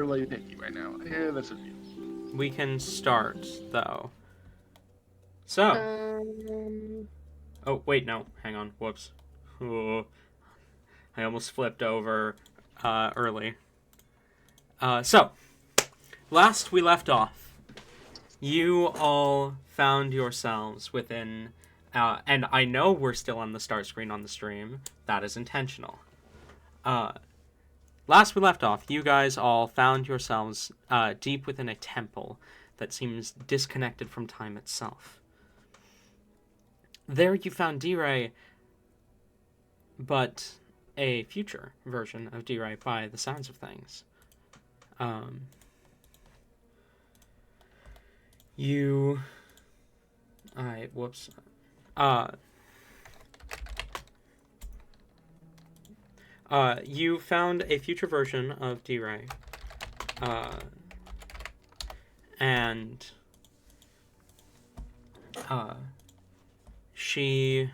really picky right now. Yeah, that's a few. We can start, though. So. Um, Oh, wait, no. Hang on. Whoops. Oh, I almost flipped over early. So, last we left off, you all found yourselves within... and I know we're still on the start screen on the stream. That is intentional. Last we left off, you guys all found yourselves deep within a temple that seems disconnected from time itself. There you found D-Ray, but a future version of D-Ray by the sounds of things. Whoops. You found a future version of D-Ray. And she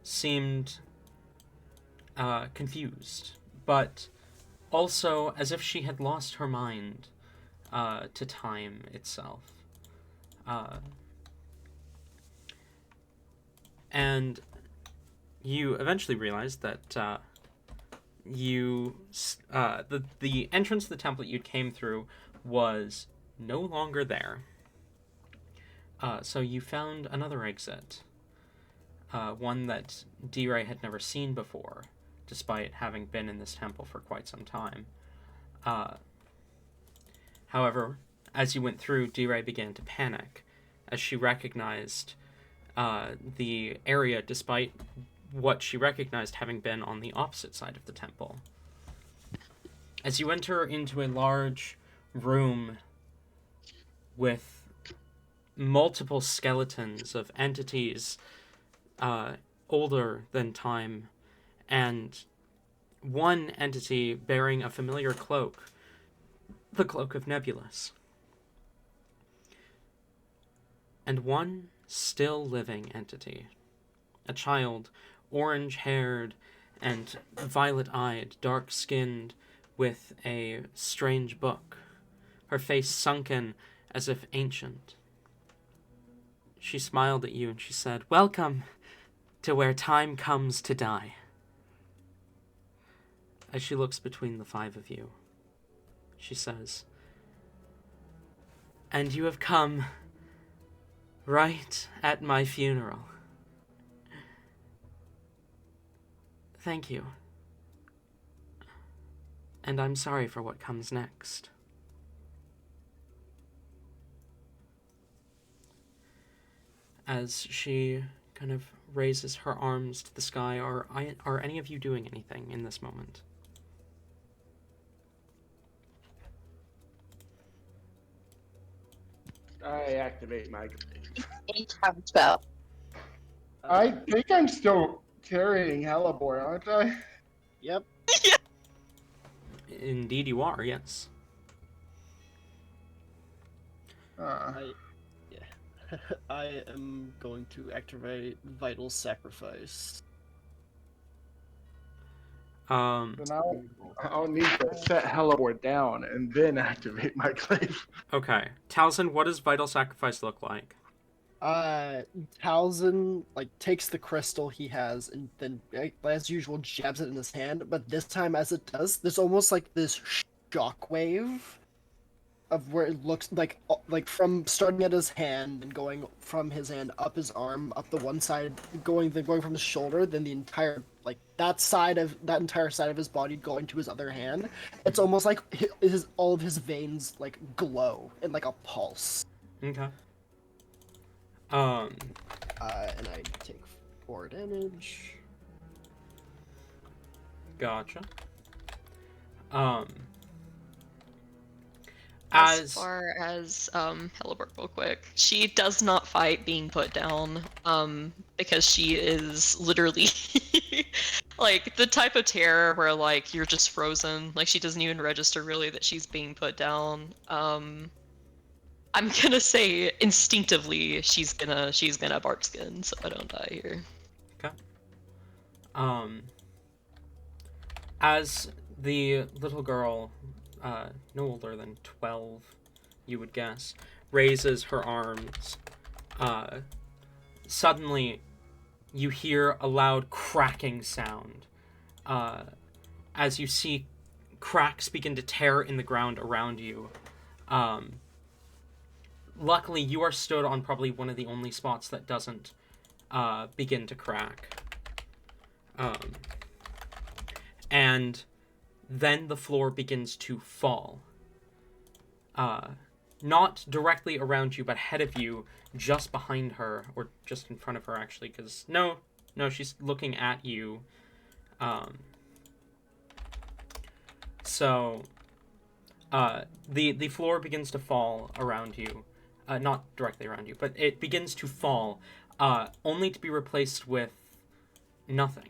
seemed confused, but also as if she had lost her mind to time itself. And you eventually realized that the entrance to the temple you came through was no longer there. So you found another exit, one that D-Ray had never seen before, despite having been in this temple for quite some time. However, as you went through, D-Ray began to panic, as she recognized the area, despite what she recognized having been on the opposite side of the temple. As you enter into a large room with multiple skeletons of entities older than time, and one entity bearing a familiar cloak, the Cloak of Nebulous, and one still living entity, a child, orange-haired and violet-eyed, dark-skinned, with a strange book, her face sunken as if ancient. She smiled at you and she said, "Welcome to where time comes to die." As she looks between the five of you, she says, "And you have come right at my funeral. Thank you. And I'm sorry for what comes next." As she kind of raises her arms to the sky, are any of you doing anything in this moment? I activate my. Have a spell. I think I'm still carrying Hellebore, aren't I? Yep. Indeed you are, yes. I am going to activate Vital Sacrifice. Then I'll need to set Hellebore down and then activate my glaive. Okay. Talzin, what does Vital Sacrifice look like? Talzin takes the crystal he has and then, as usual, jabs it in his hand. But this time, as it does, there's almost like this shockwave of where it looks like from starting at his hand and going from his hand up his arm, up the one side, going from his shoulder, then the entire that entire side of his body going to his other hand. It's almost like all of his veins glow in like a pulse. Okay. And I take 4 damage. Gotcha. As far as Hellebore, real quick, she does not fight being put down, because she is literally like the type of terror where you're just frozen. She doesn't even register really that she's being put down. I'm gonna say instinctively she's gonna bark skin so I don't die here. Okay. As the little girl, no older than 12, you would guess, raises her arms, suddenly you hear a loud cracking sound, as you see cracks begin to tear in the ground around you. Luckily, you are stood on probably one of the only spots that doesn't begin to crack. And then the floor begins to fall. Not directly around you, but ahead of you, just behind her, or just in front of her, actually, because, no, she's looking at you. The floor begins to fall around you. Not directly around you, but it begins to fall, only to be replaced with nothing.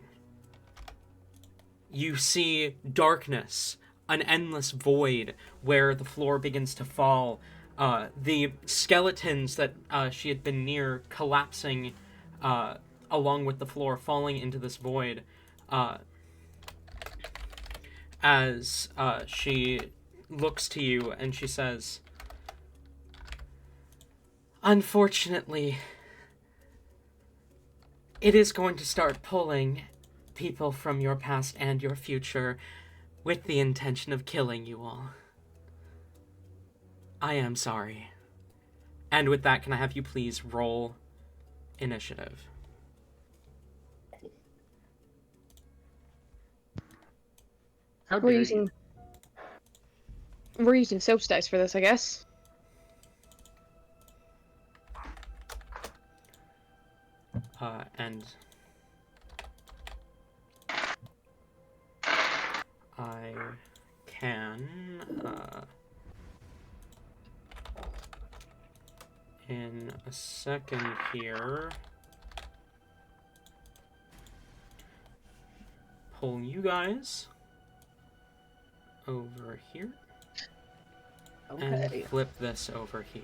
You see darkness, an endless void where the floor begins to fall. The skeletons that she had been near collapsing along with the floor, falling into this void. As she looks to you and she says, "Unfortunately, it is going to start pulling people from your past and your future with the intention of killing you all. I am sorry." And with that, can I have you please roll initiative? How We're dare using soap dice for this, I guess. And I can, in a second here, pull you guys over here and flip this over here.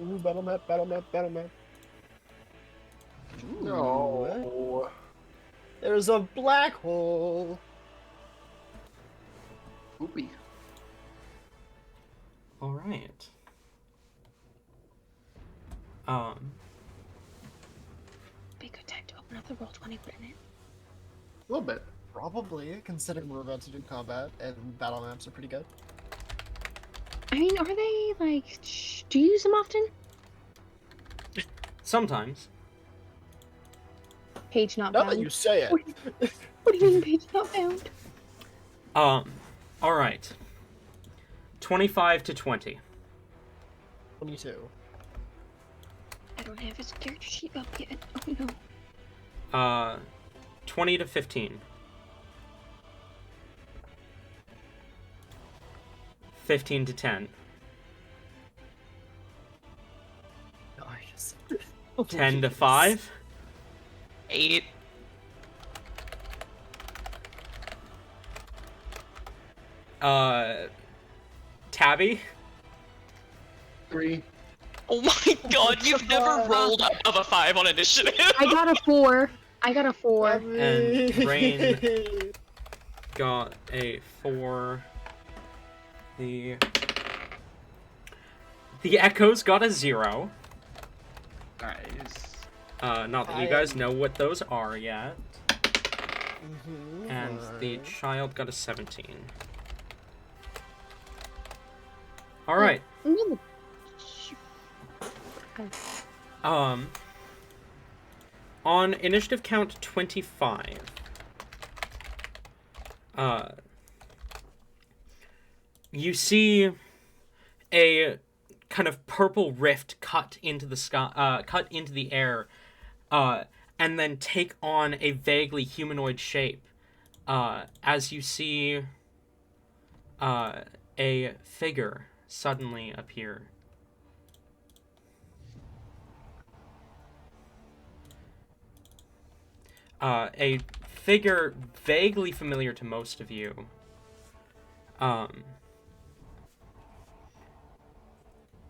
Ooh, battle map, battle map, battle map. Ooh, No. there's a black hole. Poopy. All right. Be a good time to open up the Roll20, wouldn't it? A little bit. Probably, considering we're about to do combat and battle maps are pretty good. I mean, are they, like, do you use them often? Sometimes. Page not Now found. that you say it. What do you mean page not found? All right. 25 to 20. 22. I don't have his character sheet up yet. Oh no. 20 to 15. 15 to 10. Nice. 10 to 5. 8. Tabby. 3. Oh my god, you've never rolled above a 5 on initiative! I got a 4. And Rain got a 4. The Echoes got a 0. Nice. Not that you guys know what those are yet. And the Child got a 17. Alright. On initiative count 25, you see a kind of purple rift cut into the sky, cut into the air, and then take on a vaguely humanoid shape, as you see a figure suddenly appear. A figure vaguely familiar to most of you.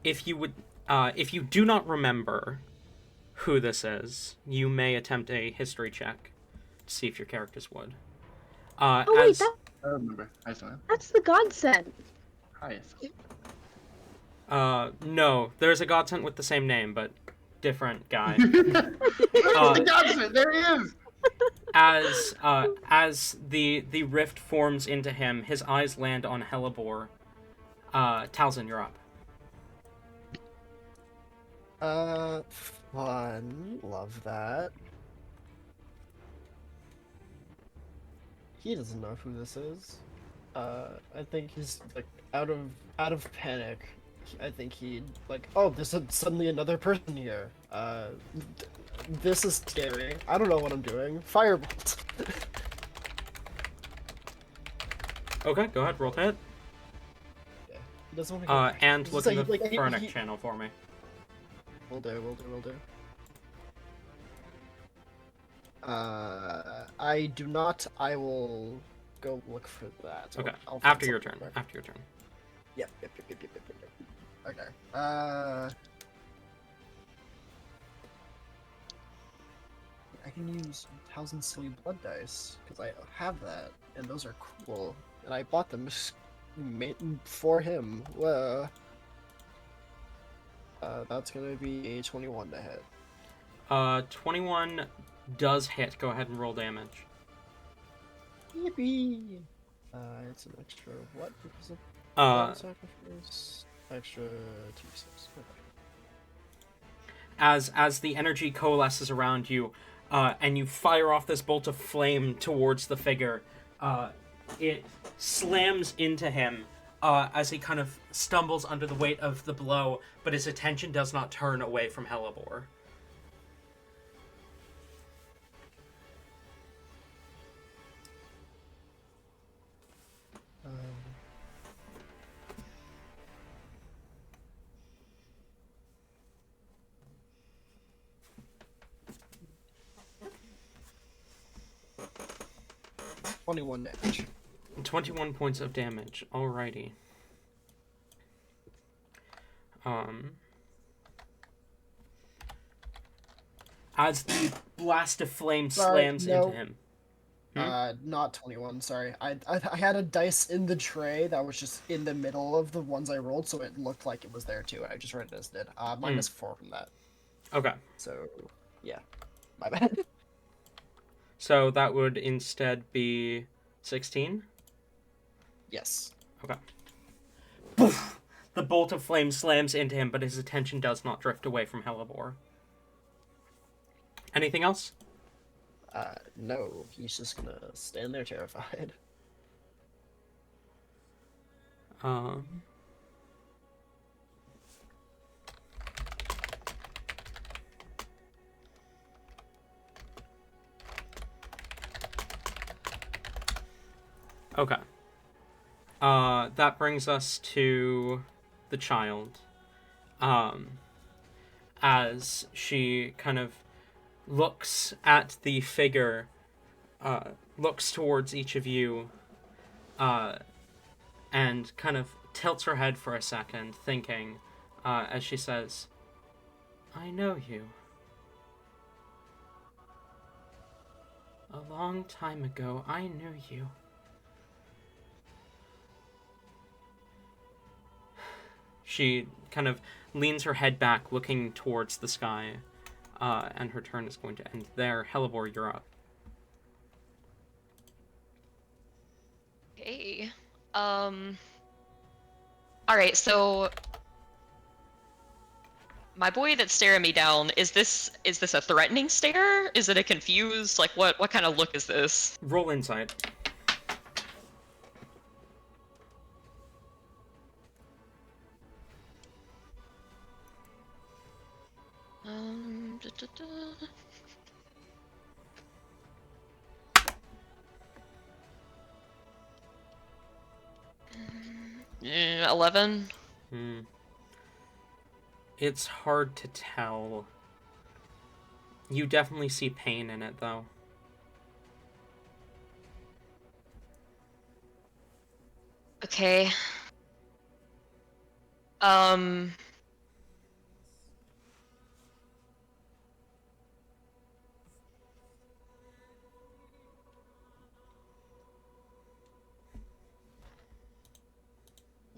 If you do not remember who this is, you may attempt a history check see if your characters would. Oh wait, As I remember. Hi, son. that's the godsend. Hi. no, there's a godsent with the same name, but different guy. There he is. As the rift forms into him, his eyes land on Hellebore. Talzin, you're up. Fun. Love that. He doesn't know who this is. I think he's like out of panic. I think he'd like, oh, there's suddenly another person here. This is scary. I don't know what I'm doing. Firebolt. Okay, go ahead, roll to hit. Yeah, he doesn't want to. And look in the like, Furnic channel for me. Will do. I do not. I will go look for that. Okay, I'll find after your turn. something. After your turn. Yep. Okay. I can use 1,000 silly blood dice because I have that, and those are cool. And I bought them for him. That's gonna be a 21 to hit. 21 does hit. Go ahead and roll damage. Yippee! It's an extra what? Because of sacrifice. Extra 2d6. Okay. As the energy coalesces around you, and you fire off this bolt of flame towards the figure, it slams into him as he kind of stumbles under the weight of the blow, but his attention does not turn away from Hellebore. — 21 damage. 21 points of damage. Alrighty. As the blast of flame slams into him. Not 21, sorry. I had a dice in the tray that was just in the middle of the ones I rolled, so it looked like it was there too. I just read it as did. Minus 4 from that. Okay. So, yeah. My bad. So that would instead be 16? Yes. Okay. Poof! The bolt of flame slams into him, but his attention does not drift away from Hellebore. Anything else? No. He's just gonna stand there terrified. Okay. That brings us to the child. As she kind of looks at the figure, looks towards each of you, and kind of tilts her head for a second, thinking, as she says, I know you. A long time ago, I knew you. She kind of leans her head back, looking towards the sky, and her turn is going to end there. Hellebore, you're up. Okay. Alright, so my boy that's staring me down, is this a threatening stare? Is it a confused, like what kind of look is this? Roll insight. Da, da, da. 11. It's hard to tell. You definitely see pain in it, though. Okay.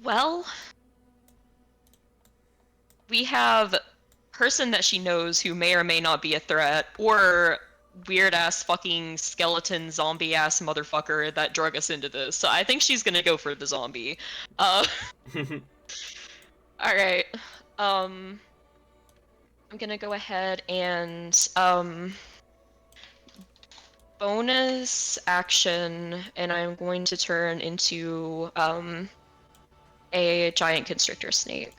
Well, we have person that she knows who may or may not be a threat, or weird-ass fucking skeleton zombie-ass motherfucker that drug us into this. So I think she's gonna go for the zombie. Alright. I'm gonna go ahead and, bonus action, and I'm going to turn into, a giant constrictor snake.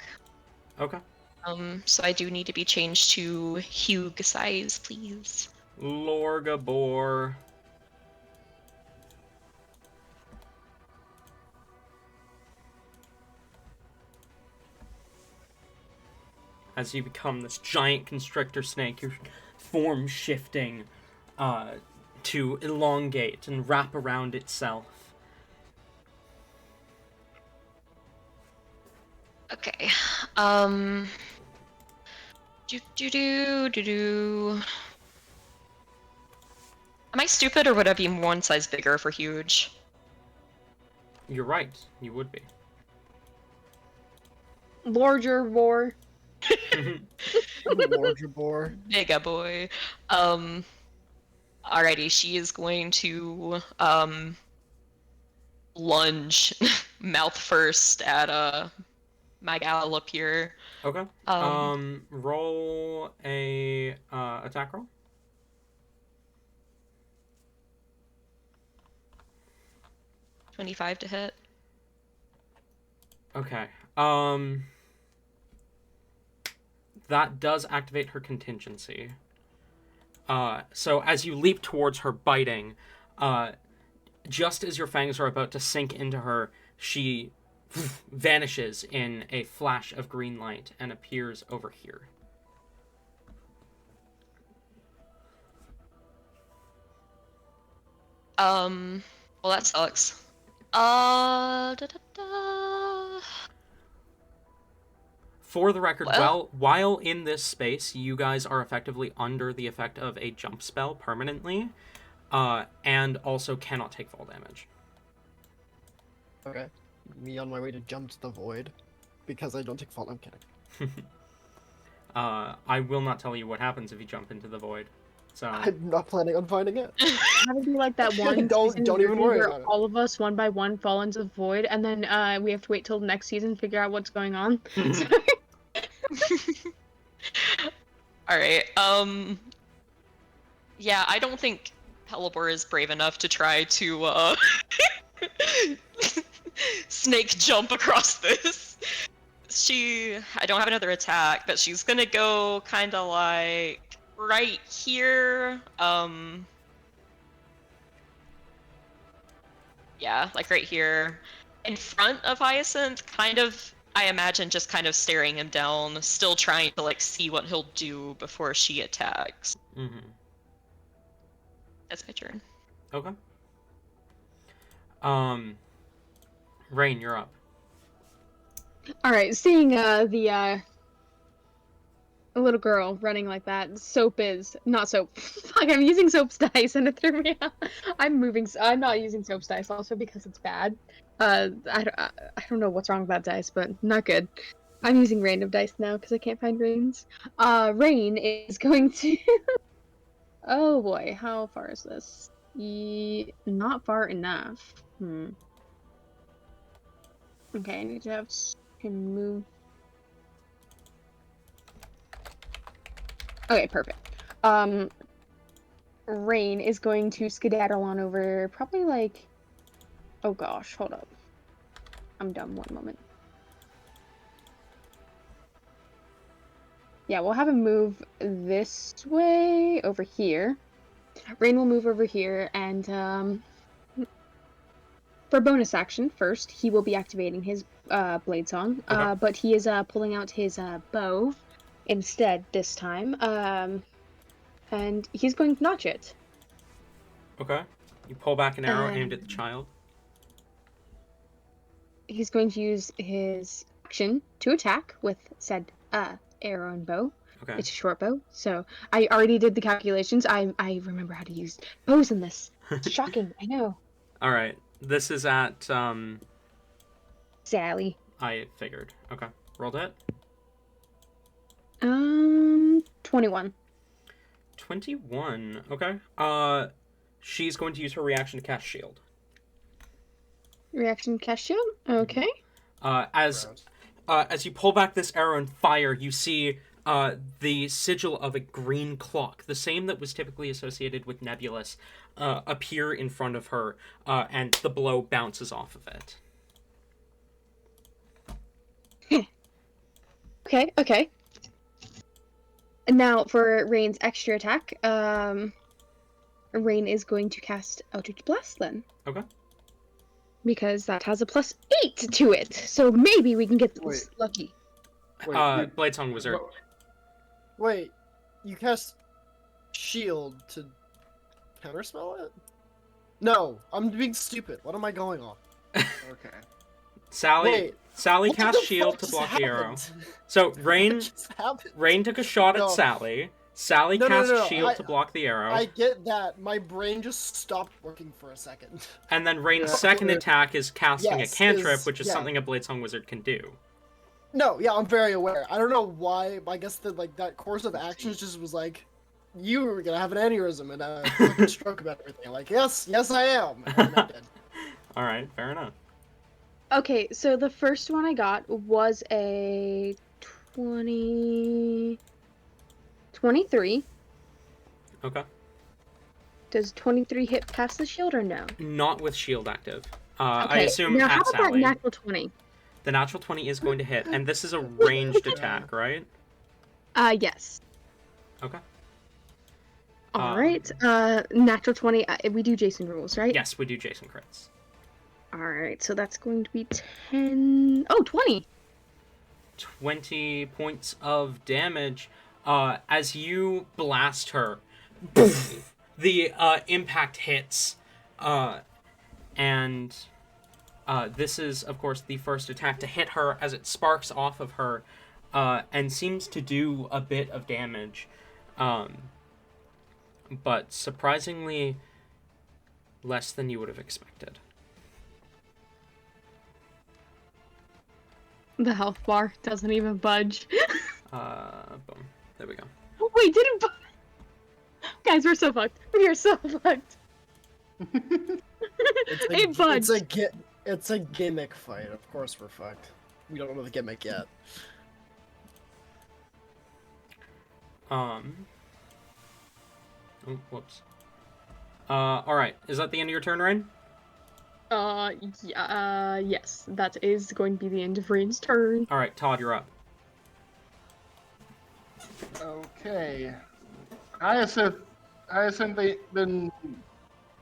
Okay. So I do need to be changed to Hugh size, please. Lorgabor. As you become this giant constrictor snake, your form shifting to elongate and wrap around itself. Okay. Do. Am I stupid, or would I be one size bigger for huge? You're right. You would be. Larger war. Larger boar. Mega boy. Alrighty, she is going to lunge mouth first at my gal up here. Okay. Roll a attack roll. $25 to hit. Okay. That does activate her contingency. So as you leap towards her, biting, just as your fangs are about to sink into her, she vanishes in a flash of green light and appears over here. Well, that sucks. For the record, Well, while in this space, you guys are effectively under the effect of a jump spell permanently, and also cannot take fall damage. Okay. Me on my way to jump to the void. Because I don't take fall, I'm kidding. I will not tell you what happens if you jump into the void. So I'm not planning on finding it. Have it be like that one Don't season even worry where about it. all of us one by one fall into the void, and then we have to wait till the next season to figure out what's going on. Alright, yeah, I don't think Pelibor is brave enough to try to, snake jump across this. I don't have another attack, but she's gonna go kinda like right here, yeah, like right here, in front of Hyacinth, kind of, I imagine just kind of staring him down, still trying to like see what he'll do before she attacks. Mm-hmm. That's my turn. Okay. Rain, you're up. Alright, seeing the little girl running like that, not soap. Fuck, I'm using soap's dice and it threw me out. I'm not using soap's dice also because it's bad. I don't know what's wrong with that dice, but not good. I'm using random dice now because I can't find Rain's. Rain is going to... Oh boy, how far is this? Not far enough. Okay, I need to have him move. Okay, perfect. Rain is going to skedaddle on over, probably like... Oh gosh, hold up. I'm dumb, one moment. Yeah, we'll have him move this way, over here. Rain will move over here, and for bonus action, first, he will be activating his Blade Song, Okay. but he is pulling out his bow instead this time, and he's going to notch it. Okay. You pull back an arrow aimed at the child. He's going to use his action to attack with said arrow and bow. Okay. It's a short bow, so I already did the calculations. I remember how to use bows in this. It's shocking, I know. All right. This is at Sally. I figured. Okay. Rolled it. 21. 21. Okay. She's going to use her reaction to cast shield. Reaction cast shield? Okay. As you pull back this arrow and fire, you see the sigil of a green clock, the same that was typically associated with Nebulous, appear in front of her, and the blow bounces off of it. Okay. And now for Rain's extra attack, Rain is going to cast Eldritch Blast then. Okay. Because that has a +8 to it, so maybe we can get this lucky. Bladesong Wizard. Wait, you cast shield to counterspell it? No, I'm being stupid. What am I going on? Okay. Sally What cast the shield fuck to just block the arrow. happened? So What Rain just happened? Rain took a shot No. at Sally. Sally No, cast shield to block the arrow. I get that. My brain just stopped working for a second. And then Rain's Yeah. second attack is casting Yes, a cantrip, is- which is yeah. something a Bladesong Wizard can do. No, yeah, I'm very aware. I don't know why. I guess that course of actions just was like, you were gonna have an aneurysm and a fucking stroke about everything. Like, yes, I am. And then I did. Alright, fair enough. Okay, so the first one I got was a 23. Okay. Does 23 hit past the shield or no? Not with shield active. I Okay, assume now how at about that Sally. natural 20? The natural 20 is going to hit, and this is a ranged attack, right? Yes. Okay. Alright, natural 20, we do Jason rules, right? Yes, we do Jason crits. Alright, so that's going to be 10... Oh, 20! 20 points of damage. As you blast her, the impact hits, and this is, of course, the first attack to hit her as it sparks off of her, and seems to do a bit of damage, but surprisingly less than you would have expected. The health bar doesn't even budge. Boom. There we go. Wait, didn't budge! Guys, we're so fucked. We are so fucked. It budged. It's a gimmick fight. Of course we're fucked. We don't know the gimmick yet. Oh, whoops. Alright. Is that the end of your turn, Rain? Yes. That is going to be the end of Rain's turn. Alright, Todd, you're up. Okay. Azius ain't been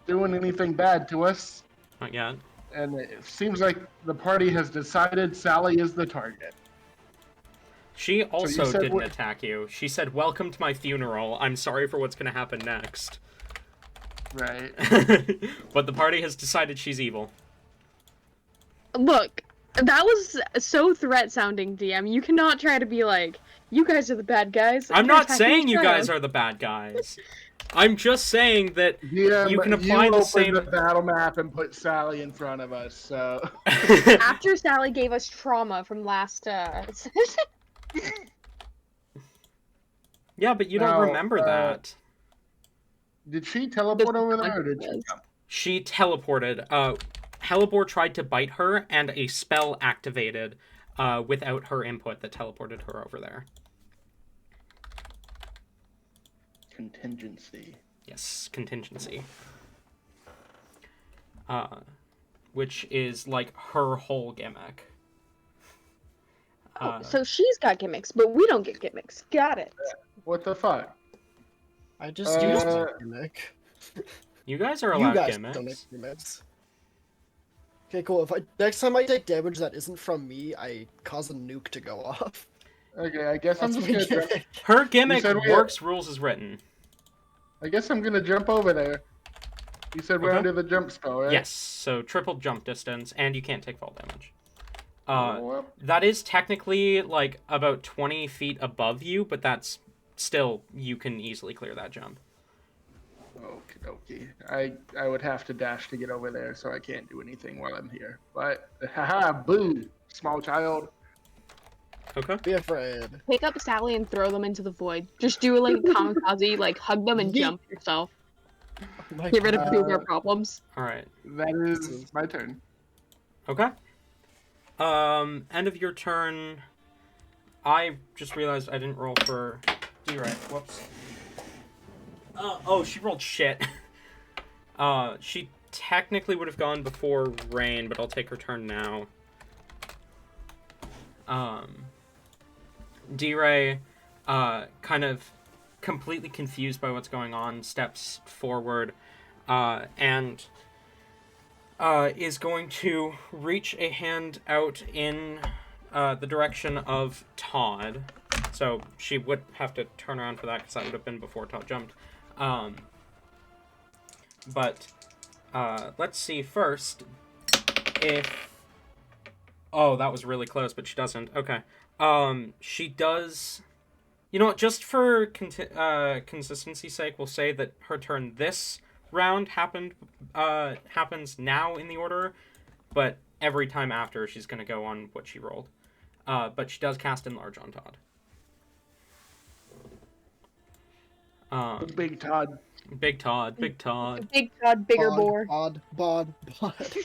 doing anything bad to us, Not yet. and it seems like the party has decided Sally is the target. She also said didn't what- attack you. She said, "Welcome to my funeral. I'm sorry for what's going to happen next." Right. But the party has decided she's evil. Look, that was so threat-sounding, DM. You cannot try to be like, you guys are the bad guys. I'm You're not attacking saying each you other." guys are the bad guys. I'm just saying that Yeah, you can but apply the opened same... the battle map and put Sally in front of us, so... After Sally gave us trauma from last, Yeah, but you don't No, remember that. Did she teleport over there, or did she come? She teleported. Hellebore tried to bite her, and a spell activated without her input that teleported her over there. Contingency. Yes, contingency. Which is like her whole gimmick. so she's got gimmicks, but we don't get gimmicks. Got it. What the fuck? I just used my gimmick. You guys are You allowed guys gimmicks. don't make gimmicks. Okay, cool. Next time I take damage that isn't from me, I cause a nuke to go off. Okay, I guess I'm That's just my gonna... gimmick. Her gimmick said we- works rules as written. I guess I'm gonna jump over there. You said we're Okay. under the jump spell, right? Yes, so triple jump distance, and you can't take fall damage. Well, That is technically like about 20 feet above you, but that's still, you can easily clear that jump. okie dokie. I would have to dash to get over there, so I can't do anything while I'm here. But, haha, boo! small child. Okay. Be afraid. Pick up Sally and throw them into the void. Just do like a kamikaze, like hug them and Yeet. jump yourself. Oh my Get rid of God. 2 of our problems. All right. That is my turn. Okay. End of your turn. I just realized I didn't roll for D-Ray. Whoops. Oh, she rolled shit. She technically would have gone before Rain, but I'll take her turn now. D-Ray, kind of completely confused by what's going on, steps forward, and is going to reach a hand out in the direction of Todd. So she would have to turn around for that because that would have been before Todd jumped. But let's see first if... Oh, that was really close, but she doesn't. Okay. She does... You know what, just for consistency's sake, we'll say that her turn this round happens now in the order, but every time after she's going to go on what she rolled. But she does cast Enlarge on Todd. Big Todd. Big Todd, Big Todd. Big Todd, bigger boar. Bod.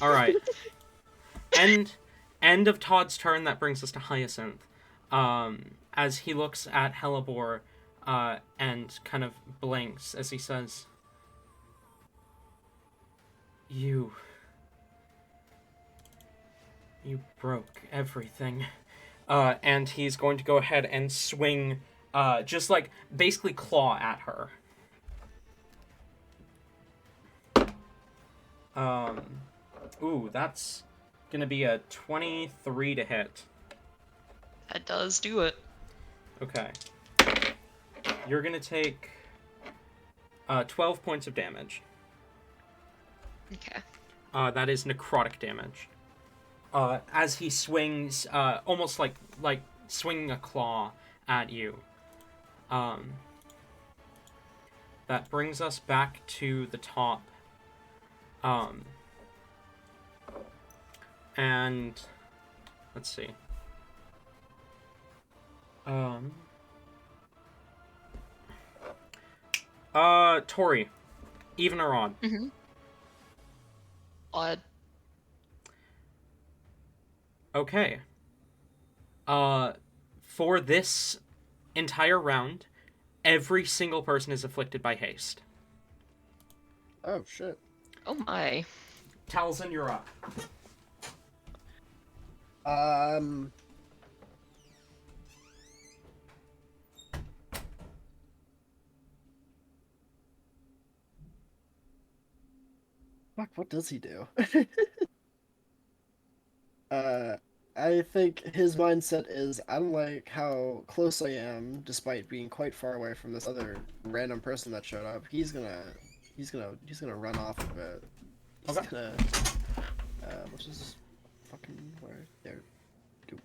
All right. End of Todd's turn. That brings us to Hyacinth. As he looks at Hellebore, and kind of blinks as he says, You broke everything. And he's going to go ahead and swing, just like, basically claw at her. Ooh, that's gonna be a 23 to hit. That does do it. Okay. You're gonna take 12 points of damage. Okay. That is necrotic damage. As he swings, almost like swinging a claw at you. That brings us back to the top. And let's see. Tori, even or odd? Mm-hmm. Odd. Okay. For this entire round, every single person is afflicted by haste. Oh shit. Oh my. Talzin, you're up. Fuck, what does he do? I think his mindset is, I don't like how close I am, despite being quite far away from this other random person that showed up. He's gonna run off a bit. He's Okay. gonna, let's just fucking, where, there, go.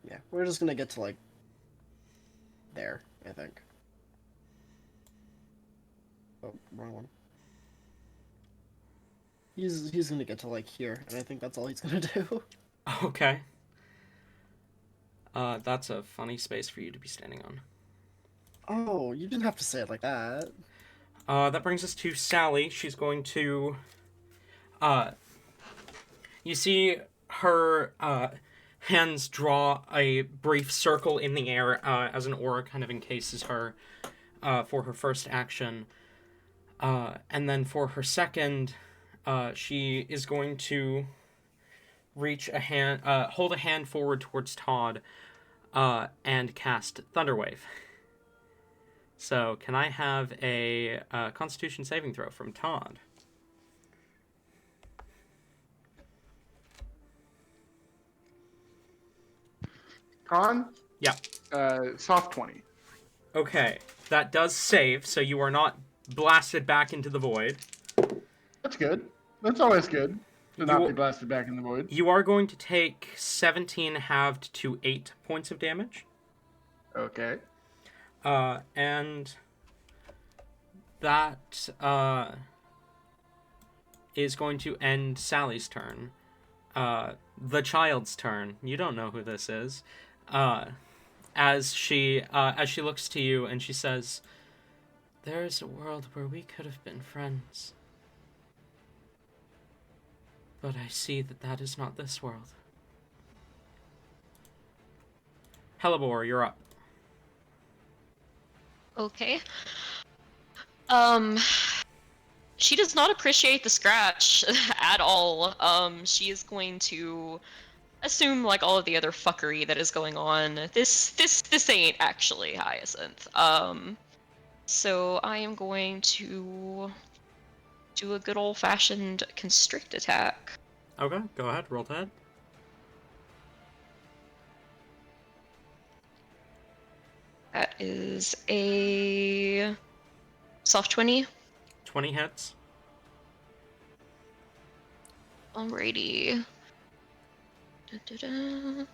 Yeah, we're just gonna get to, like, there, I think. Oh, wrong one. He's gonna get to, like, here, and I think that's all he's gonna do. Okay. That's a funny space for you to be standing on. Oh, you didn't have to say it like that. That brings us to Sally. She's going to... You see her hands draw a brief circle in the air as an aura kind of encases her for her first action. And then for her second, she is going to reach a hand, hold a hand forward towards Todd, and cast Thunderwave. So, can I have a Constitution saving throw from Todd? Con? Yeah. Soft 20. Okay, that does save, so you are not blasted back into the void. That's good. That's always good to not will- be blasted back in the void. You are going to take 17 halved to 8 points of damage. Okay. And that is going to end Sally's turn. the child's turn. You don't know who this is. As she looks to you and she says, "There is a world where we could have been friends. But I see that that is not this world." Hellebore, you're up. Okay. She does not appreciate the scratch at all. She is going to assume, like all of the other fuckery that is going on, this ain't actually Hyacinth. So I am going to do a good old-fashioned constrict attack. Okay, go ahead. Roll to hit. That is a soft 20. 20 hits. Alrighty. Da-da-da.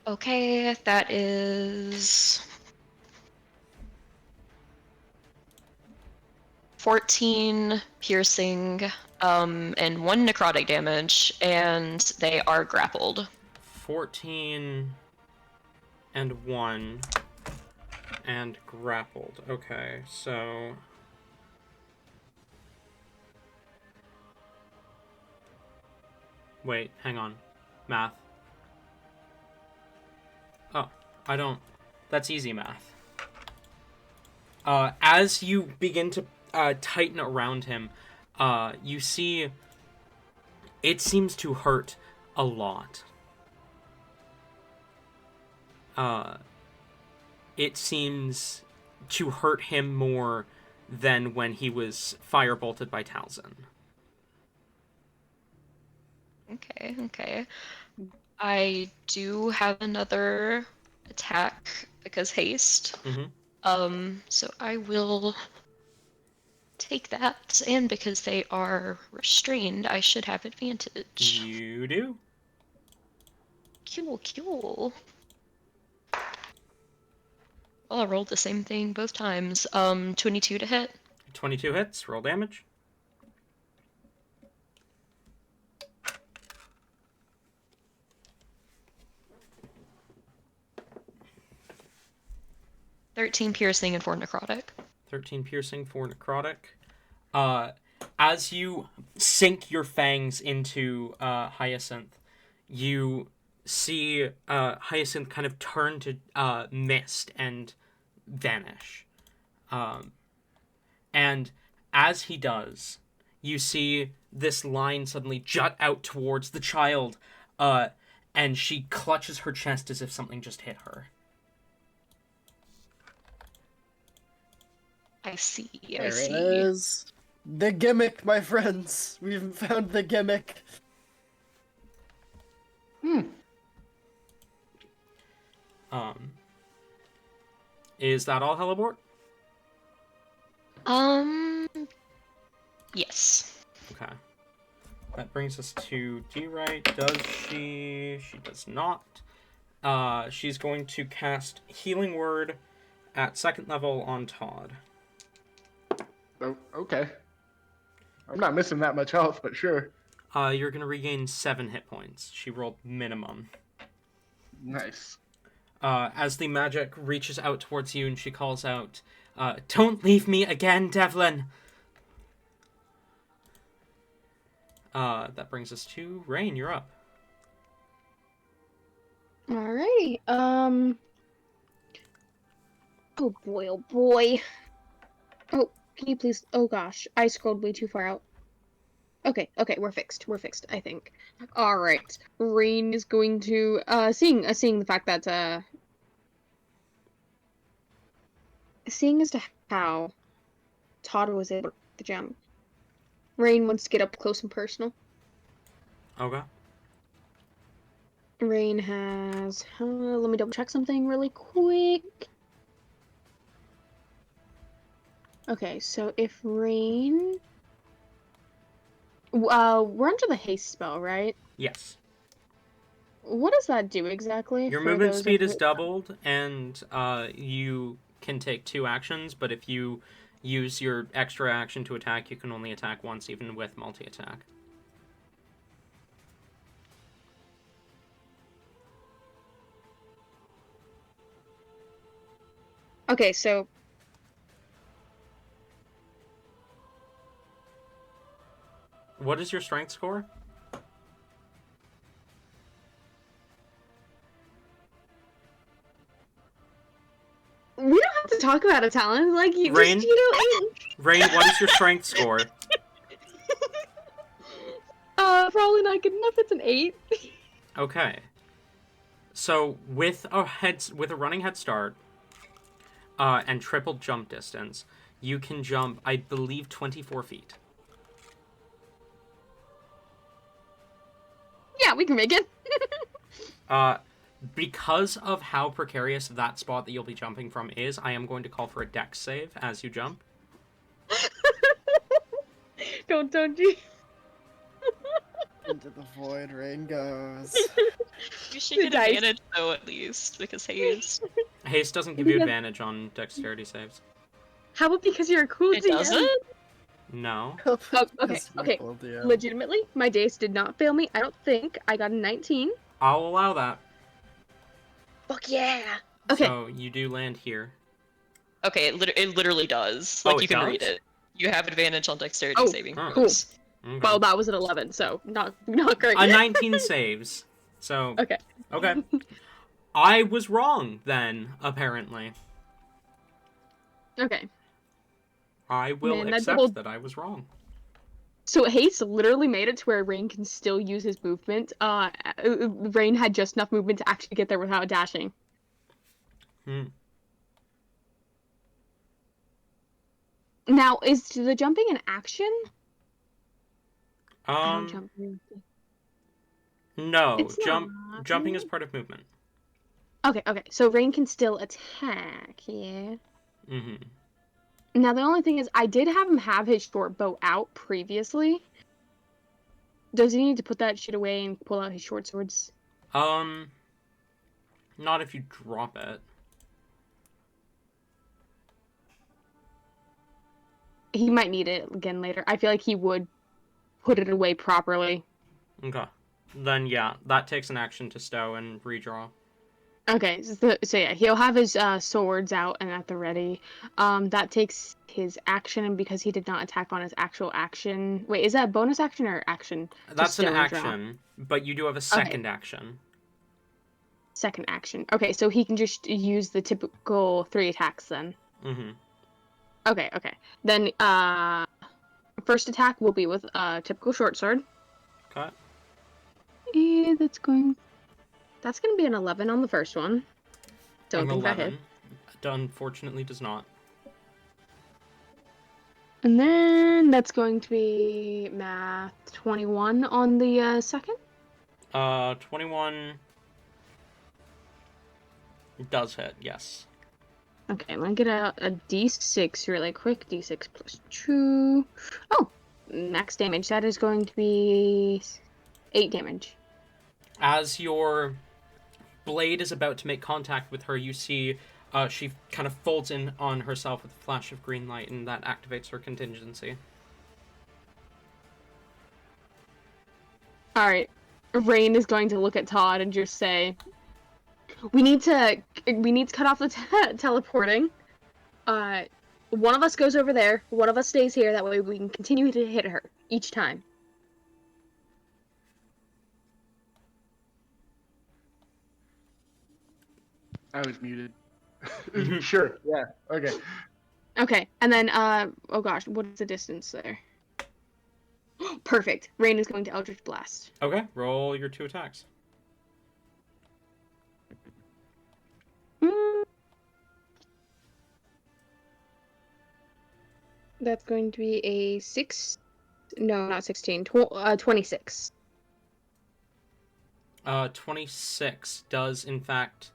Okay, that is 14 piercing, and 1 necrotic damage, and they are grappled. 14 and 1 and grappled. Okay, so wait, hang on. Math. Oh, I don't. That's easy math. As you begin to tighten around him, you see it seems to hurt a lot. It seems to hurt him more than when he was firebolted by Talzin. Okay. I do have another attack because haste. Mm-hmm. So I will take that, and because they are restrained, I should have advantage. You do. Cool. Well, I rolled the same thing both times. 22 to hit. 22 hits. Roll damage. $13 piercing and 4 necrotic. 13 piercing, 4 necrotic. As you sink your fangs into Hyacinth, you see Hyacinth kind of turn to mist and vanish. And as he does, you see this line suddenly jut out towards the child, and she clutches her chest as if something just hit her. I see. There it is. The gimmick, my friends. We've found the gimmick. Is that all, Hellebort? Yes. Okay. That brings us to D-Right. Does she? She does not. She's going to cast Healing Word at 2nd level on Todd. Oh, okay. I'm not missing that much health, but sure. You're going to regain 7 hit points. She rolled minimum. Nice. As the magic reaches out towards you and she calls out, "Don't leave me again, Devlin!" That brings us to Rain. You're up. Alrighty. Oh boy, oh boy. Oh, can you please? Oh gosh, I scrolled way too far out. Okay, we're fixed, I think. Alright. Rain is going to, seeing the fact that, seeing as to how Todd was able to jump, Rain wants to get up close and personal. Okay. Rain has, let me double check something really quick. Okay, so if Rain, we're under the haste spell, right? Yes. What does that do exactly? Your for movement those speed of is doubled, and you can take 2 actions, but if you use your extra action to attack, you can only attack once, even with multi-attack. Okay, so What is your strength score? we don't have to talk about a talent. Like you Rain? just, you know. Rain, what is your strength score? Probably not good enough. It's an 8. Okay. So with a running head start, and triple jump distance, you can jump, I believe, 24 feet. Yeah, we can make it. Because of how precarious that spot that you'll be jumping from is, I am going to call for a dex save as you jump. Don't you? Into the void rain goes. You should get Dice. advantage though, at least, because haste. Haste doesn't give you advantage on dexterity saves. How about because you're a cool It DM? doesn't? No. Oh, okay, Because you're okay. cool, DM. Legitimately, my dice did not fail me. I don't think. I got a 19. I'll allow that. Fuck yeah. Okay. So you do land here. Okay, it literally does. Like, Oh, you it can does? read it. You have advantage on dexterity Oh, saving oh. throws. Okay. Well, that was an 11, so not great. A 19 saves. So Okay. okay. I was wrong then, apparently. Okay. I will Man, that accept double- that I was wrong. So Haste literally made it to where Rain can still use his movement. Rain had just enough movement to actually get there without dashing. Now, is the jumping an action? I don't jump. No, It's not. jumping is part of movement. Okay. So Rain can still attack, yeah. Mm-hmm. Now, the only thing is, I did have him have his short bow out previously. Does he need to put that shit away and pull out his short swords? Not if you drop it. He might need it again later. I feel like he would put it away properly. Okay. Then, yeah, that takes an action to stow and redraw. Okay, so yeah, he'll have his swords out and at the ready. That takes his action, and because he did not attack on his actual action... Wait, is that a bonus action or action? That's an stow and draw? action, but you do have a second action. Second action. Okay, so he can just use the typical 3 attacks then. Mm-hmm. Okay. Then, first attack will be with typical short sword. Okay. And that's going to be an 11 on the first one. Don't An think that 11. hit. Unfortunately does not. And then that's going to be math 21 on the second. 21 does hit, yes. Okay, I'm gonna get out a d6 really quick. D6 plus 2. Oh, max damage. That is going to be 8 damage. As your blade is about to make contact with her, you see she kind of folds in on herself with a flash of green light, and that activates her contingency. Alright. Rain is going to look at Todd and just say, we need to cut off the teleporting. One of us goes over there, one of us stays here, that way we can continue to hit her each time. I was muted. Sure. Yeah. Okay. Okay, and then, oh gosh, what is the distance there? Perfect. Rain is going to Eldritch Blast. Okay, roll your 2 attacks. That's going to be a 6. No, not 16. 26. 26 does, in fact...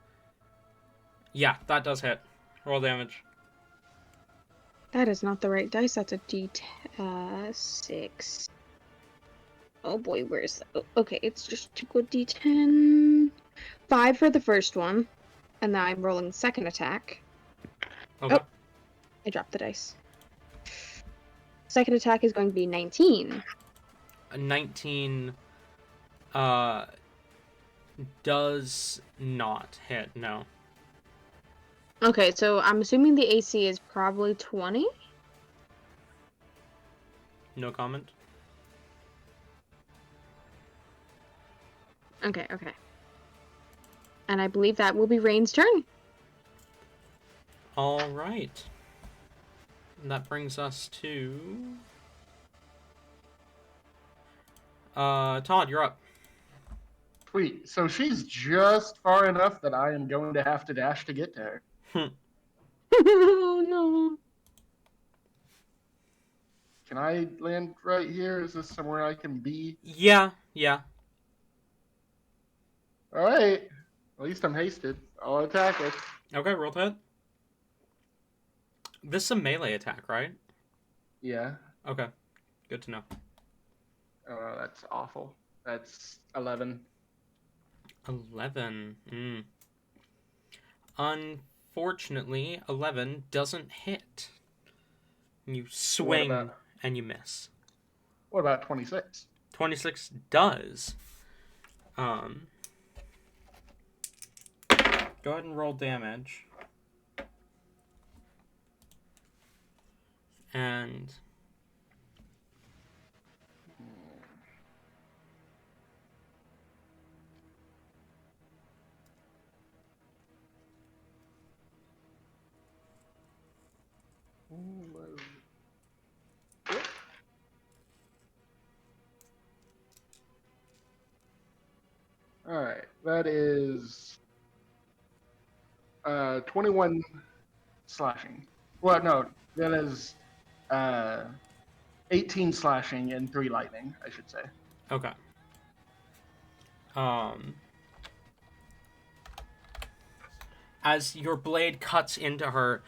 Yeah, that does hit. Roll damage. That is not the right dice. That's a D6. Oh boy, where's that? Okay, it's just 2d10. 5 for the first one, and then I'm rolling second attack. Okay. Oh, I dropped the dice. Second attack is going to be 19. A 19 does not hit, no. Okay, so I'm assuming the AC is probably 20? No comment. Okay. And I believe that will be Rain's turn. All right. And that brings us to... Todd, you're up. Sweet. So she's just far enough that I am going to have to dash to get to her. Oh no. Can I land right here? Is this somewhere I can be? Yeah. All right. At least I'm hasted. I'll attack it. Okay, roll to hit. This is a melee attack, right? Yeah. Okay. Good to know. Oh, that's awful. That's 11. 11. Unfortunately, 11 doesn't hit. You swing and you miss. What about 26? 26 does. Go ahead and roll damage. And... Alright, that is 21 slashing. Well, no, that is 18 slashing and 3 lightning, I should say. Okay. As your blade cuts into her,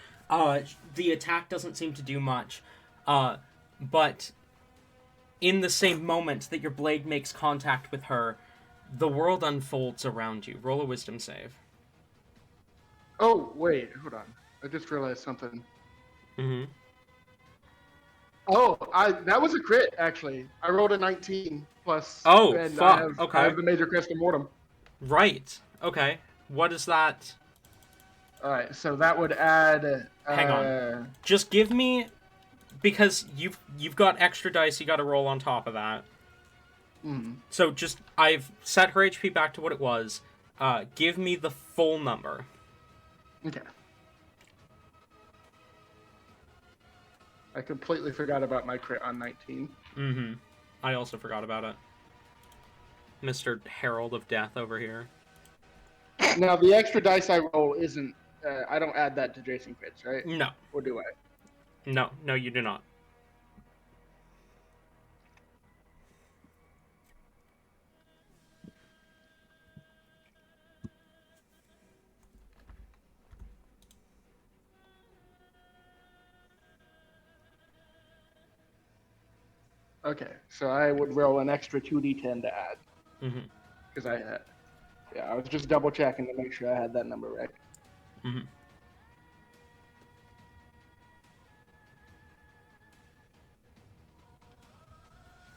the attack doesn't seem to do much. But in the same moment that your blade makes contact with her, the world unfolds around you. Roll a wisdom save. Oh, wait, hold on. I just realized something. Mm-hmm. Oh, that was a crit, actually. I rolled a 19 plus. Oh, and fuck. I have the Major Crest of Mortem. Right. Okay. What is that? Alright, so that would add... Hang on. Just give me... Because you've got extra dice you gotta roll on top of that. So just... I've set her HP back to what it was. Give me the full number. Okay. I completely forgot about my crit on 19. Mm-hmm. I also forgot about it. Mr. Herald of Death over here. Now, the extra dice I roll isn't... I don't add that to Jason crits, right? No. Or do I? No, you do not. Okay, so I would roll an extra 2d10 to add. Mm-hmm. Because I had... Yeah, I was just double checking to make sure I had that number right. Mm-hmm.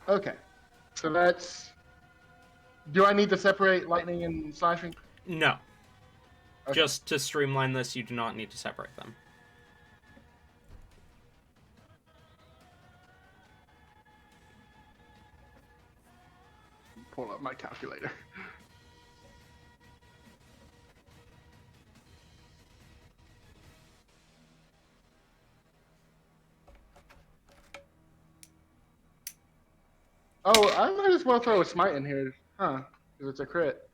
Okay, so that's... Do I need to separate lightning and slashing? No. Okay. Just to streamline this, you do not need to separate them. Pull up my calculator. Oh, I might as well throw a smite in here, huh? Because it's a crit.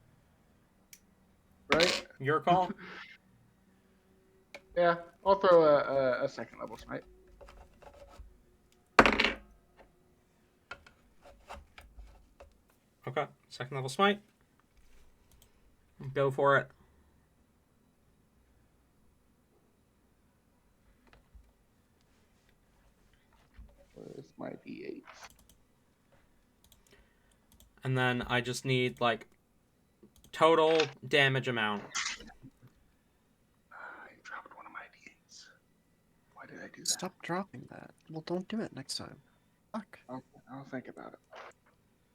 Right? Your call? Yeah, I'll throw a second level smite. Okay. Second level smite. Go for it. Where's my d8? And then I just need, like, total damage amount. I dropped one of my D8s. Why did I do that? Stop dropping that. Well, don't do it next time. Fuck. I'll think about it.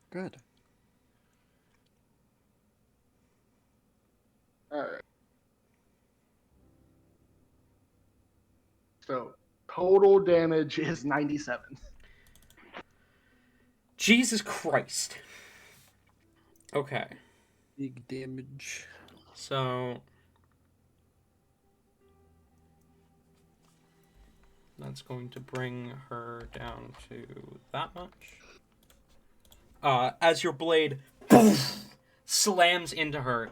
Good. Alright. So, total damage is 97. Jesus Christ. Okay. Big damage. So that's going to bring her down to that much. As your blade slams into her,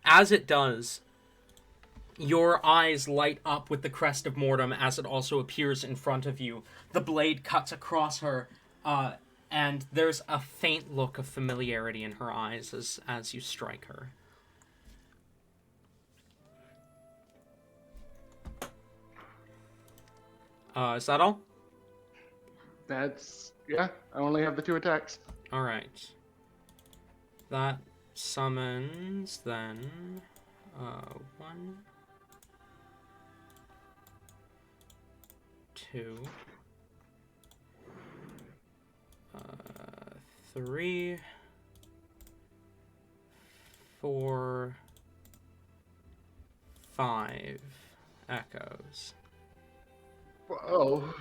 as it does, your eyes light up with the crest of Mortem as it also appears in front of you. The blade cuts across her, and there's a faint look of familiarity in her eyes as you strike her. Is that all? Yeah, I only have the 2 attacks. Alright. That summons, then, 1, 2, 3, 4, 5 echoes. Whoa.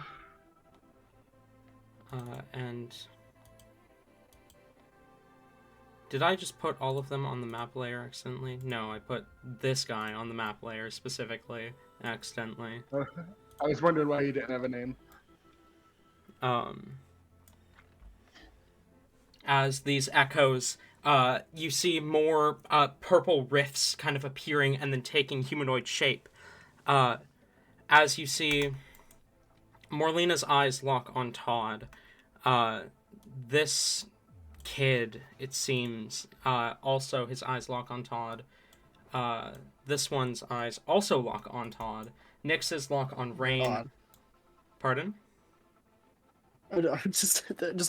And did I just put all of them on the map layer accidentally? No, I put this guy on the map layer specifically accidentally. I was wondering why you didn't have a name. As these echoes, you see more purple rifts kind of appearing and then taking humanoid shape. As you see Morlena's eyes lock on Todd, this kid, it seems, also his eyes lock on Todd. This one's eyes also lock on Todd. Nyx's lock on Rain. God. Pardon? Oh, no, just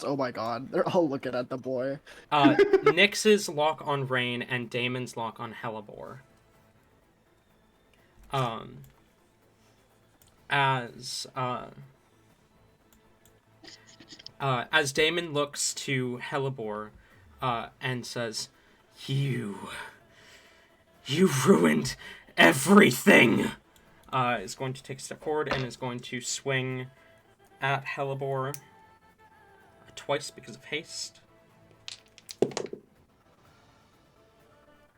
oh my god, they're all looking at the boy. Nyx's lock on Rain and Damon's lock on Hellebore. As Damon looks to Hellebore, and says, You ruined everything! Is going to take a step forward and is going to swing at Hellebore twice because of haste.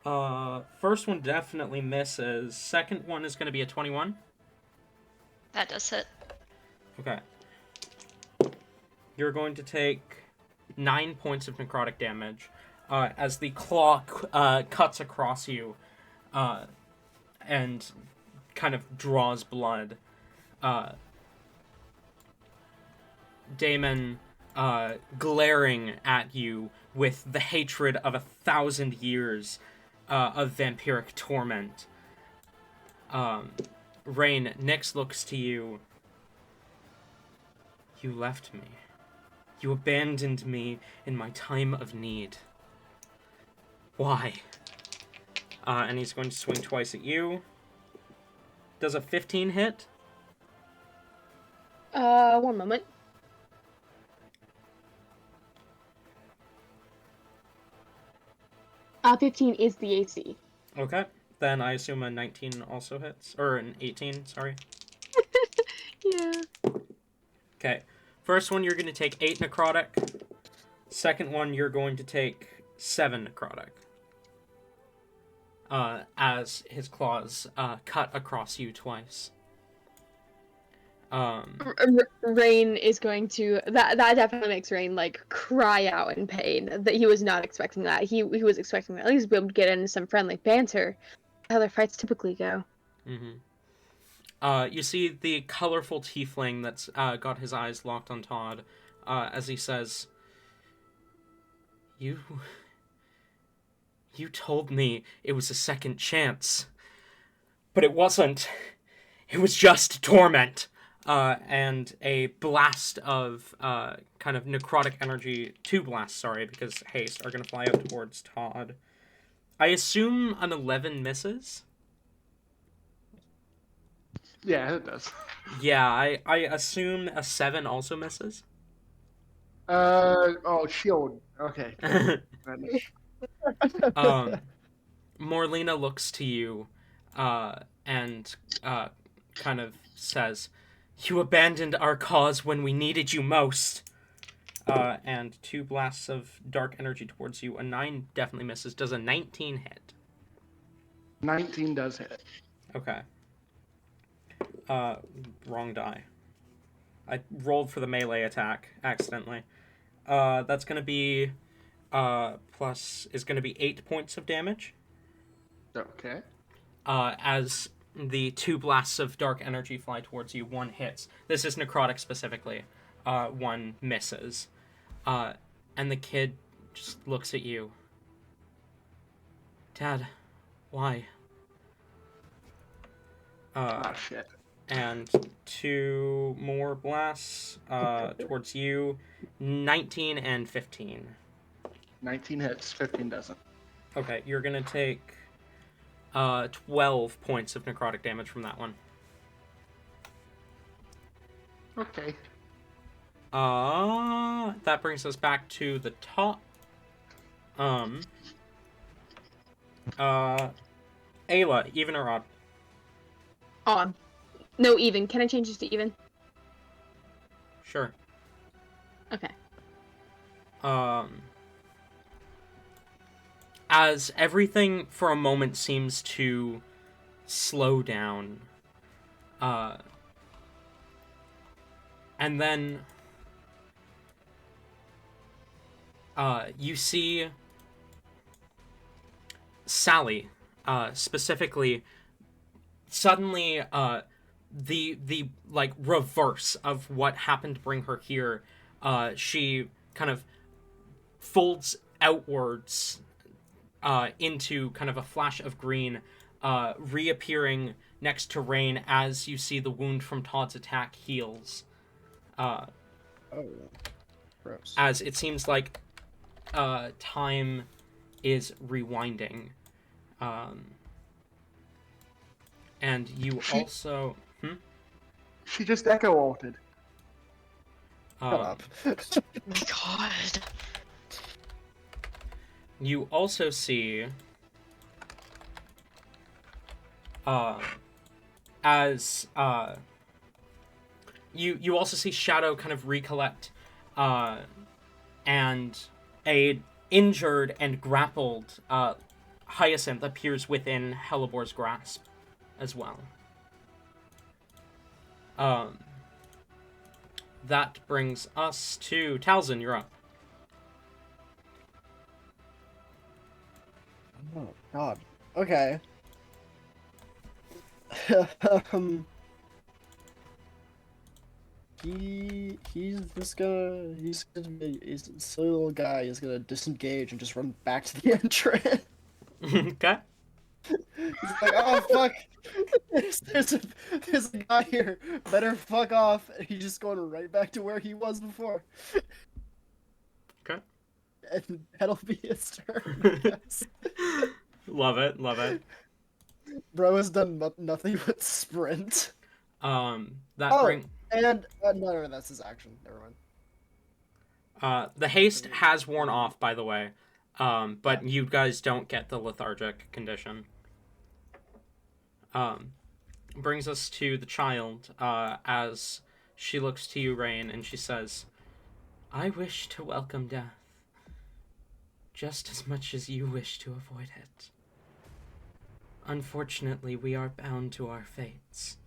First one definitely misses. Second one is going to be a 21. That does hit. Okay. You're going to take 9 points of necrotic damage as the claw cuts across you and kind of draws blood. Damon glaring at you with the hatred of 1,000 years of vampiric torment. Rain, Nyx looks to you. You left me. You abandoned me in my time of need. Why? And he's going to swing twice at you. Does a 15 hit? One moment. Uh, 15 is the AC. Okay. Then I assume a 19 also hits. Or an 18, sorry. Yeah. Okay. First one, you're going to take 8 necrotic. Second one, you're going to take 7 necrotic. As his claws cut across you twice. Rain is going to that definitely makes Rain like cry out in pain. That he was not expecting that. He was expecting at least be able to get in some friendly banter. How their fights typically go. You see the colorful tiefling that's got his eyes locked on Todd as he says, You told me it was a second chance. But it wasn't. It was just torment. and a blast of kind of necrotic energy, 2 blasts, sorry, because haste, are going to fly out towards Todd. I assume an 11 misses? Yeah, it does. Yeah, I assume a 7 also misses? Shield. Okay. Goodness. Morlina looks to you and kind of says, "You abandoned our cause when we needed you most." And 2 blasts of dark energy towards you. A 9 definitely misses. Does a 19 hit? 19 does hit. Okay. Wrong die. I rolled for the melee attack accidentally. That's going to be plus is going to be 8 points of damage. Okay. As the 2 blasts of dark energy fly towards you, 1 hits. This is necrotic specifically. 1 misses. And the kid just looks at you. Dad, why? Oh, shit. And 2 more blasts towards you. 19 and 15. 19 hits, 15 doesn't. Okay, you're going to take 12 points of necrotic damage from that one. Okay. That brings us back to the top. Ayla, even or odd? Odd. No, even. Can I change this to even? Sure. Okay. As everything for a moment seems to slow down, and then you see Sally, specifically, suddenly, the like reverse of what happened to bring her here. She kind of folds outwards into kind of a flash of green, reappearing next to Rain as you see the wound from Todd's attack heals. Oh, gross. As it seems like time is rewinding. And you also... She just echo ulted. Shut up. Oh my god. You also see... as... You also see Shadow kind of recollect, and a injured and grappled Hyacinth appears within Helibor's grasp as well. That brings us to Talzin, you're up. Oh God. Okay. He's a silly little guy. He's gonna disengage and just run back to the entrance. Okay. He's like, oh fuck, there's a guy here. Better fuck off. And he's just going right back to where he was before. Okay. And that'll be his turn. Yes. Love it, love it. Bro has done nothing but sprint. Bring... And no, that's his action. Never mind. The haste has worn off, by the way. But you guys don't get the lethargic condition. Brings us to the child, as she looks to you, Rain, and she says, I wish to welcome death, just as much as you wish to avoid it. Unfortunately, we are bound to our fates.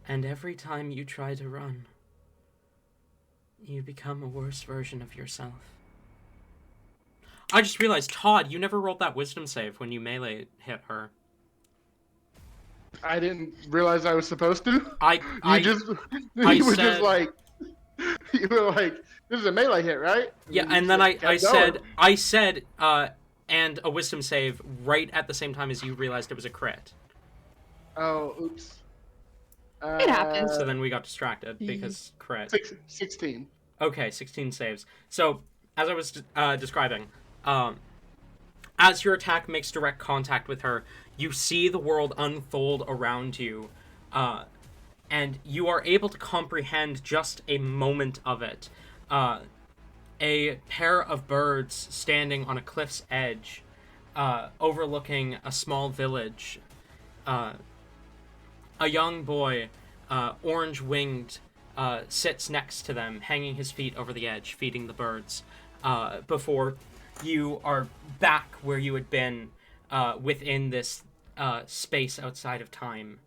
And every time you try to run, you become a worse version of yourself. I just realized, Todd, you never rolled that wisdom save when you melee hit her. I didn't realize I was supposed to. I You were just like, this is a melee hit, right? Yeah, and then I said, and a wisdom save right at the same time as you realized it was a crit. Oh, oops. It happens. So then we got distracted because crit. 16. Okay, 16 saves. So, as I was describing, as your attack makes direct contact with her, you see the world unfold around you, and you are able to comprehend just a moment of it. A pair of birds standing on a cliff's edge, overlooking a small village. A young boy, orange-winged, sits next to them, hanging his feet over the edge, feeding the birds, before you are back where you had been within this space outside of time.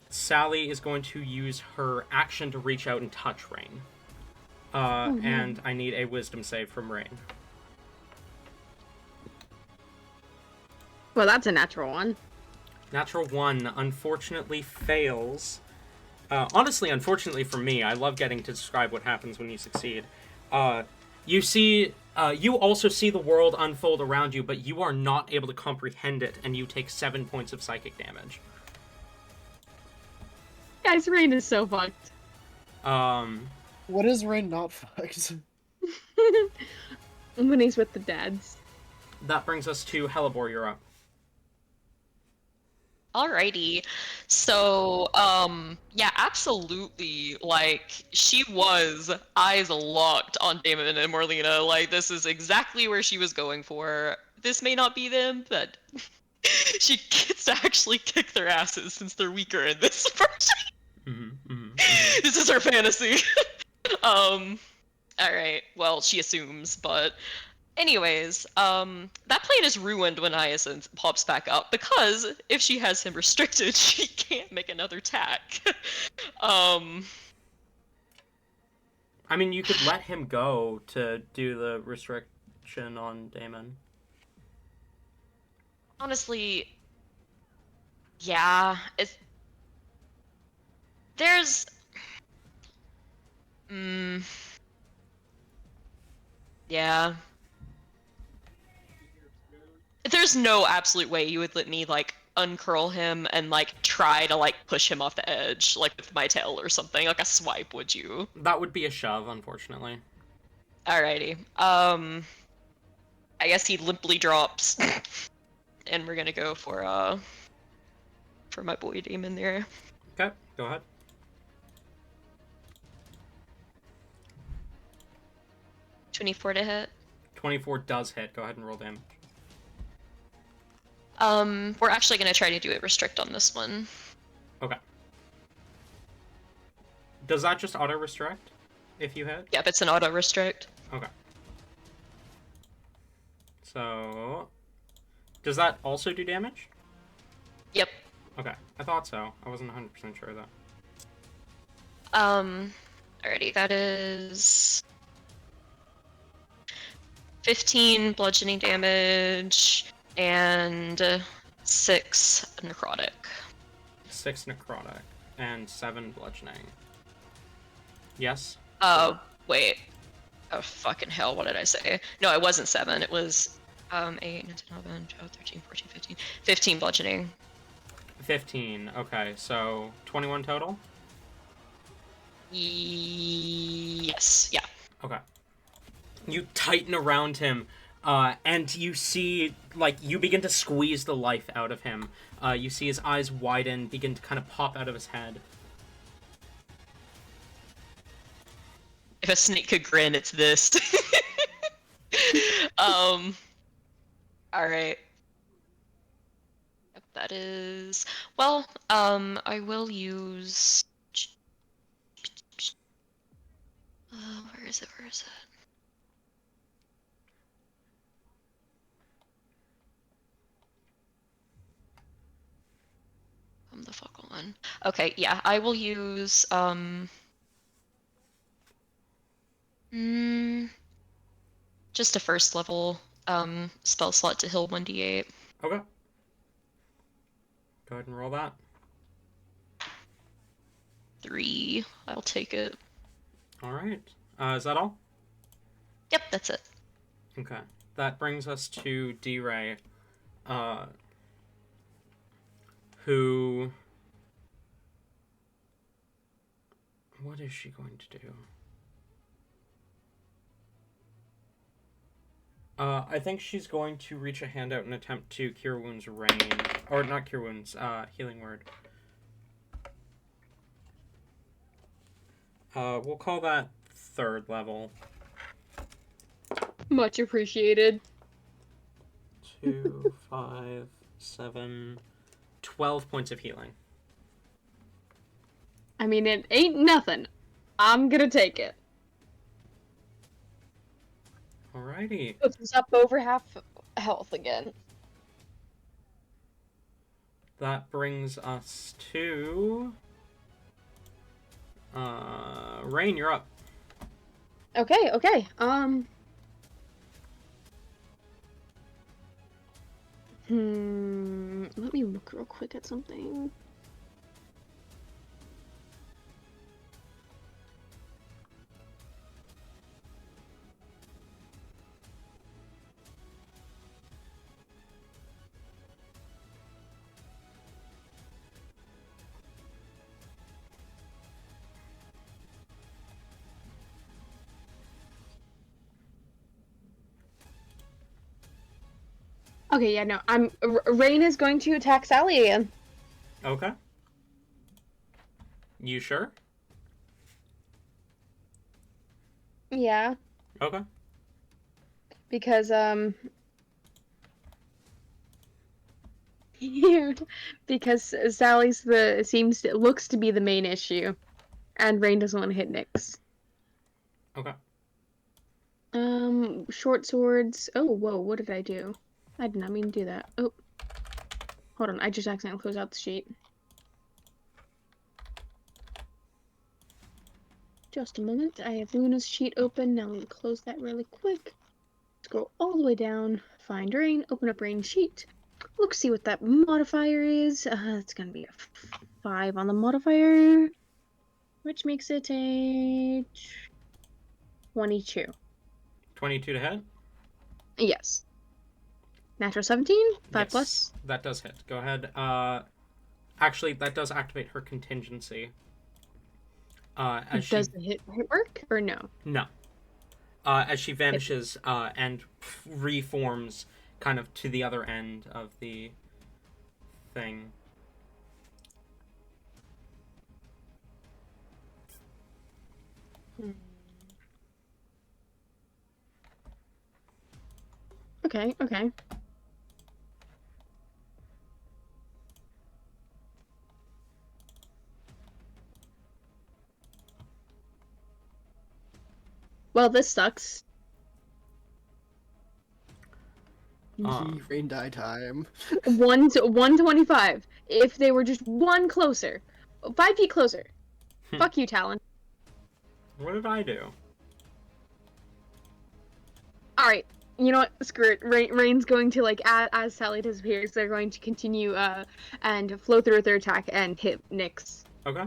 Sally is going to use her action to reach out and touch Rain. And I need a wisdom save from Rain. Well, that's a natural one. Natural 1 unfortunately fails. Honestly, unfortunately for me, I love getting to describe what happens when you succeed. You also see the world unfold around you, but you are not able to comprehend it, and you take 7 points of psychic damage. Guys, Rain is so fucked. What is Rain not fucked? When he's with the dads. That brings us to Hellebore, you're up. Alrighty. So, yeah, absolutely. Like, she was eyes locked on Damon and Morlina. Like, this is exactly where she was going for. This may not be them, but she gets to actually kick their asses since they're weaker in this version. This is her fantasy. Alright. Well, she assumes, but anyways, that plan is ruined when Hyacinth pops back up, because if she has him restricted, she can't make another attack. I mean, you could let him go to do the restriction on Damon. Honestly, yeah, there's... yeah. There's no absolute way you would let me, like, uncurl him and, like, try to, like, push him off the edge, like, with my tail or something, like a swipe, would you? That would be a shove, unfortunately. Alrighty. I guess he limply drops. And we're gonna go for my boy Damon there. Okay, go ahead. $24 to hit. 24 does hit. Go ahead and roll damage. We're actually gonna try to do a restrict on this one. Okay. Does that just auto-restrict if you hit? Yep, it's an auto restrict. Okay. So... Does that also do damage? Yep. Okay, I thought so. I wasn't 100% sure of that. Alrighty, that is 15 bludgeoning damage and 6 necrotic. 6 necrotic and 7 bludgeoning. Yes? Wait. Oh, fucking hell, what did I say? No, it wasn't 7, it was 8, 9, 10, 11, 12, 13, 14, 15. 15 bludgeoning. 15, okay, so 21 total? Yes, yeah. Okay. You tighten around him, and you see, like, you begin to squeeze the life out of him. You see his eyes widen, begin to kind of pop out of his head. If a snake could grin, it's this. Alright. Yep, that is... Well, I will use... where is it? Where is it? Come the fuck on. Okay, yeah, I will use, just a first level, spell slot to heal 1d8. Okay. Go ahead and roll that. 3. I'll take it. Alright. Is that all? Yep, that's it. Okay. That brings us to D-Ray. who... What is she going to do? I think she's going to reach a hand out and attempt to Cure Wounds Rain. Or not Cure Wounds, Healing Word. We'll call that 3rd level. Much appreciated. 2, 5, 7, 12 points of healing. I mean, it ain't nothing. I'm gonna take it. Alrighty. Puts us up over half health again. That brings us to... Rain, you're up. Okay, okay. Let me look real quick at something. Okay, yeah, no, Rain is going to attack Sally again. Okay. You sure? Yeah, Okay. because, because looks to be the main issue, and Rain doesn't want to hit Nyx. Okay. Short swords. Oh, whoa, what did I do? I did not mean to do that. Oh. Hold on, I just accidentally closed out the sheet. Just a moment, I have Luna's sheet open. Now let me close that really quick. Scroll all the way down, find Rain, open up Rain sheet. Look, see what that modifier is. It's gonna be a 5 on the modifier, which makes it a 22. 22 to hit? Yes. Natural 17? 5 Yes, plus? that does hit. Go ahead. Actually, that does activate her contingency. Does the hit work, or no? No. As she vanishes and reforms kind of to the other end of the thing. Okay, okay. Well, this sucks. Rain die time. 125. If they were just one closer. 5 feet closer. Fuck you, Talon. What did I do? Alright, you know what? Screw it. Rain's going to, like, as Sally disappears, they're going to continue, and flow through with their attack and hit Nyx. Okay.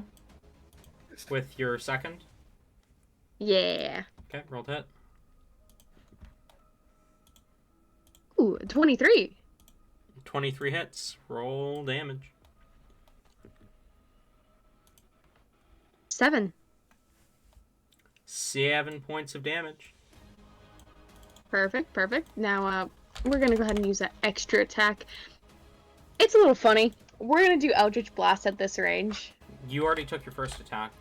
With your second? Yeah. Okay, roll to hit. Ooh, 23. 23 hits. Roll damage. 7. 7 points of damage. Perfect, perfect. Now, we're gonna go ahead and use that extra attack. It's a little funny. We're gonna do Eldritch Blast at this range. You already took your first attack.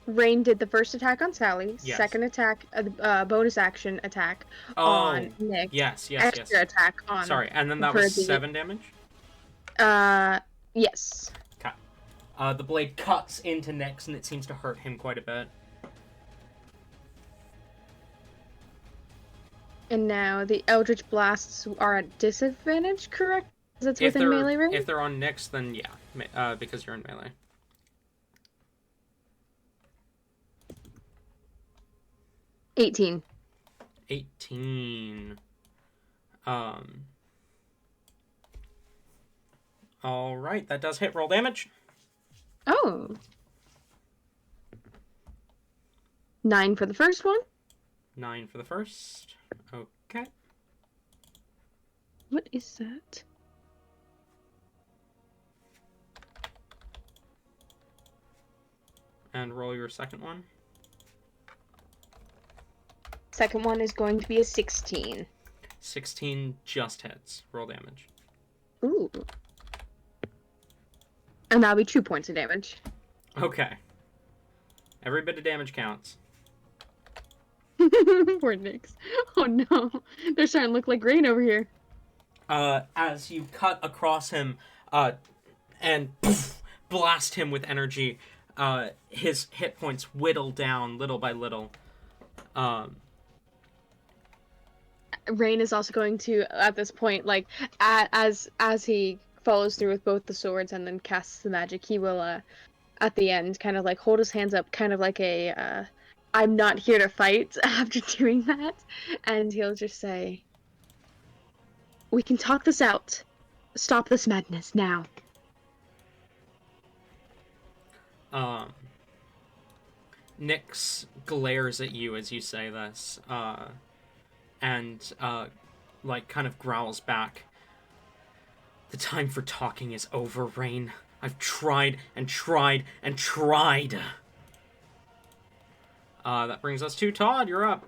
Rain did the first attack on Sally, Yes. second attack, bonus action attack on Nick, yes, extra attack on... Sorry, and then that was 7 damage? Yes. Okay. The blade cuts into Nyx, and it seems to hurt him quite a bit. And now the Eldritch Blasts are at disadvantage, correct? Because it's within melee range? If they're on Nyx, then yeah, because you're in melee. 18. 18. Alright, that does hit. Roll damage. Oh. 9 for the first one. 9 for the first. Okay. What is that? And roll your second one. Second one is going to be a 16. 16 just hits. Roll damage. Ooh. And that'll be 2 points of damage. Okay. Every bit of damage counts. Poor Nyx. Oh no. They're starting to look like rain over here. As you cut across him, and poof, blast him with energy, his hit points whittle down little by little. Rain is also going to, at this point, like, as he follows through with both the swords and then casts the magic, he will, at the end, kind of like hold his hands up, kind of like a, I'm not here to fight after doing that. And he'll just say, we can talk this out. Stop this madness now. Nyx glares at you as you say this, and like kind of growls back. The time for talking is over, Rain. I've tried and tried and tried. That brings us to Todd. You're up.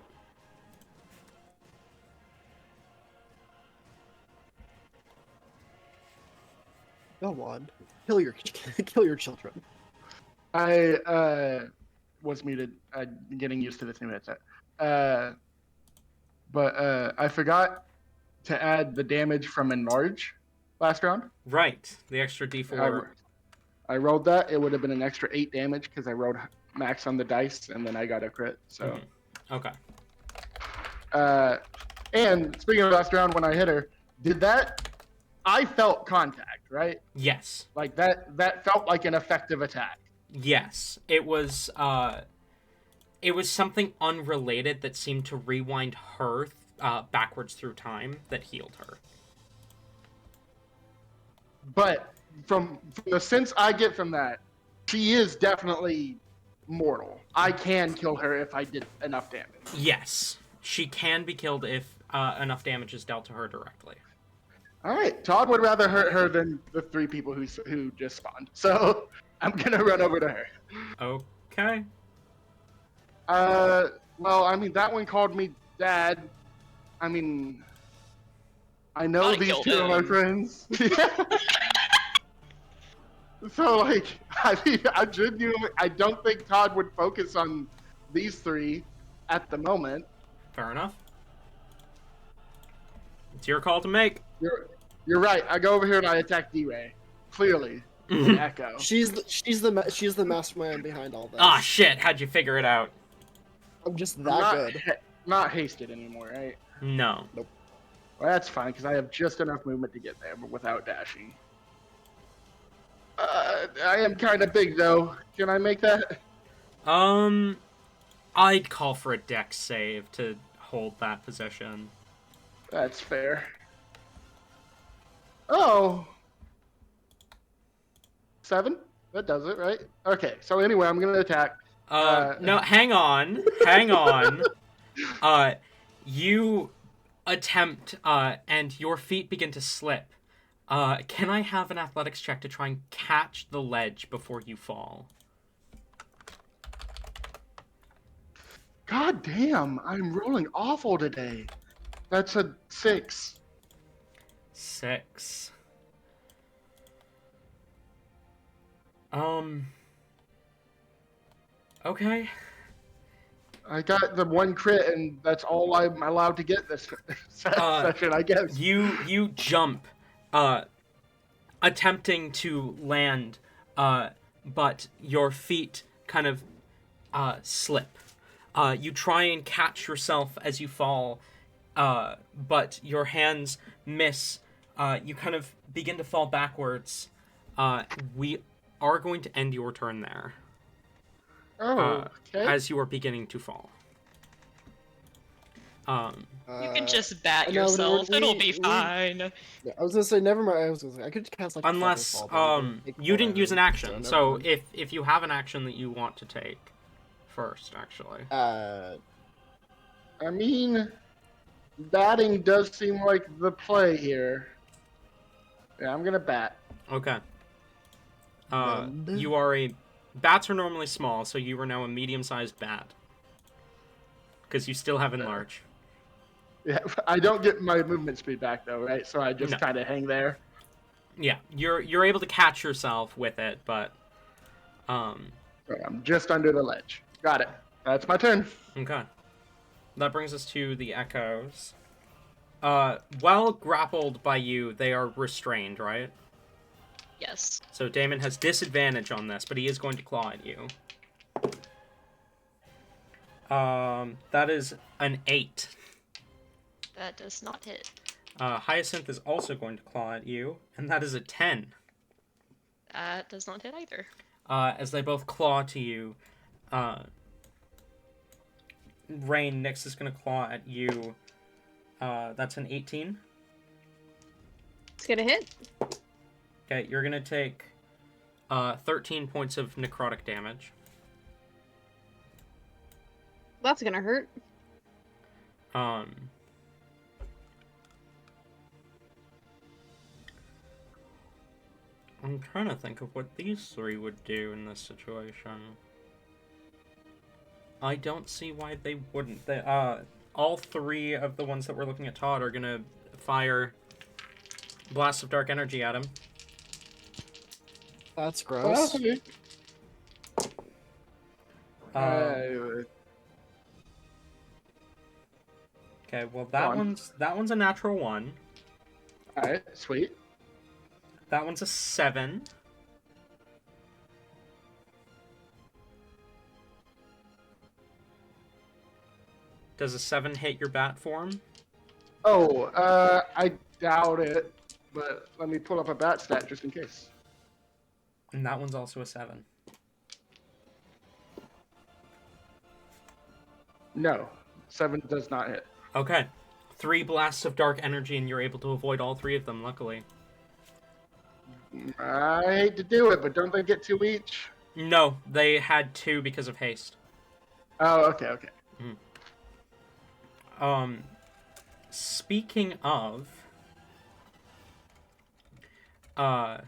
Go on. Kill your children. I was muted. I'm getting used to this new headset. But I forgot to add the damage from Enlarge last round. Right. The extra D4. I rolled that. It would have been an extra 8 damage because I rolled max on the dice, and then I got a crit. So. Okay. And speaking of last round, when I hit her, I felt contact, right? Yes. Like that felt like an effective attack. Yes. It was something unrelated that seemed to rewind her backwards through time that healed her. But from the sense I get from that, she is definitely mortal. I can kill her if I did enough damage. Yes. She can be killed if enough damage is dealt to her directly. All right. Todd would rather hurt her than the 3 people who just spawned. So I'm going to run over to her. Okay. Well, I mean, that one called me dad. I mean, I know these 2 are my friends. So, like, I mean, I don't think Todd would focus on these 3 at the moment. Fair enough. It's your call to make. You're right. I go over here and I attack D-Ray. Clearly, an Echo. She's the mastermind behind all this. Ah, shit. How'd you figure it out? I'm just that good. Not hasted anymore, right? No. Nope. Well, that's fine because I have just enough movement to get there, but without dashing. I am kind of big though. Can I make that? I'd call for a dex save to hold that position. That's fair. Oh. 7? That does it, right? Okay, so anyway, I'm gonna attack. No, hang on. Hang on. You attempt, and your feet begin to slip. Can I have an athletics check to try and catch the ledge before you fall? God damn, I'm rolling awful today. That's a 6. 6. Okay. I got the 1 crit, and that's all I'm allowed to get this session, I guess. You jump, attempting to land, but your feet kind of slip. You try and catch yourself as you fall, but your hands miss. You kind of begin to fall backwards. We are going to end your turn there. Oh, okay. As you are beginning to fall. You can just bat no, yourself. It'll be fine. Yeah, I was gonna say never mind. I was gonna say I could cast like Unless Feather Fall, but you didn't use an action. never So mind. if you have an action that you want to take first, actually. I mean, Batting does seem like the play here. Yeah, I'm gonna bat. Okay. And- You are a... Bats are normally small, so you are now a medium-sized bat. Because you still have enlarge. Yeah, I don't get my movement speed back though, right? So I just No. kind of hang there. Yeah, you're able to catch yourself with it, but... Right, I'm just under the ledge. Got it. That's my turn. Okay. That brings us to the echoes. While grappled by you, they are restrained, right? Yes. So Damon has disadvantage on this, but he is going to claw at you. That is an 8. That does not hit. Hyacinth is also going to claw at you, and that is a 10. That does not hit either. As they both claw to you, Rain, Nyx is going to claw at you. That's an 18. It's gonna hit. Okay, you're going to take 13 points of necrotic damage. That's gonna hurt. I'm trying to think of what these three would do in this situation. I don't see why they wouldn't. They, all three of the ones that we're looking at Todd are gonna fire blasts of dark energy at him. That's gross. Okay. Okay, well that one's a natural 1. Alright, sweet. That one's a 7. Does a 7 hit your bat form? Oh, I doubt it, but let me pull up a bat stat just in case. And that one's also a 7. No, 7 does not hit. Okay. 3 blasts of dark energy, and you're able to avoid all 3 of them, luckily. I hate to do it, but don't they get 2 each? No, they had 2 because of haste. Oh, okay. Speaking of, that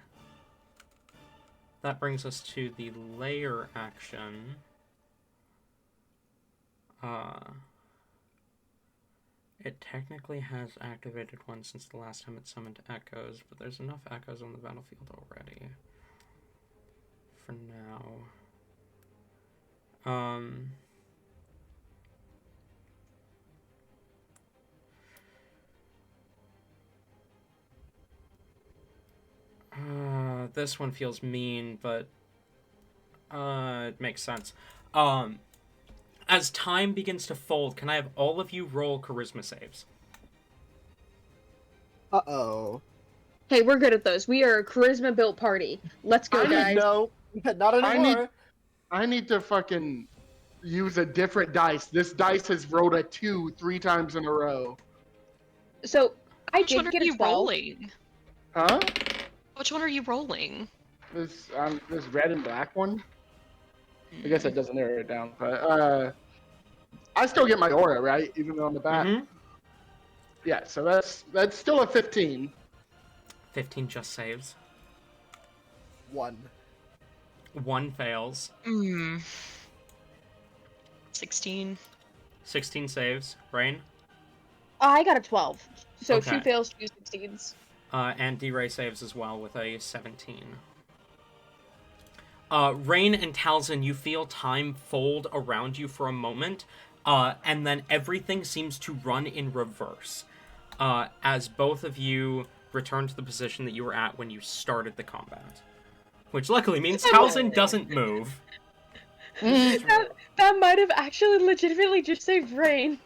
brings us to the layer action. It technically has activated one since the last time it summoned echoes, but there's enough echoes on the battlefield already. For now. This one feels mean, but it makes sense. As time begins to fold, can I have all of you roll charisma saves? Uh-oh. Hey, we're good at those. We are a charisma built party. Let's go, guys. No, not anymore. I need to fucking use a different dice. This dice has rolled a 2 3 times in a row. So I Which one did are get a you 12. rolling? Huh? Which one are you rolling? This red and black one. I guess that doesn't narrow it down, but I still get my aura, right? Even though I'm the bat. Mm-hmm. Yeah, so that's still a 15. 15 just saves. 1. 1 fails. 16. 16 saves. Rain? I got a 12. So if Okay. she fails, she succeeds. And D-Ray saves as well with a 17. Rain and Talzin, you feel time fold around you for a moment, and then everything seems to run in reverse, as both of you return to the position that you were at when you started the combat. Which luckily means Talzin doesn't move. That might have actually legitimately just saved Rain.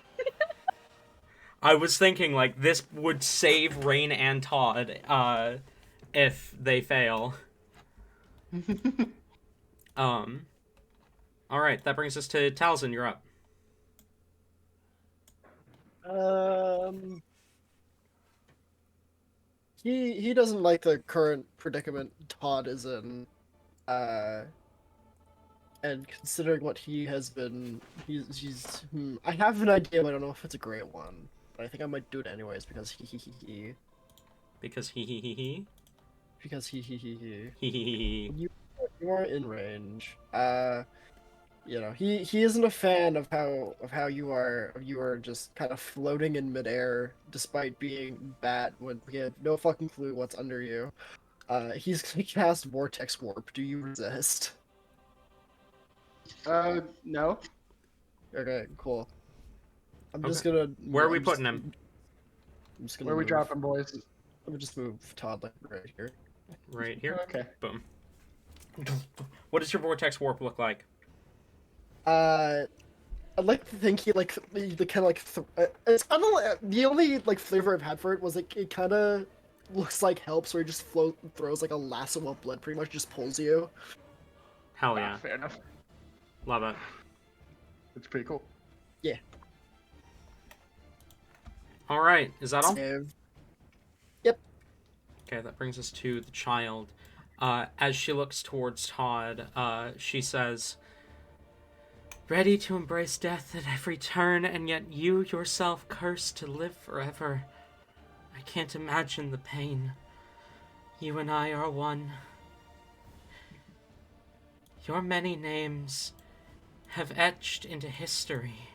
I was thinking, like, this would save Rain and Todd, if they fail. Alright, that brings us to Talzin, you're up. He doesn't like the current predicament Todd is in. And considering what he has been, I have an idea, but I don't know if it's a great one. But I think I might do it anyways because he. Because he. Because he. He. You are in range. You know, he isn't a fan of how you are just kind of floating in midair despite being bat when we have no fucking clue what's under you. He's gonna cast Vortex Warp. Do you resist? No. Okay, cool. I'm Okay. just gonna. Where are we putting him? I'm just gonna. Where are we move. dropping, boys? I'm gonna just move Todd like right here. Right here. Okay. Boom. What does your vortex warp look like? I'd like to think he like the kind of like it's kind of like, the only like flavor I've had for it was like it kind of looks like help, so he just throws like a lasso of blood, pretty much just pulls you. Hell yeah. Fair enough. Love it. It's pretty cool. Yeah. All right. Is that all? Save. Okay, that brings us to the child. As she looks towards Todd, she says, "Ready to embrace death at every turn, and yet you yourself cursed to live forever. I can't imagine the pain. You and I are one. Your many names have etched into history,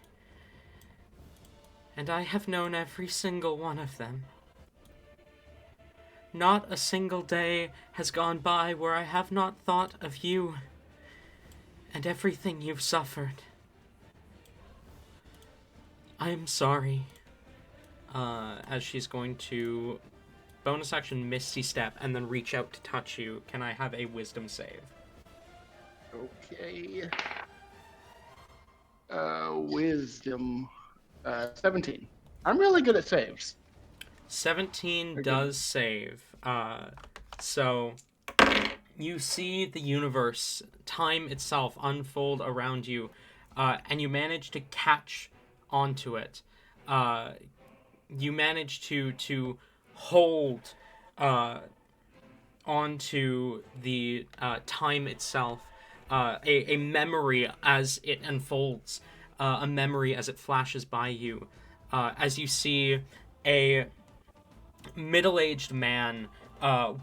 and I have known every single one of them. Not a single day has gone by where I have not thought of you and everything you've suffered. I am sorry." As she's going to bonus action Misty Step and then reach out to touch you, can I have a wisdom save? Okay. Wisdom. 17. I'm really good at saves. 17 Okay. does save. So you see the universe, time itself, unfold around you, and you manage to catch onto it. You manage to hold onto the time itself, a memory as it unfolds, a memory as it flashes by you, as you see a middle-aged man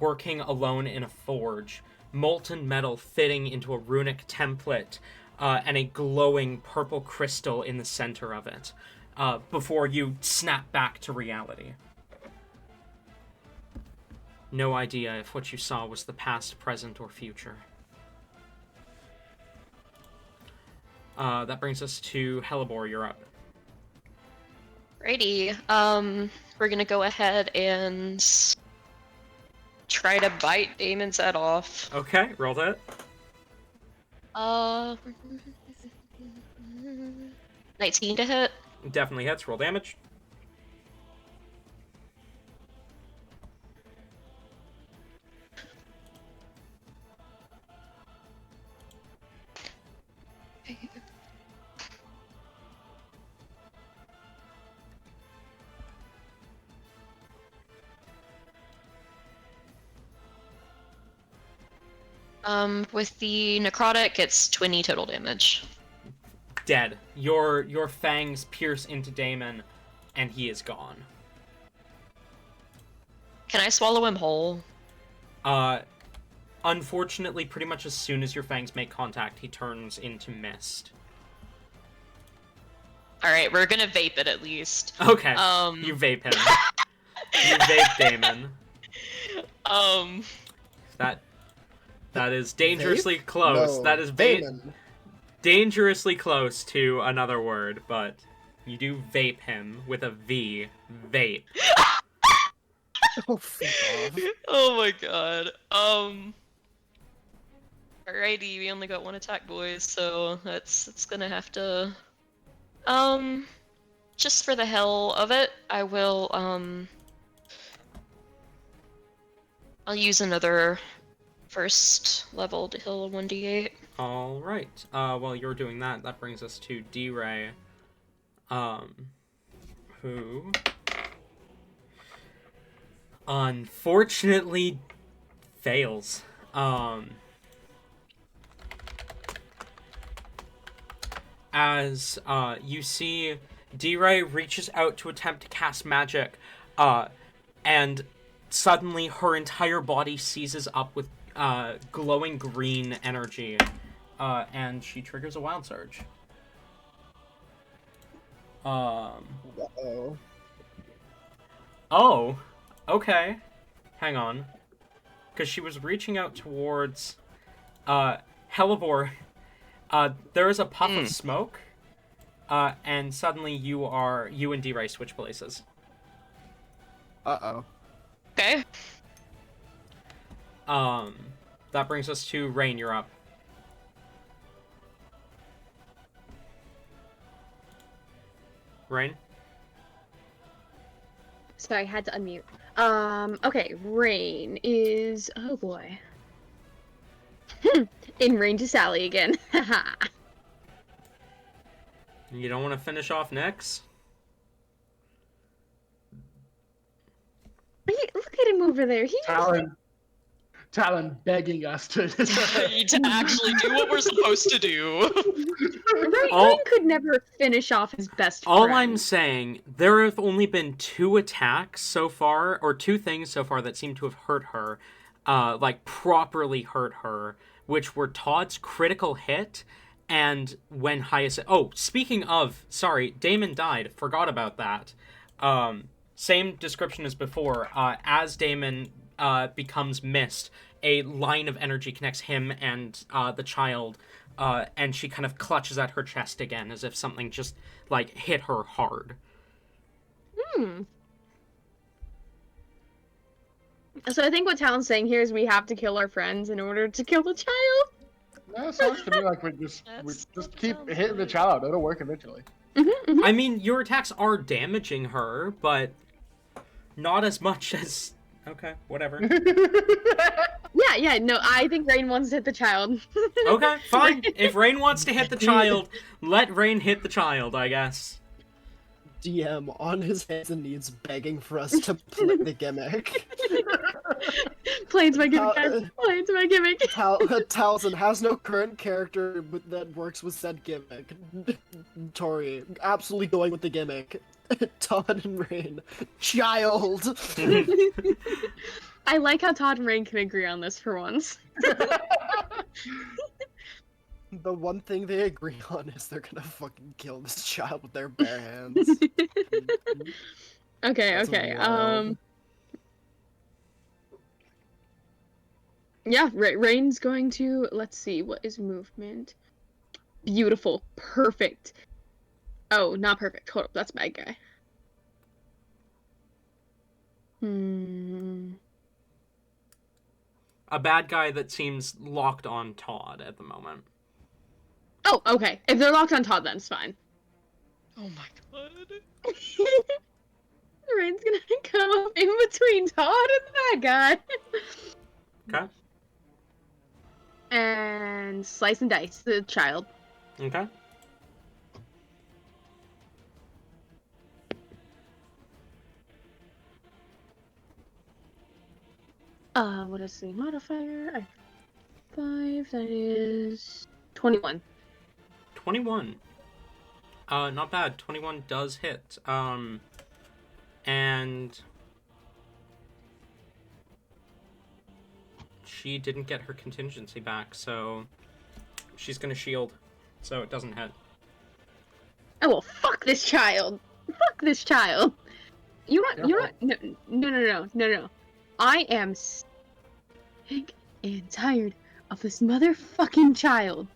working alone in a forge, molten metal fitting into a runic template, and a glowing purple crystal in the center of it, before you snap back to reality. No idea if what you saw was the past, present, or future. That brings us to Hellebore. You're up. Righty. We're gonna go ahead and try to bite Damon's head off. Okay, roll that. 19 to hit. Definitely hits. Roll damage. With the necrotic, it's 20 total damage. Dead. Your fangs pierce into Damon, and he is gone. Can I swallow him whole? Unfortunately, pretty much as soon as your fangs make contact, he turns into mist. Alright, we're gonna vape it at least. Okay, you vape him. You vape Damon. That is dangerously close. No, That is Damon. dangerously close to another word, but you do vape him with a V. Vape. Oh, fuck off. Oh my god. Alrighty, we only got one attack, boys, so that's gonna have to. Just for the hell of it, I will. I'll use another first level to heal 1d8. All right. While you're doing that, that brings us to D-Ray, who unfortunately fails. As you see D-Ray reaches out to attempt to cast magic, and suddenly her entire body seizes up with glowing green energy, and she triggers a wild surge. Uh-oh. Oh, okay. Hang on. Because she was reaching out towards Hellebore. There is a puff of smoke, and suddenly you and D-Ray switch places. Uh-oh. Okay. That brings us to Rain, you're up. Rain? Sorry, I had to unmute. Okay, Rain is... Oh, boy. In range of Sally again. You don't want to finish off Nyx? Look at him over there. He Talon begging us to. To actually do what we're supposed to do. Rain could never finish off his best friend. All I'm saying, there have only been 2 attacks so far, or 2 things so far that seem to have hurt her, like properly hurt her, which were Todd's critical hit, and when Hyacinth... Oh, speaking of, sorry, Damon died, forgot about that. Same description as before, as Damon becomes mist, a line of energy connects him and the child, and she kind of clutches at her chest again as if something just, like, hit her hard. So I think what Talon's saying here is we have to kill our friends in order to kill the child. That sounds to me like we just keep hitting the child. It'll work eventually. I mean, your attacks are damaging her, but not as much as... Okay, whatever. Yeah, no, I think Rain wants to hit the child. Okay, fine. If Rain wants to hit the child, let Rain hit the child, I guess. DM on his hands and knees begging for us to play the gimmick. Playing's my gimmick, guys. Playing's my gimmick. Taliesin has no current character that works with said gimmick. Tori, absolutely going with the gimmick. Todd and Rain. Child! I like how Todd and Rain can agree on this for once. The one thing they agree on is they're gonna fucking kill this child with their bare hands. Okay. Wild. Yeah, Rain's going to... Let's see, what is movement? Beautiful. Perfect. Oh, not perfect. Hold up, that's bad guy. A bad guy that seems locked on Todd at the moment. Oh, okay. If they're locked on Todd, then it's fine. Oh my god. Rain's gonna come up in between Todd and the bad guy. Okay. And slice and dice the child. Okay. What is the modifier? 5, that is 21. 21. Not bad. 21 does hit. And she didn't get her contingency back, so she's gonna shield, so it doesn't hit. Oh well, fuck this child. Fuck this child. You're not. No. I am sick and tired of this motherfucking child.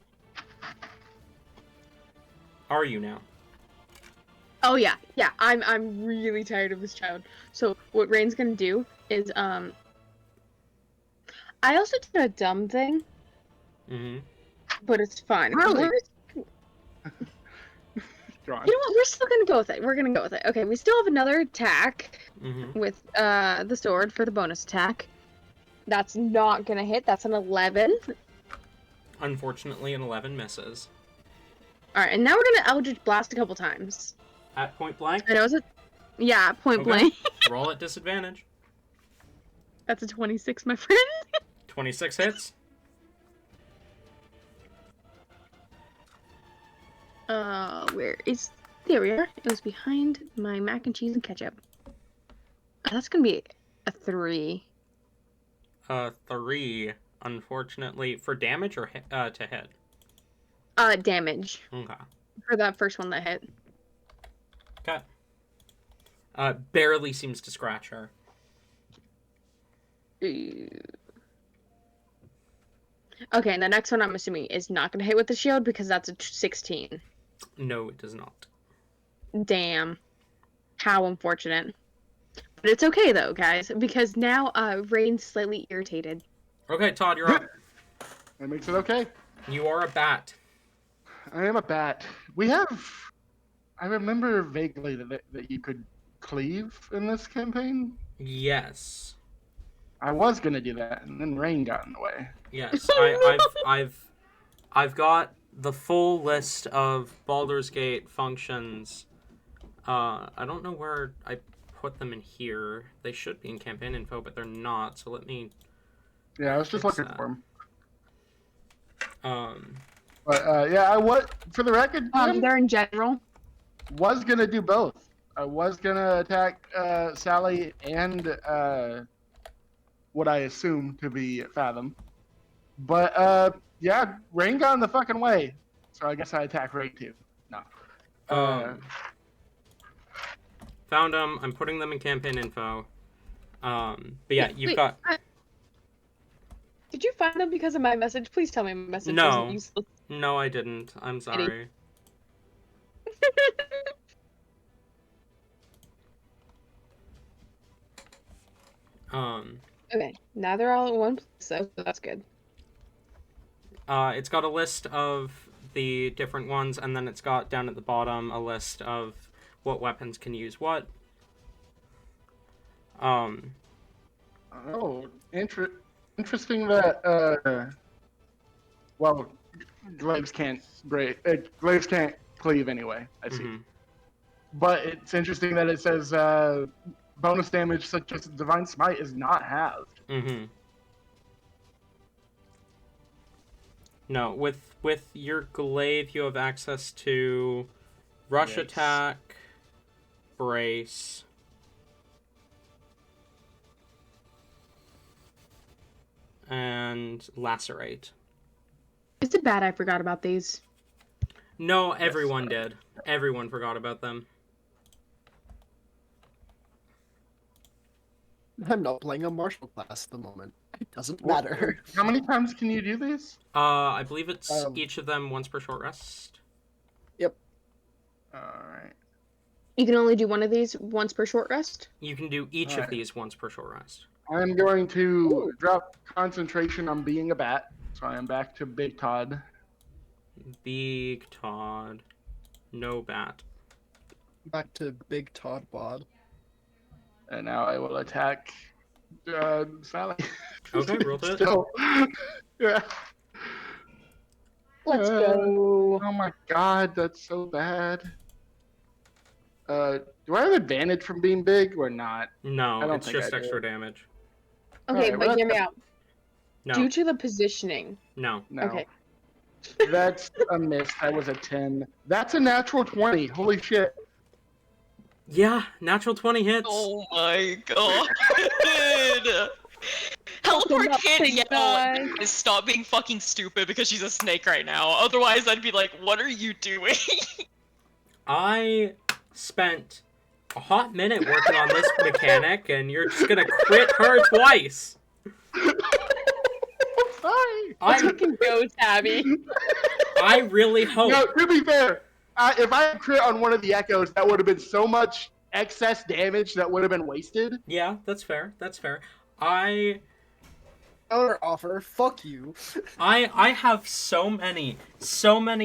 Are you now? Oh yeah. I'm really tired of this child. So what Rain's gonna do is I also did a dumb thing. Mm-hmm. But it's fine. Really? You know what? We're still gonna go with it. We're gonna go with it. Okay, we still have another attack with the sword for the bonus attack. That's not gonna hit. That's an 11. Unfortunately, an 11 misses. Alright, and now we're gonna Eldritch Blast a couple times. At point blank? I know, is it? Yeah, point Okay. blank. Roll at disadvantage. That's a 26, my friend. 26 hits. Where is There we are. It was behind my mac and cheese and ketchup. That's gonna be a 3. 3, unfortunately, for damage or to hit. Damage Okay. for that first one that hit. Okay. Barely seems to scratch her. Okay, and the next one I'm assuming is not gonna hit with the shield because that's a 16. No, it does not. Damn. How unfortunate. But it's okay though, guys, because now Rain's slightly irritated. Okay, Todd, you're up. That makes it okay. You are a bat. I am a bat. We have. I remember vaguely that you could cleave in this campaign. Yes. I was gonna do that, and then rain got in the way. Yes. I've got the full list of Baldur's Gate functions. I don't know where I put them in here. They should be in campaign info, but they're not. So let me. Yeah, I was just Fix looking that. for them. Um. But yeah, for the record, Tim, They're in general. was gonna do both. I was gonna attack Sally and what I assume to be Fathom. But yeah, rain got in the fucking way, so I guess I attack Ray too. No. Found them. I'm putting them in campaign info. But yeah, you've Wait, got. Did you find them because of my message? Please tell me my message No. wasn't useless. No, I didn't. I'm sorry. Okay, now they're all at one place, so that's good. It's got a list of the different ones, and then it's got down at the bottom a list of what weapons can use what. Oh, interesting that well, glaives can't glaives can't cleave anyway. I see. Mhm. But it's interesting that it says bonus damage such as Divine Smite is not halved. Mm-hmm. No, with your glaive, you have access to rush Brace. attack, brace, and lacerate. Is it bad I forgot about these? No, everyone did. Everyone forgot about them. I'm not playing a martial class at the moment. It doesn't matter. How many times can you do these? I believe it's Um, each of them once per short rest. Yep. All right. You can only do one of these once per short rest? You can do each of Alright. these once per short rest. I'm going to drop concentration on being a bat, so I am back to Big Todd. Big Todd. No bat. Back to Big Todd Bod. And now I will attack Sally. Okay, roll to it. Still. Yeah. Let's Uh, go. Oh my god, that's so bad. Do I have advantage from being big or not? I No, don't it's think just I do. extra damage. Okay, Alright, but well, hear me out. No, Due to the positioning. no. No. Okay. That's a miss. That was a 10. That's a natural 20. Holy shit. Yeah, natural 20 hits. Oh my god. Teleport Fucking can't nothing, yell guys. and stop being fucking stupid because she's a snake right now. Otherwise, I'd be like, what are you doing? I spent a hot minute working on this mechanic, and you're just gonna crit her twice. Sorry. I Fucking go, Tabby. I really hope. No, to be fair, if I had crit on one of the echoes, that would have been so much excess damage that would have been wasted. Yeah, that's fair. That's fair. I Counter offer. Fuck you. I have so many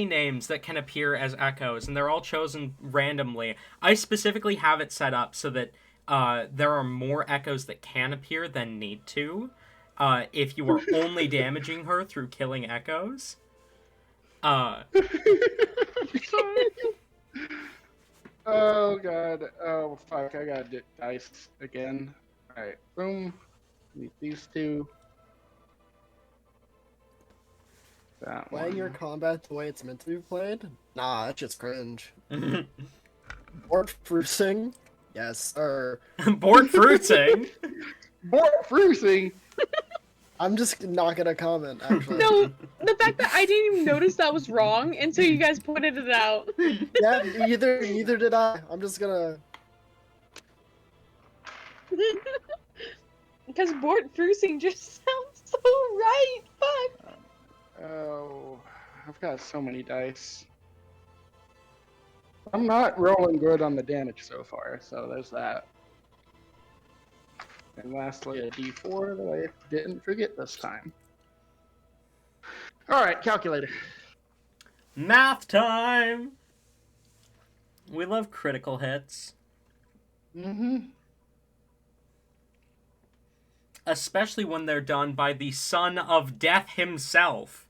names that can appear as echoes, and they're all chosen randomly. I specifically have it set up so that there are more echoes that can appear than need to. If you are only damaging her through killing echoes. Sorry. Oh god. Oh fuck. I gotta dice again. Alright. Boom. Need these two. That Playing one. your combat the way it's meant to be played? Nah, that's just cringe. Board fruiting. Yes, sir. Board fruiting. Board fruiting. I'm just not gonna comment, actually. No, the fact that I didn't even notice that was wrong until you guys pointed it out. Yeah, neither did I. I'm just gonna. Because board fruiting just sounds so right. Fuck. Oh, I've got so many dice. I'm not rolling good on the damage so far, so there's that. And lastly, a d4 that I didn't forget this time. All right, calculator. Math time. We love critical hits. Mm-hmm. Especially when they're done by the son of death himself.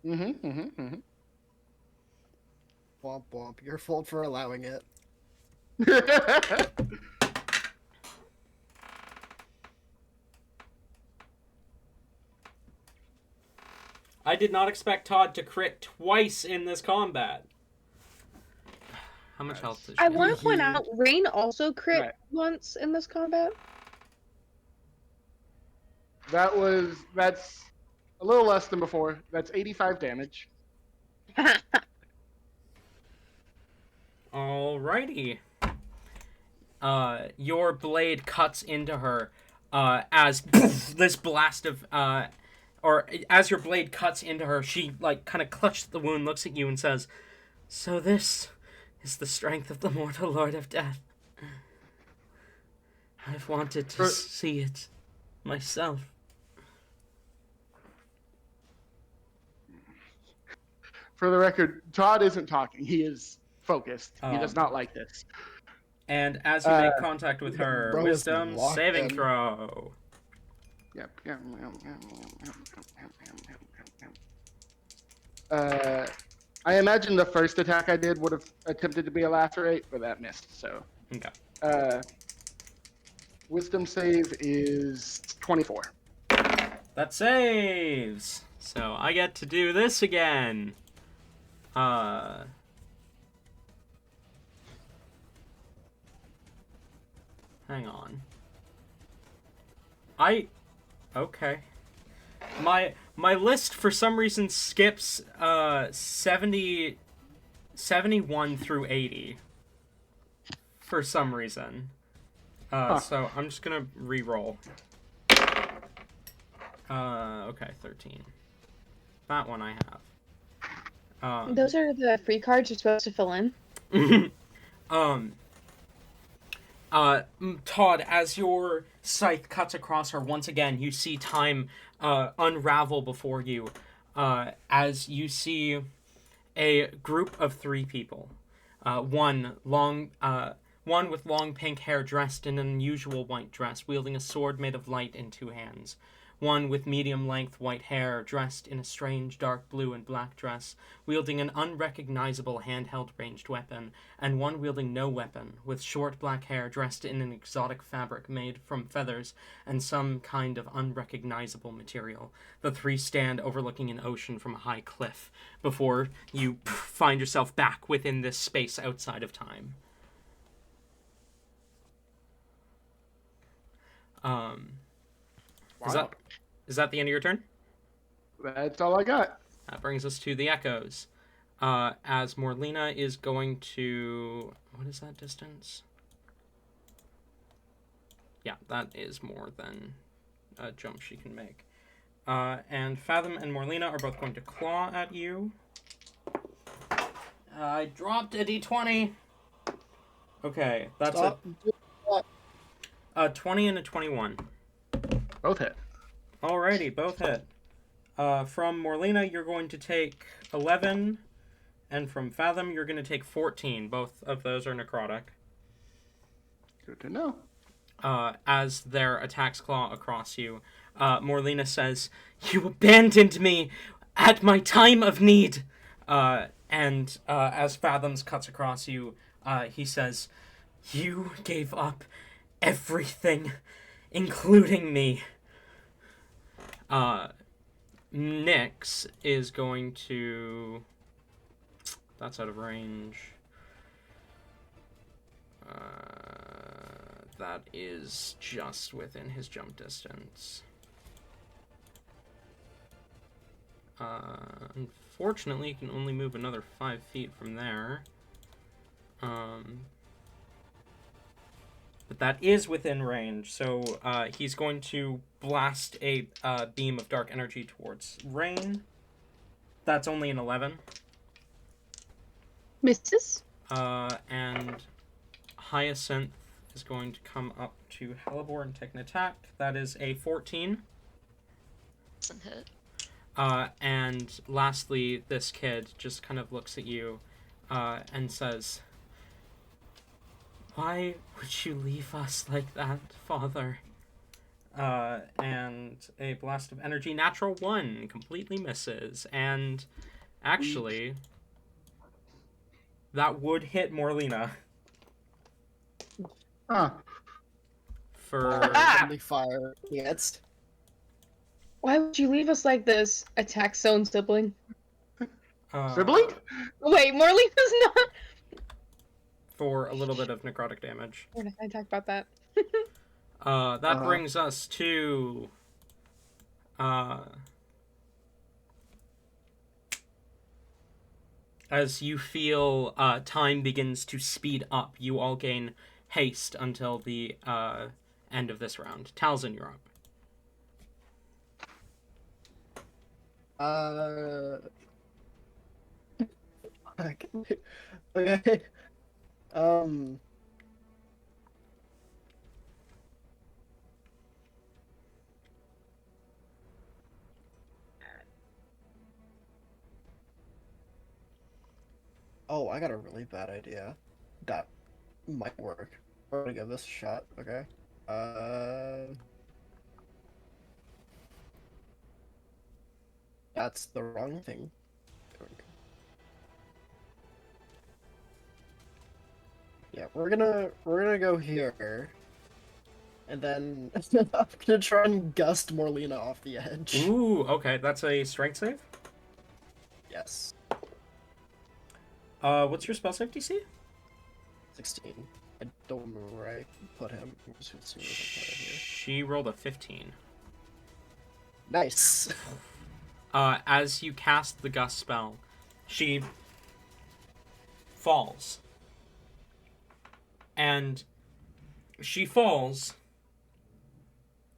Mm-hmm. Mm-hmm. Mm-hmm. Womp womp. Your fault for allowing it. I did not expect Todd to crit twice in this combat. How much health does she I have? want to point out, Rain also crit Right. once in this combat. That's a little less than before. That's 85 damage. Alrighty. Your blade cuts into her as this blast of or as your blade cuts into her, she like kind of clutches the wound, looks at you, and says, "So this is the strength of the mortal Lord of Death. I've wanted to see it myself." For the record, Todd isn't talking. He is focused. He does not like this. And as you make contact with her, Bro is wisdom locked saving in. throw. Yep. I imagine the first attack I did would have attempted to be a lacerate, but that missed. So, Okay. wisdom save is 24. That saves. So I get to do this again. Hang on. Okay. My list for some reason skips 71 through 80. For some reason. So I'm just gonna re-roll. Okay, 13. That one I have. Those are the free cards you're supposed to fill in. Todd, as your scythe cuts across her, once again, you see time unravel before you as you see a group of 3 people. One with long pink hair dressed in an unusual white dress, wielding a sword made of light in 2 hands. One with medium-length white hair, dressed in a strange dark blue and black dress, wielding an unrecognizable handheld ranged weapon, and one wielding no weapon, with short black hair, dressed in an exotic fabric made from feathers and some kind of unrecognizable material. The 3 stand overlooking an ocean from a high cliff, before you find yourself back within this space outside of time. Is that the end of your turn? That's all I got. That brings us to the echoes. As Morlina is going to... What is that distance? Yeah, that is more than a jump she can make. And Fathom and Morlina are both going to claw at you. I dropped a d20. Okay, that's a 20 and a 21. Both hit. Alrighty, both hit. From Morlina, you're going to take 11, and from Fathom, you're going to take 14. Both of those are necrotic. Good to know. As their attacks claw across you, Morlina says, "You abandoned me at my time of need!" And as Fathom's cuts across you, he says, "You gave up everything, including me." Nyx is going to... That's out of range. that is just within his jump distance. Unfortunately, he can only move another 5 feet from there. But that is within range, so he's going to blast a beam of dark energy towards Rain. That's only an 11. Misses? And Hyacinth is going to come up to Hellebore and take an attack. That is a 14. Doesn't hit. And lastly, this kid just kind of looks at you and says, "Why would you leave us like that, Father?" And a blast of energy, natural 1, completely misses. And actually, that would hit Morlina. Huh. For Friendly fire against. Why would you leave us like this? Attacks own sibling. Sibling? Wait, Morlina's not. for a little bit of necrotic damage. We're not gonna talk about that. That brings us to as you feel time begins to speed up, you all gain haste until the end of this round. Talzin, you're up. Okay. Oh, I got a really bad idea. That might work. We're gonna give this a shot, okay? That's the wrong thing. There we go. Yeah, we're gonna go here. And then I'm gonna try and gust Morlina off the edge. Ooh, okay, that's a strength save. Yes. What's your spell save DC? 16. I don't remember where I put him. I'm just gonna see where I put it here. She rolled a 15. Nice. As you cast the gust spell, she falls. And she falls,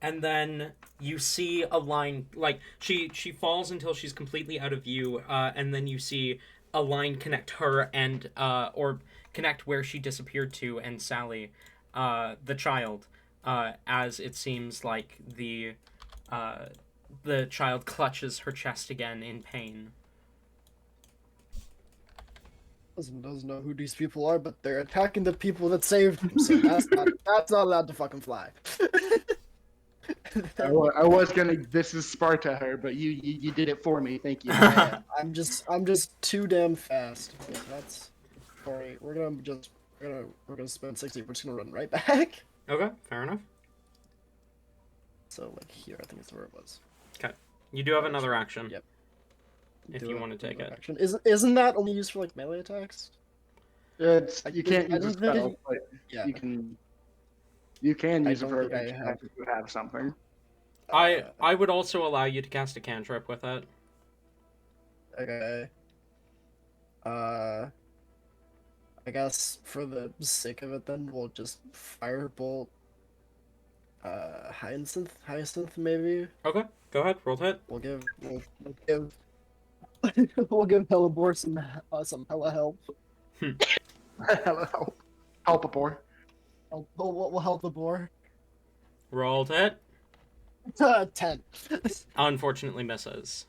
and then you see a line, like, she falls until she's completely out of view, and then you see a line connect her and, or connect where she disappeared to and Sally, the child, as it seems like the child clutches her chest again in pain. Doesn't know who these people are, but they're attacking the people that saved him, so that's not allowed to fucking fly. I was gonna. This is Sparta her, but you did it for me. Thank you. I'm just too damn fast. Okay, that's sorry. We're gonna spend 60. We're just gonna run right back. Okay, fair enough. So like here, I think that's where it was. Okay, you do have another action. Yep. If you want to take it. Action. Isn't that only used for like melee attacks? You can't use a spell, but Yeah. you can use it don't for a think I ranged have- attack if you have something. I would also allow you to cast a cantrip with it. Okay. I guess for the sake of it, then we'll just firebolt. Hyacinth maybe. Okay, go ahead, roll to hit. We'll give we'll give Hellebore some hella help. Help a boy. We'll help the boar. Roll to hit. 10. Unfortunately misses.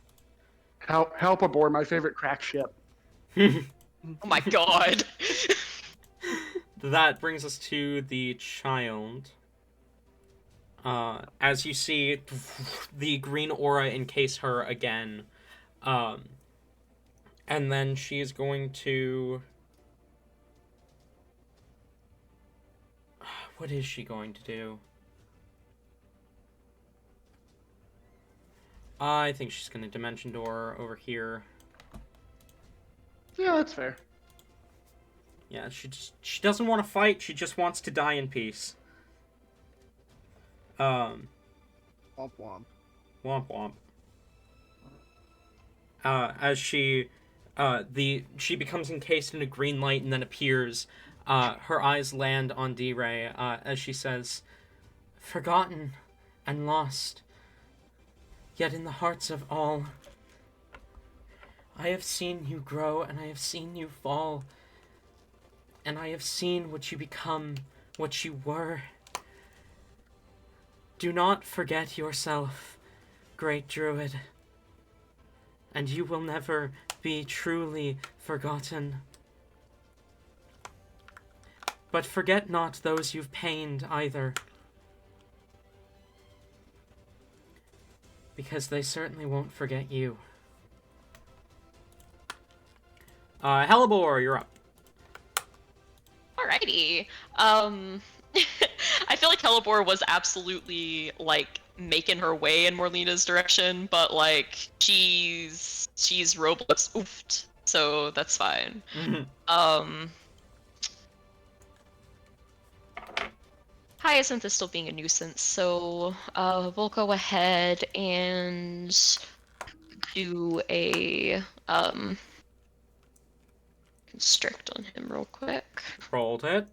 Help a boy. My favorite crack ship. Oh my god. That brings us to the child. As you see the green aura encase her again. And then she is going to... What is she going to do? I think she's going to Dimension Door over here. Yeah, that's fair. Yeah, she doesn't want to fight, she just wants to die in peace. Um, Womp womp. womp womp. As she becomes encased in a green light and then appears. Her eyes land on D-Ray as she says, "Forgotten and lost, yet in the hearts of all. I have seen you grow, and I have seen you fall, and I have seen what you become, what you were. Do not forget yourself, great druid, and you will never be truly forgotten. But forget not those you've pained either, because they certainly won't forget you." Hellebore, you're up. Alrighty. I feel like Hellebore was absolutely like making her way in Morlena's direction, but like she's Roblox oofed, so that's fine. Hyacinth is still being a nuisance, so we'll go ahead and do a constrict on him real quick. Rolled it.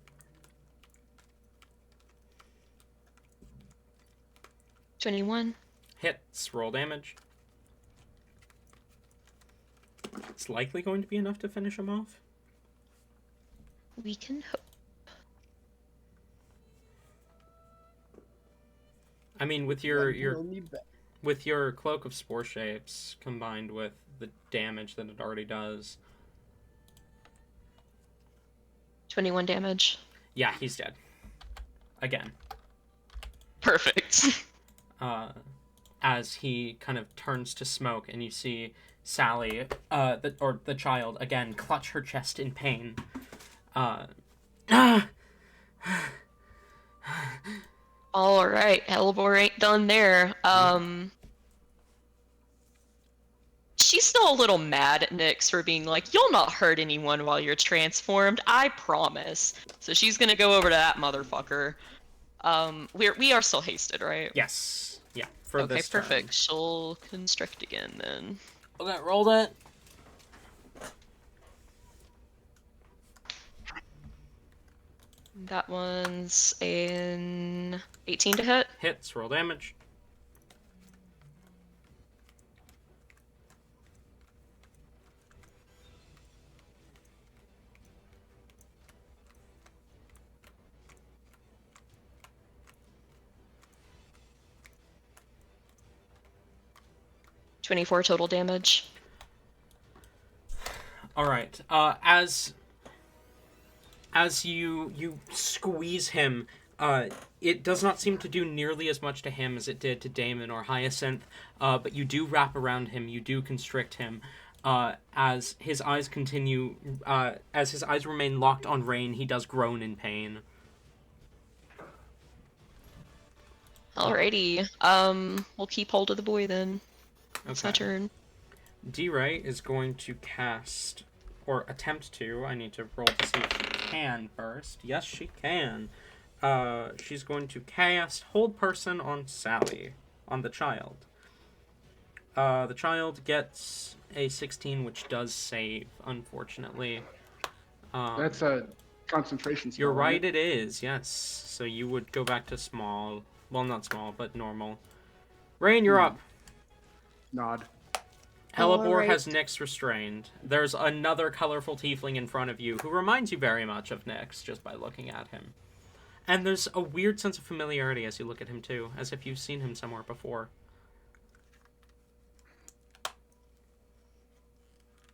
21. Hits. Roll damage. It's likely going to be enough to finish him off. We can hope. I mean, with your cloak of spore shapes combined with the damage that it already does. 21 damage. Yeah, he's dead. Again. Perfect. As he kind of turns to smoke, and you see Sally, the child, again, clutch her chest in pain. All right, Hellebore ain't done there. She's still a little mad at Nyx for being like, "You'll not hurt anyone while you're transformed, I promise." So she's gonna go over to that motherfucker. We are still hasted, right? Yes. Yeah. For Okay, this turn. perfect. She'll constrict again then. Okay, roll that. That one's an 18 to hit. Hits. Roll damage. $24 total damage. All right. As you squeeze him, it does not seem to do nearly as much to him as it did to Damon or Hyacinth. But you do wrap around him. You do constrict him. As his eyes remain locked on Rain, he does groan in pain. Alrighty. We'll keep hold of the boy then. It's my turn. D-Ray is going to cast, or attempt to. I need to roll to see if she can first. Yes, she can. She's going to cast Hold Person on Sally, on the child. The child gets a 16, which does save, unfortunately. That's a concentration spell. You're right, isn't it is, yes. So you would go back to small. Well, not small, but normal. Rain, you're up. Nod. Hellebore Alright. has Nyx restrained. There's another colorful tiefling in front of you who reminds you very much of Nyx just by looking at him. And there's a weird sense of familiarity as you look at him too, as if you've seen him somewhere before.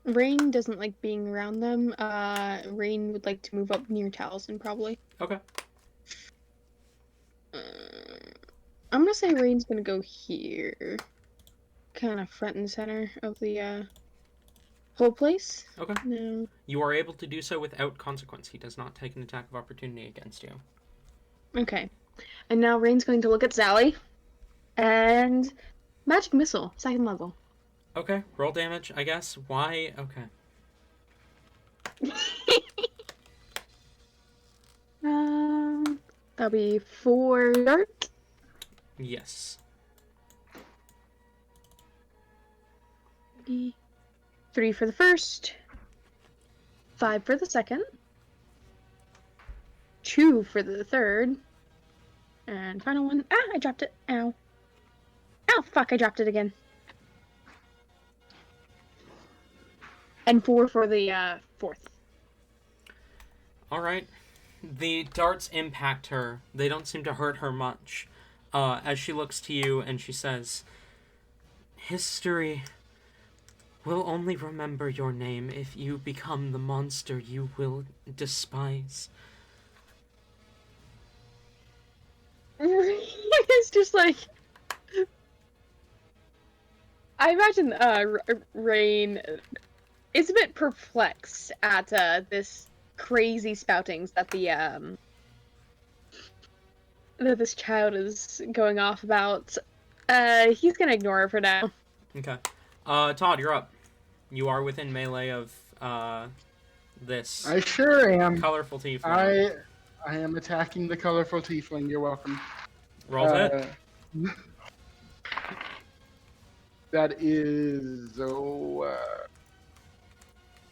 Rain doesn't like being around them. Rain would like to move up near Taliesin, probably. Okay. I'm gonna say Rain's gonna go here. Kind of front and center of the whole place. Okay. No. You are able to do so without consequence. He does not take an attack of opportunity against you. Okay. And now Rain's going to look at Sally. And magic missile, 2nd level. Okay, roll damage, I guess. Why? Okay. That'll be 4 dark. Yes. 3 for the first. 5 for the second. 2 for the third. And final one. Ah, I dropped it. Ow. Ow, fuck, I dropped it again. And 4 for the fourth. Alright. The darts impact her. They don't seem to hurt her much. As she looks to you and she says, "History will only remember your name if you become the monster you will despise." It's just like... I imagine Rain is a bit perplexed at this crazy spoutings that that this child is going off about. He's gonna ignore her for now. Okay. Todd, you're up. You are within melee of this I sure am. colorful tiefling. I am attacking the colorful tiefling. You're welcome. Roll hit. That is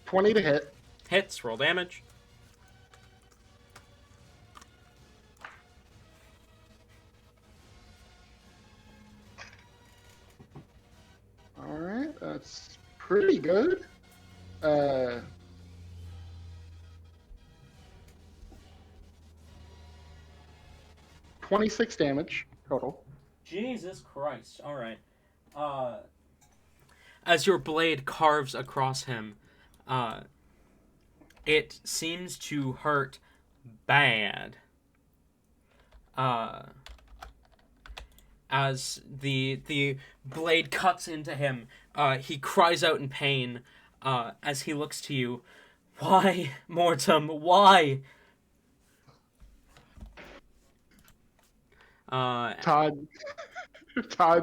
20 to hit. Hits. Roll damage. All right, that's pretty good. 26 damage total. Jesus Christ. All right. As your blade carves across him, it seems to hurt bad. As the blade cuts into him, he cries out in pain as he looks to you. "Why, Mortem? Why?" Todd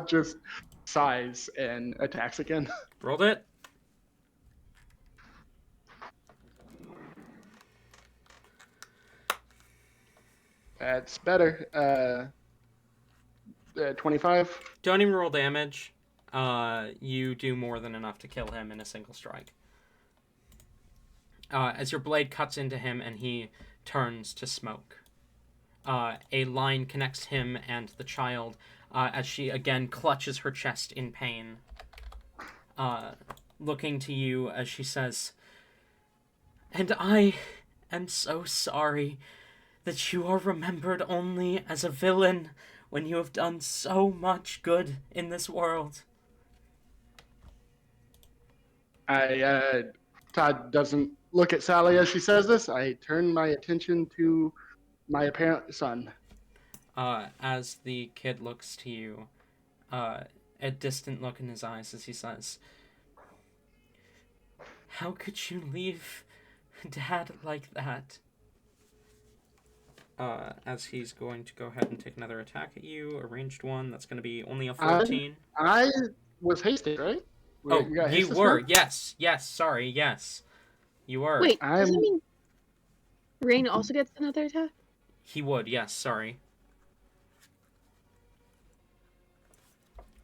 just sighs and attacks again. Rolled it. That's better. 25. Don't even roll damage. You do more than enough to kill him in a single strike. As your blade cuts into him and he turns to smoke. A line connects him and the child as she again clutches her chest in pain. Looking to you as she says, "And I am so sorry that you are remembered only as a villain when you have done so much good in this world." Todd doesn't look at Sally as she says this. I turn my attention to my apparent son. As the kid looks to you, a distant look in his eyes as he says, "How could you leave Dad like that?" As he's going to go ahead and take another attack at you, a ranged one. That's going to be only a 14. I was hasted, right? Oh, got you hasted were. still? Yes, sorry, yes. You were. Wait, does I'm- that mean Rain also gets another attack? He would, yes, sorry.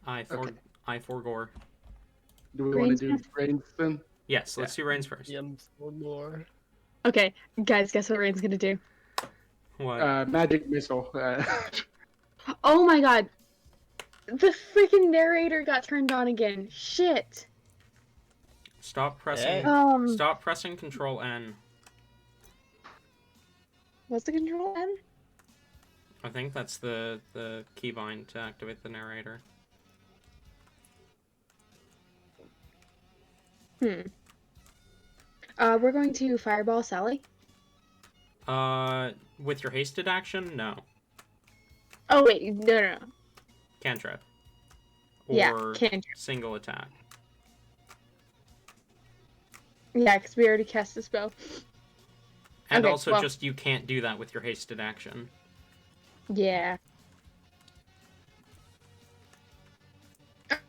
I forgore. Do we want Rain's to do range then? Yes, let's do Rains first. One more. Okay, guys, guess what Rain's gonna do? What? Magic missile. Oh my god! The freaking narrator got turned on again. Shit! Stop pressing. Hey. Stop pressing Control N. What's the control N? I think that's the keybind to activate the narrator. We're going to fireball Sally. With your hasted action, no. Oh wait, no. Cantrip. Or Yeah, cantrip. single attack. Yeah, because we already cast the spell. And Okay, also well- just you can't do that with your hasted action. Yeah.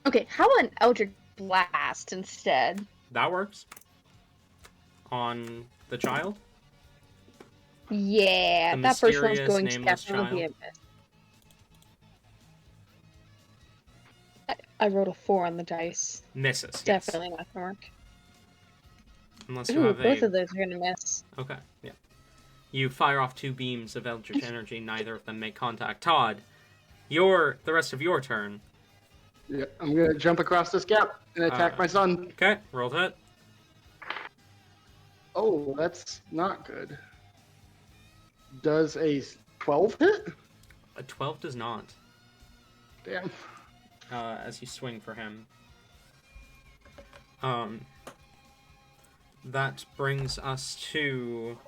Okay, how about an Eldritch Blast instead? That works. On the child? Yeah, The that first one's mysterious, going to nameless definitely be a child. miss. I rolled a 4 on the dice. Misses. Yes. Definitely not gonna work. Unless you Ooh, have both a. of those are gonna miss. Okay. Yeah. You fire off 2 beams of eldritch energy. Neither of them make contact. Todd, the rest of your turn. Yeah, I'm gonna jump across this gap and attack my son. Okay. Roll to hit. Oh, that's not good. Does a 12 hit? A 12 does not. Damn. As you swing for him. That brings us to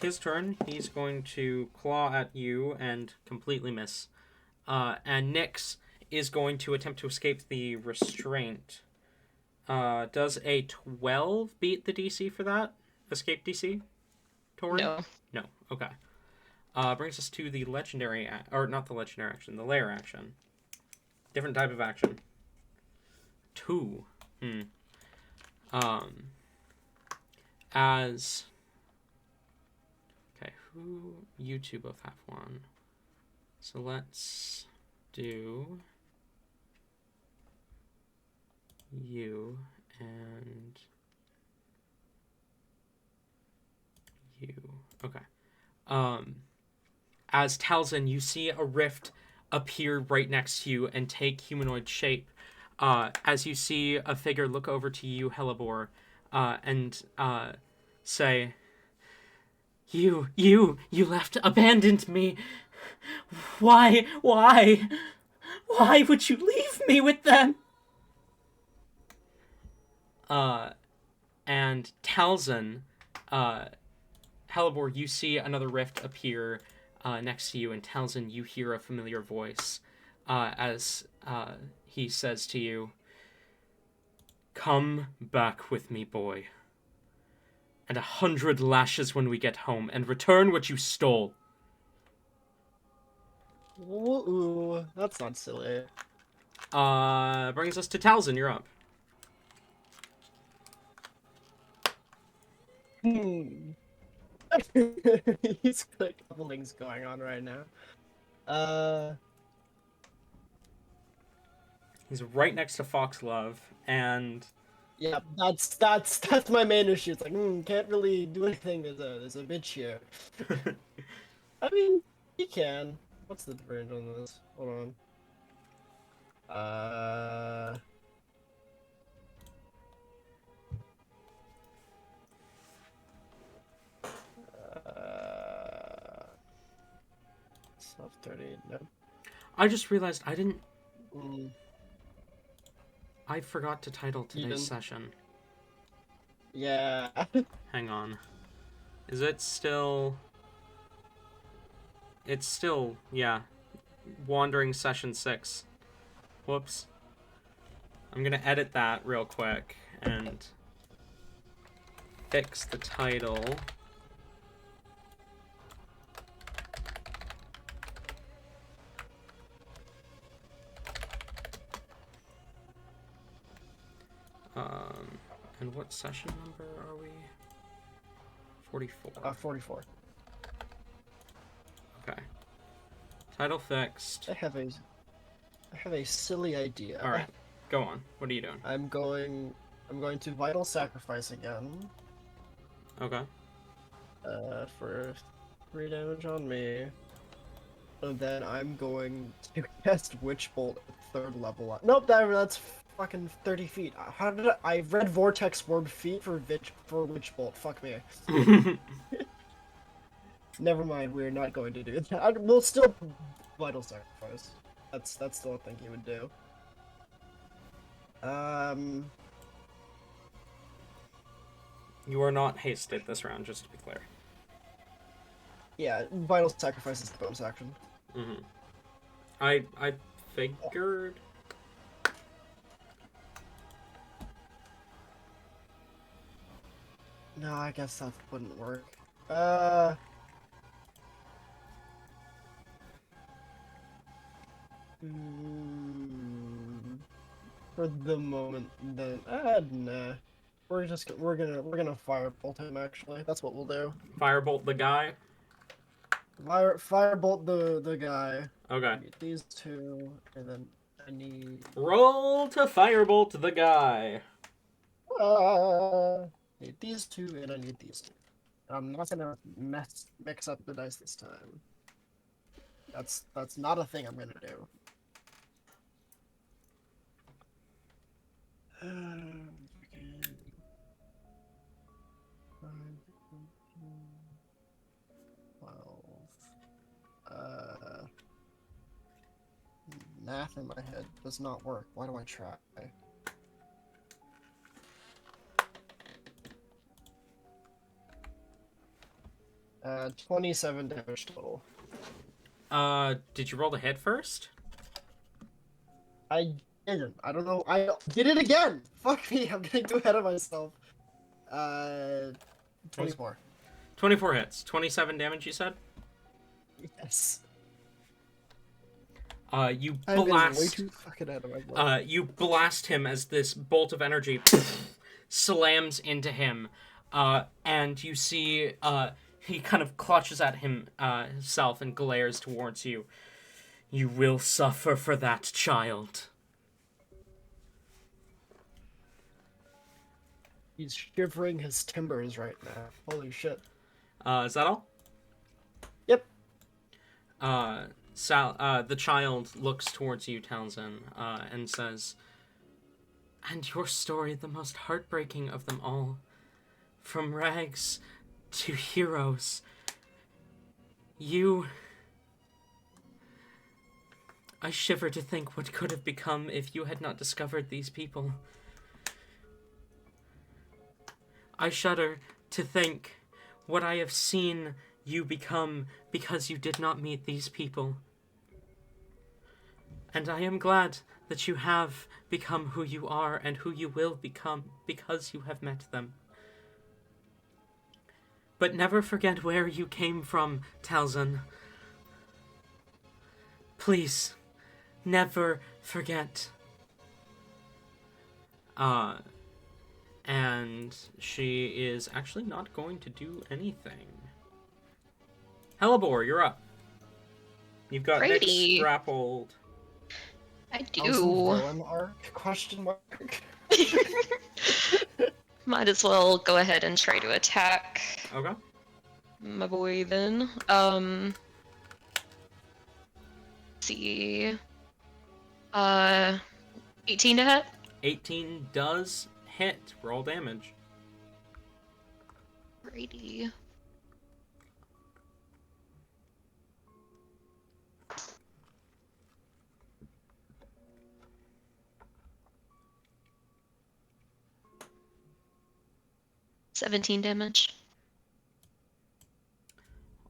his turn. He's going to claw at you and completely miss. And Nyx is going to attempt to escape the restraint. Does a 12 beat the DC for that? Escape DC? Tori? No. No. Okay. Brings us to the legendary, or not the legendary action, the lair action. Different type of action. 2. As... Okay, you two both have one. So let's do... you and... you. Okay. As Talzin, you see a rift appear right next to you and take humanoid shape. As you see a figure look over to you, Hellebore, and say, You abandoned me. Why would you leave me with them? And Talzin, Hellebore, you see another rift appear next to you, and Talzin, you hear a familiar voice as he says to you, Come back with me, boy, and 100 lashes when we get home, and return what you stole. Ooh, that's not silly. Brings us to Talzin, you're up. He's got a couple things going on right now. He's right next to Foxglove, and Yeah, that's my main issue. It's like, can't really do anything. There's a bitch here. I mean, he can. What's the range on this? Hold on. Sub 30. No. I just realized I didn't. Mm, I forgot to title today's didn't? session. yeah. Hang on. Is it still... It's still, yeah. Wandering Session 6. Whoops. I'm gonna edit that real quick and fix the title. And what session number are we? 44. 44. Okay. Title fixed. I have a silly idea. All right, go on. What are you doing? I'm going to vital sacrifice again. Okay. For 3 damage on me. And then I'm going to cast Witch Bolt at 3rd level. Nope, that's fucking 30 feet. How did I read Vortex Word feet for Witch Bolt? Fuck me. Never mind, we're not going to do that. We'll still vital sacrifice. That's still a thing he would do. You are not hasted this round, just to be clear. Yeah, vital sacrifice is the bonus action. Mm-hmm. I figured. No, I guess that wouldn't work. For the moment, then nah. We're gonna firebolt him. Actually, that's what we'll do. Firebolt the guy. Firebolt the guy. Okay. These two, and then I need. Roll to firebolt the guy. Need these two, and I need these two. I'm not gonna mix up the dice this time. That's not a thing I'm gonna do. Math in my head does not work. Why do I try? 27 damage total. Did you roll the hit first? I didn't. I don't know. I did it again! Fuck me, I'm getting too ahead of myself. 24. 24 hits. 27 damage, you said? Yes. You I'm getting way blast. too fucking ahead of myself. You blast him as this bolt of energy slams into him, and you see he kind of clutches at himself and glares towards you. You will suffer for that, child. He's shivering his timbers right now. Holy shit. Is that all? Yep. The child looks towards you, Townsend, and says, "And your story, the most heartbreaking of them all. From rags to heroes. I shiver to think what could have become if you had not discovered these people. I shudder to think what I have seen you become because you did not meet these people. And I am glad that you have become who you are and who you will become because you have met them. But never forget where you came from, Talzin. Please, never forget." And she is actually not going to do anything. Hellebore, you're up. You've got Righty. Nick grappled. I How's the do. villain arc? Question mark. Might as well go ahead and try to attack Okay. my boy then. See. 18 to hit. 18 does hit. Roll damage. Righty. $17 damage.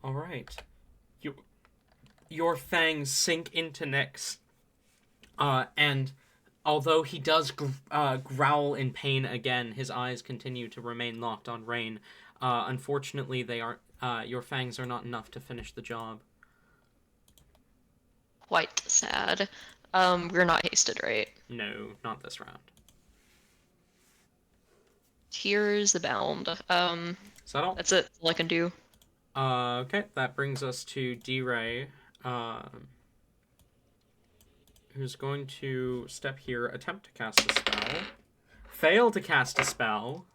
All right. Your fangs sink into Nyx, and although he does growl in pain again, his eyes continue to remain locked on Rain. Unfortunately, they aren't. Your fangs are not enough to finish the job. Quite sad. We're not hasted, right? No, not this round. Tears abound. Is that all? That's it. All I can do. Okay, that brings us to D-Ray, who's going to step here, attempt to cast a spell, fail to cast a spell.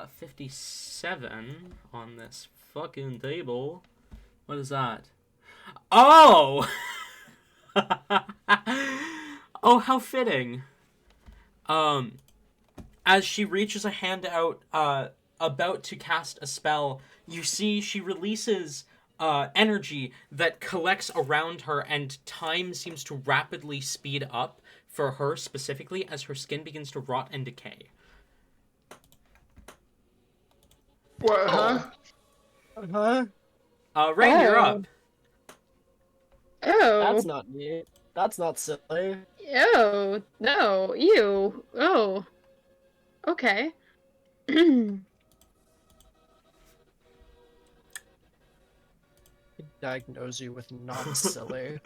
57 on this fucking table. What is that? Oh! Oh, how fitting. As she reaches a hand out, about to cast a spell, you see she releases energy that collects around her, and time seems to rapidly speed up for her specifically as her skin begins to rot and decay. What? Huh? Huh? Rain, you're up. Oh. That's not neat. That's not silly. Oh, no. Ew. Oh. Okay. Diagnose you with not silly.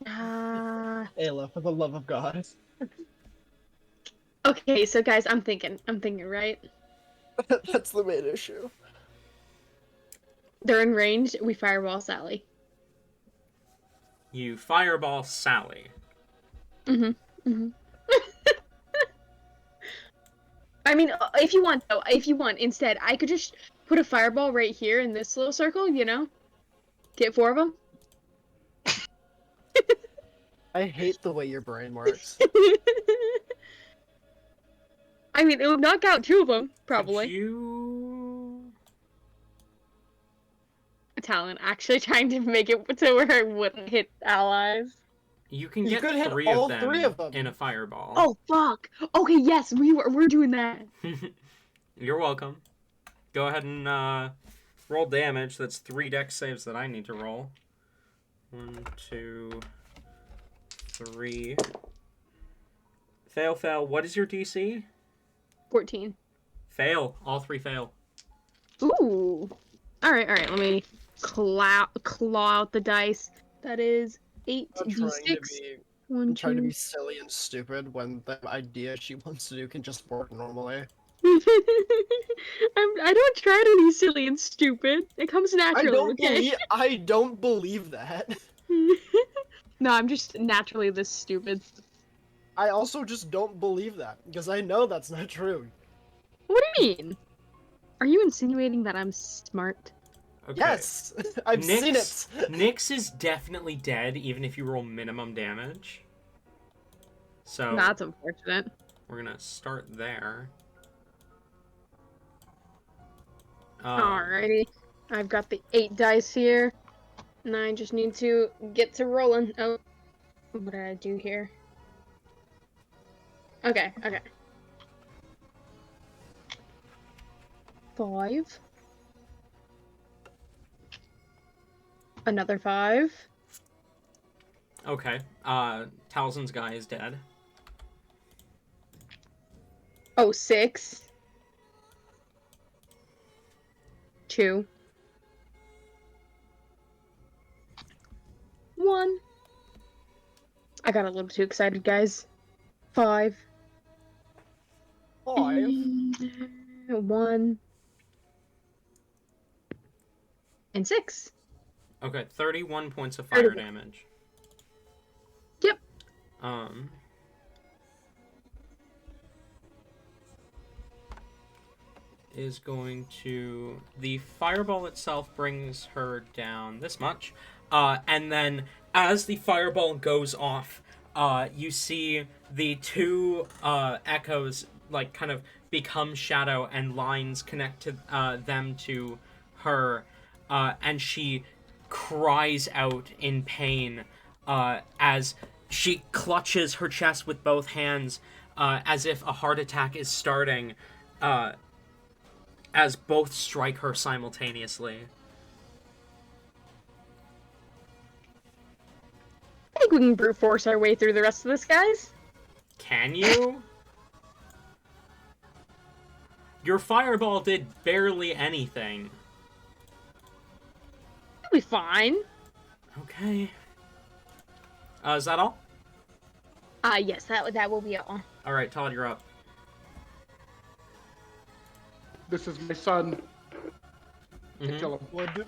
Uh, Ayla, for the love of God. Okay, so guys, I'm thinking, right? That's the main issue. They're in range. We fireball Sally. You fireball Sally. Mm-hmm. Mm-hmm. I mean, if you want, though, instead, I could just put a fireball right here in this little circle, you know? Get 4 of them. I hate the way your brain works. I mean, it would knock out 2 of them, Could probably. you... Talon actually trying to make it to where it wouldn't hit allies. You can You get could hit 3 all of them, 3 of them. in a fireball. Oh, fuck! Okay, yes, we're doing that. You're welcome. Go ahead and roll damage. That's 3 dex saves that I need to roll. 1, 2, 3. Fail, fail. What is your DC? 14. Fail. All 3 fail. Ooh. Alright, let me claw out the dice. That is 8d6. I'm trying to be silly and stupid when the idea she wants to do can just work normally. I don't try to be silly and stupid. It comes naturally, okay? I don't believe that. No, I'm just naturally this stupid. I also just don't believe that because I know that's not true. What do you mean? Are you insinuating that I'm smart? Okay. Yes, I've seen it. Nyx is definitely dead, even if you roll minimum damage. So That's unfortunate. we're gonna start there. Alrighty. I've got the 8 dice here. And I just need to get to rolling. Oh. What did I do here? Okay. 5. Another 5. Okay. Talzin's guy is dead. Oh, 6. 2. 1. I got a little too excited, guys. 5. 5. 1. And 6. Okay, 31 points of fire damage. Yep. Is going to... The fireball itself brings her down this much. And then, as the fireball goes off, you see the 2 echoes, like, kind of become shadow, and lines connect to them to her, and she cries out in pain as she clutches her chest with both hands, as if a heart attack is starting, as both strike her simultaneously. I think we can brute force our way through the rest of this, guys. Can you? Your fireball did barely anything. We'll be fine. Okay. Is that all? Yes, that will be all. Alright, Todd, you're up. This is my son. Mhm. Kill him. What?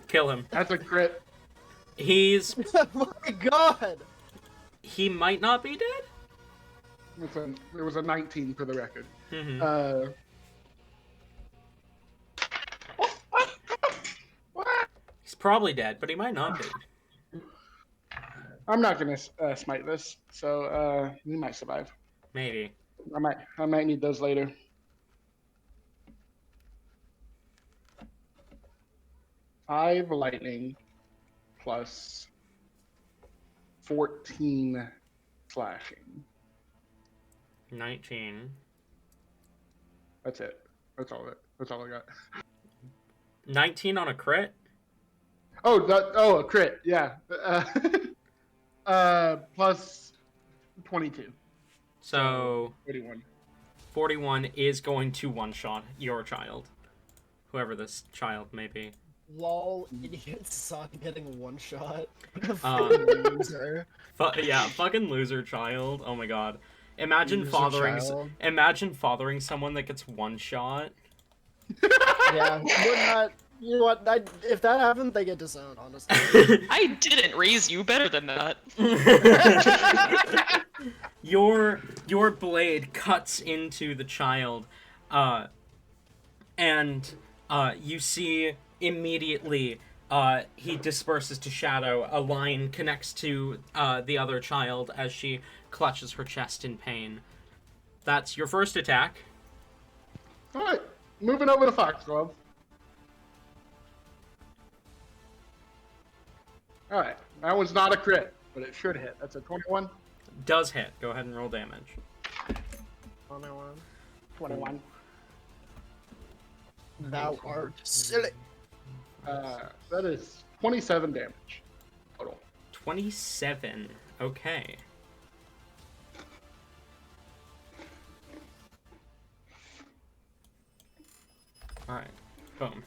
Kill him. That's a crit. He's... Oh my god! He might not be dead? It was a 19 for the record. Mhm. He's probably dead, but he might not be. I'm not gonna smite this, so we might survive. Maybe. I might need those later. Five lightning plus 14 slashing. 19. That's it. That's all I got. 19 on a crit? Oh, a crit. Yeah. Plus 22. So 41. 41 is going to one-shot your child. Whoever this child may be. Lol, idiot son getting one shot. Um, Loser. Yeah, fucking loser child. Oh my god. Imagine Use a fathering. child. Imagine fathering someone that gets one shot. Yeah, we're not. You know what? If that happened, they get disowned. Honestly. I didn't raise you better than that. Your blade cuts into the child, and you see immediately he disperses to shadow. A line connects to the other child as she clutches her chest in pain. That's your first attack. All right, moving over to Foxglove. All right, that one's not a crit, but it should hit. That's a 21. Does hit. Go ahead and roll damage. 21. Thou art silly. That is 27 damage total. 27. Okay. Alright. Boom.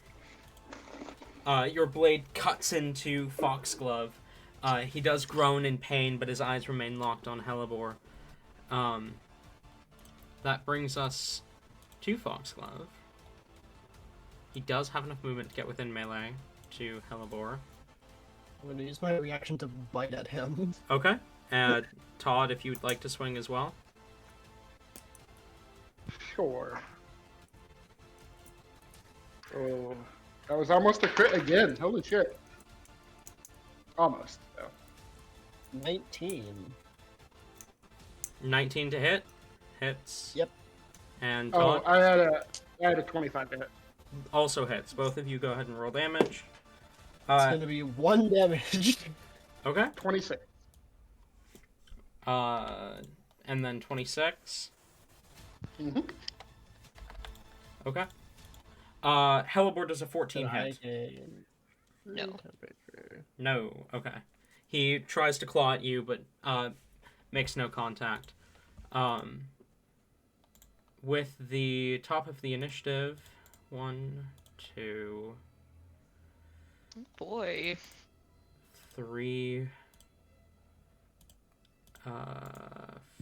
Your blade cuts into Foxglove. He does groan in pain, but his eyes remain locked on Hellebore. That brings us to Foxglove. He does have enough movement to get within melee to Hellebore. I'm gonna use my reaction to bite at him. Okay. Todd, if you'd like to swing as well. Sure. Oh, that was almost a crit again. Holy shit. Almost, though. 19. 19 to hit. Hits. Yep. And Oh, Todd I had a 25 to hit. also hits. Both of you go ahead and roll damage. It's gonna be 1 damage. Okay. 26. And then 26. Mm-hmm. Okay. Hellebore does a 14 hit. No. No. Okay. He tries to claw at you, but makes no contact. With the top of the initiative, 1, 2, Boy. 3. Oh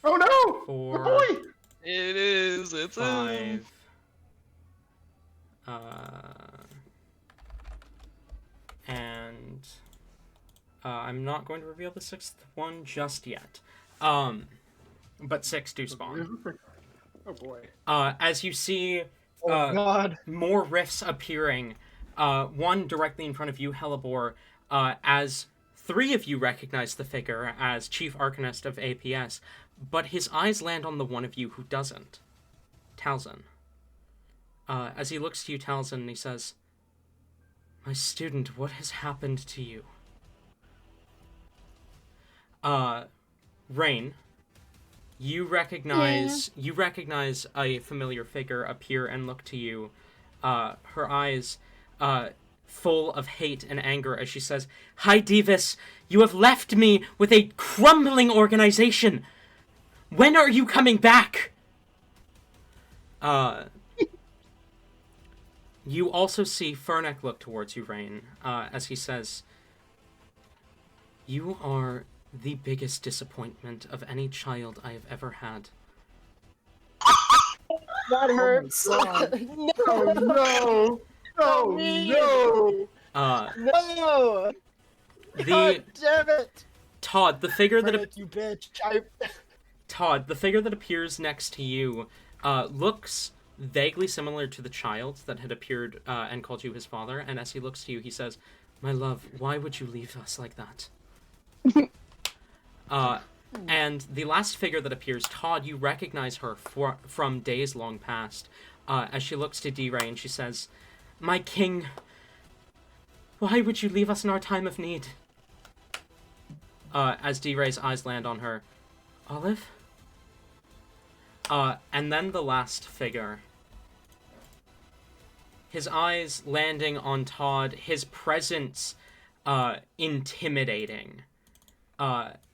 no! 4. The boy! It is. It's 5. And I'm not going to reveal the 6th one just yet. But 6 do spawn. Oh boy. As you see Oh god. more rifts appearing, one directly in front of you, Hellebore, as 3 of you recognize the figure as Chief Arcanist of APS, but his eyes land on the one of you who doesn't. Talzin. As he looks to you, Talzin, he says, "My student, what has happened to you?" Rain, you recognize a familiar figure appear and look to you. Her eyes full of hate and anger as she says, "Hi, Divis, you have left me with a crumbling organization. When are you coming back?" You also see Fernek look towards you, Rain, as he says, "You are the biggest disappointment of any child I have ever had." That hurts. Oh no! Oh no! No! The God damn it! Todd, the figure that Frank, you bitch. Todd, the figure that appears next to you, looks vaguely similar to the child that had appeared and called you his father. And as he looks to you, he says, "My love, why would you leave us like that?" And the last figure that appears, Todd, you recognize her from days long past. As she looks to D-Ray and she says, "My king, why would you leave us in our time of need?" As D-Ray's eyes land on her, "Olive?" And then the last figure. His eyes landing on Todd, his presence intimidating.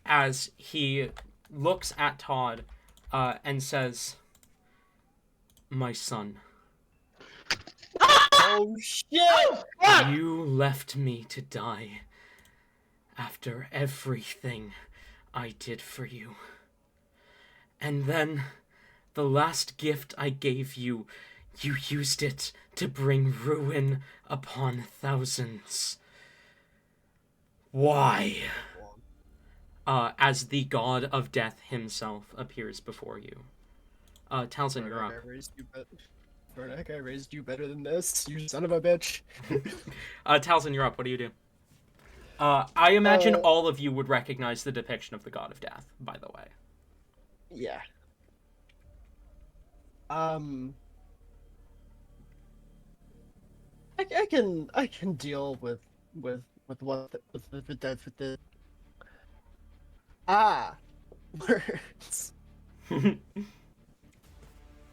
As he looks at Todd and says, "My son, Oh shit! you left me to die after everything I did for you. And then, the last gift I gave you, you used it to bring ruin upon thousands. Why? As the god of death himself appears before you. Talzin, you're up. Vernak, I raised you better than this, you son of a bitch. Talzin, you're up. What do you do? I imagine all of you would recognize the depiction of the god of death, by the way. Yeah. I can deal with the words.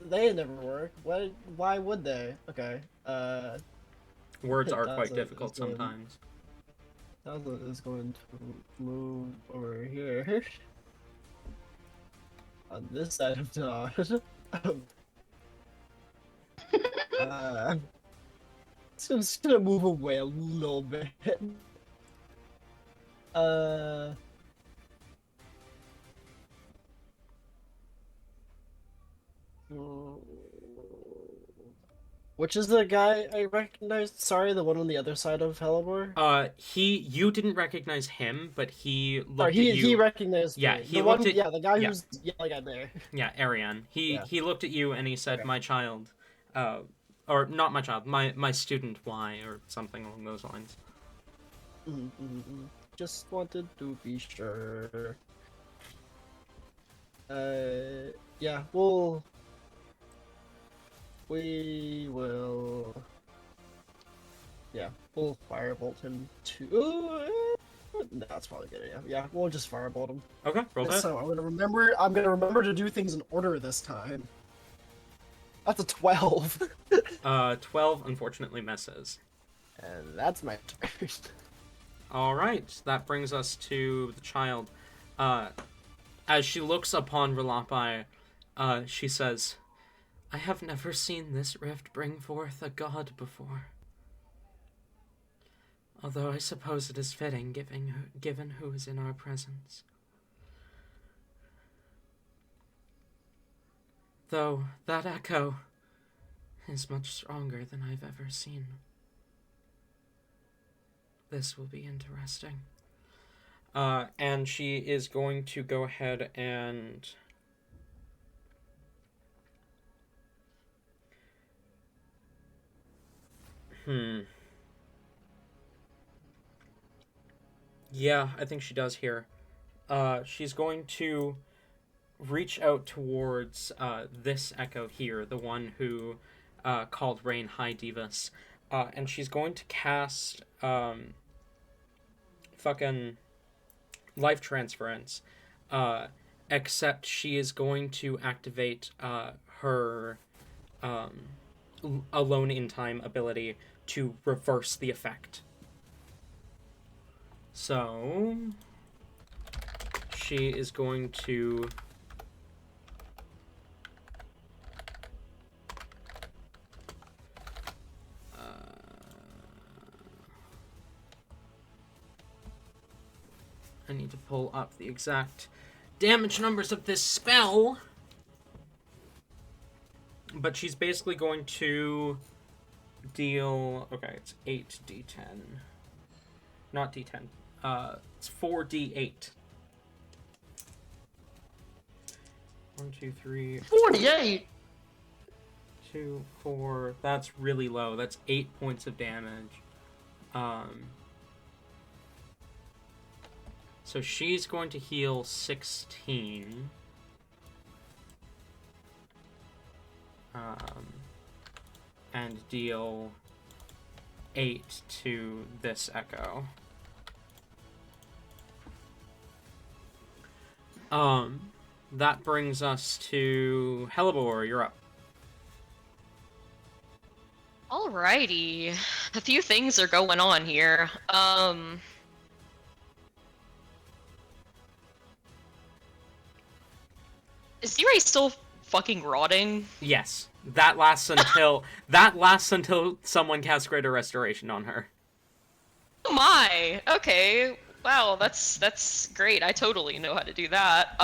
They never work. Why would they? Okay. Words are That's quite a- difficult that's a- sometimes. Talzin is going to move over here. On this side of Todd. So I'm just gonna move away a little bit. Which is the guy I recognized? Sorry, the one on the other side of Hellebore? You didn't recognize him, but he Or looked at you. he recognized Yeah, me. he The looked one, at- yeah, the guy yeah. who's yelling at me. Yeah, Ariane. Yeah. He looked at you and he said, Okay. "My child," or not my child, my student, why, or something along those lines. Just wanted to be sure. Yeah, we will. Yeah, we'll firebolt him too. That's probably good. Yeah, we'll just firebolt him. Okay, roll that. So I'm gonna remember to do things in order this time. That's a 12. 12 unfortunately misses. And that's my turn. All right, that brings us to the child. As she looks upon Relapai, she says, "I have never seen this rift bring forth a god before. Although I suppose it is fitting, given who is in our presence. Though that echo is much stronger than I've ever seen. This will be interesting." And she is going to go ahead and... Yeah, I think she does here. She's going to reach out towards this echo here, the one who called Rain High Divas. And she's going to cast fucking life transference. Except she is going to activate her Alone in Time ability to reverse the effect. So she is going to I need to pull up the exact damage numbers of this spell. But she's basically going to deal... Okay, it's 8d10. Not d10. It's 4d8. 1, 2, 3... 48! 2, 4... That's really low. That's 8 points of damage. So she's going to heal 16. And deal 8 to this echo. That brings us to Hellebore. You're up. Alrighty. A few things are going on here. Is Ziri still fucking rotting? Yes. That lasts until someone casts Greater Restoration on her. Oh my! Okay. Wow, that's great. I totally know how to do that.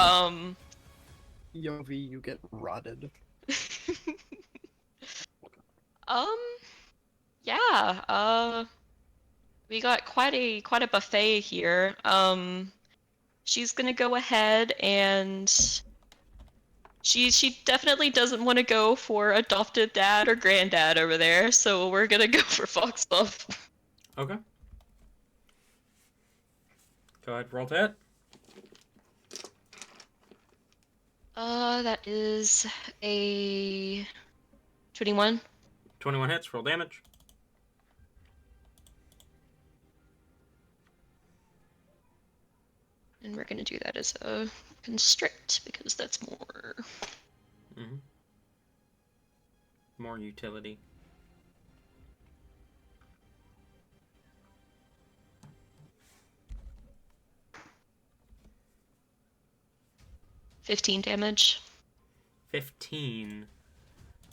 Yovi, you get rotted. Um, yeah, we got quite a buffet here. She's gonna go ahead and she definitely doesn't want to go for adopted dad or granddad over there, so we're gonna go for Fox Buff. Okay. Go ahead, roll to hit. That is a 21. 21 hits, roll damage. And we're gonna do that as a constrict because that's more. Mm-hmm. More utility. $15 damage. 15.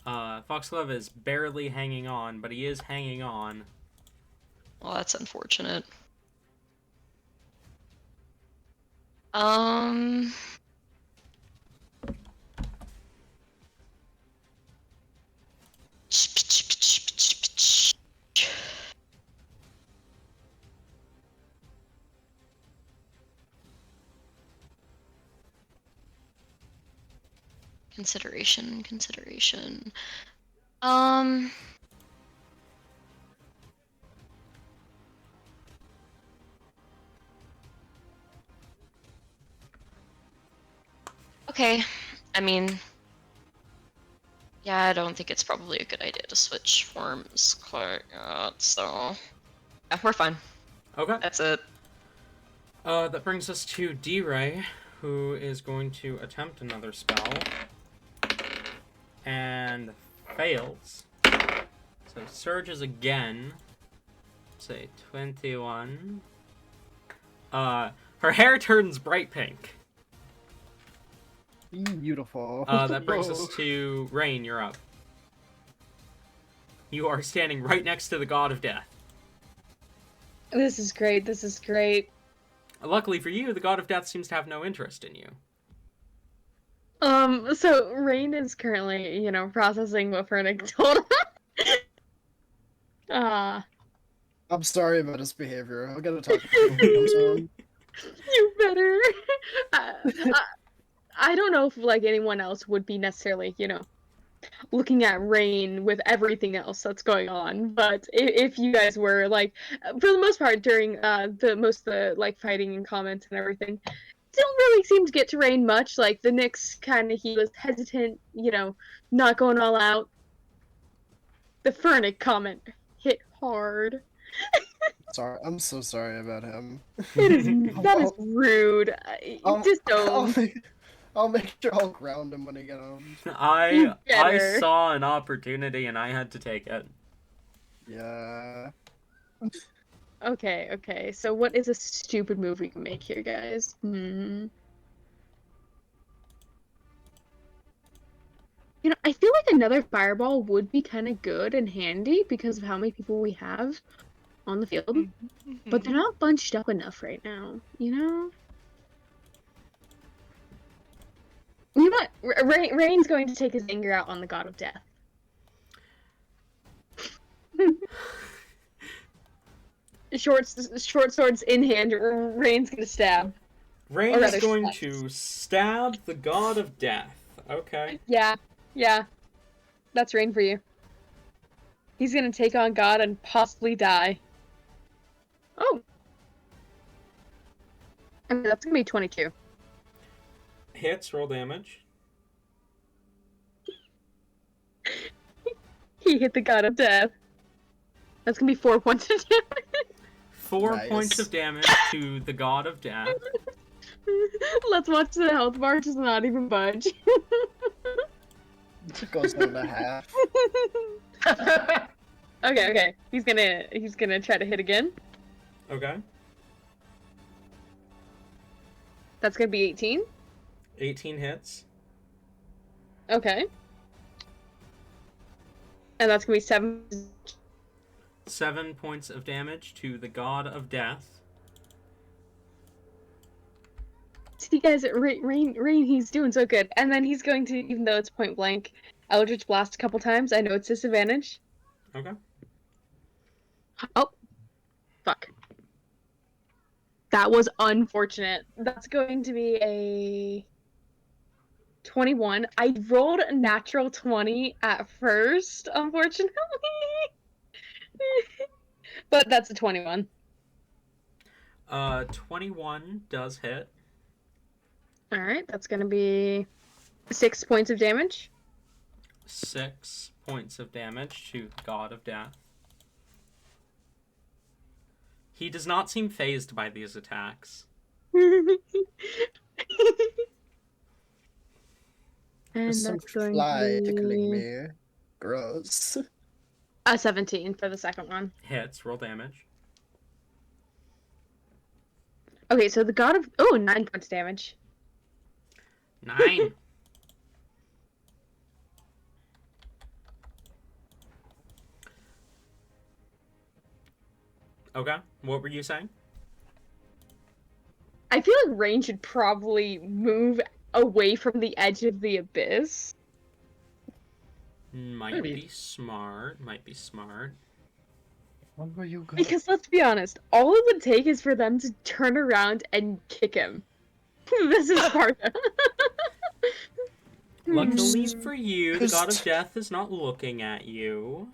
Foxglove is barely hanging on, but he is hanging on. Well, that's unfortunate. Um. Consideration. Okay. I mean, yeah, I don't think it's probably a good idea to switch forms quite yet, so yeah, we're fine. Okay. That's it. That brings us to D-Ray, who is going to attempt another spell. And fails. So surges again. Say 21. Her hair turns bright pink. Beautiful. That brings us to Rain, you're up. You are standing right next to the God of Death. This is great. This is great. Luckily for you, the God of Death seems to have no interest in you. So Rain is currently, processing what Fernick told him. I'm sorry about his behavior. I'm gonna talk to him when he comes home. You better. I don't know if anyone else would be necessarily, looking at Rain with everything else that's going on, but if you guys were for the most part during the fighting and comments and everything, didn't really seem to get to Rain much. Like the Nyx he was hesitant, not going all out. The Fernick comment hit hard. Sorry, I'm so sorry about him. That is rude. Just I'll don't. I'll make sure I'll ground him when I get home. I better. saw an opportunity and I had to take it. Yeah. Okay. So what is a stupid move we can make here, guys? I feel like another fireball would be kind of good and handy because of how many people we have on the field. But they're not bunched up enough right now, You know what? Rain's going to take his anger out on the God of Death. Short swords in hand, Rain's going to stab. Rain is going to stab the God of Death. Okay. Yeah. That's Rain for you. He's going to take on God and possibly die. Oh. Okay, that's going to be 22. Hits, roll damage. He hit the God of Death. That's going to be 4 points of damage. 4 points of damage to the God of Death. Let's watch the health bar just not even budge. It goes down to half. Okay. He's gonna try to hit again. Okay. That's gonna be 18. 18 hits. Okay. And that's gonna be 7. 7 points of damage to the God of Death. see, guys, Rain, he's doing so good. And then he's going to, even though it's point blank, Eldritch Blast a couple times. I know it's disadvantage. Okay. Oh, fuck. That was unfortunate. That's going to be a 21. I rolled a natural 20 at first, unfortunately. But that's a 21. 21 does hit. Alright, that's going to be 6 points of damage. 6 points of damage to the God of Death. He does not seem phased by these attacks. And There's some that's going fly to tickling be me. Gross. a 17 for the second one. Hits, roll damage. Okay, so the God of... Oh, 9 points damage. 9. Okay, what were you saying? I feel like Rain should probably move away from the edge of the abyss. Might Maybe. be smart. Might be smart. Where were you going? Because let's be honest, all it would take is for them to turn around and kick him. This is Sparta. Luckily for you, the God of Just- Death is not looking at you.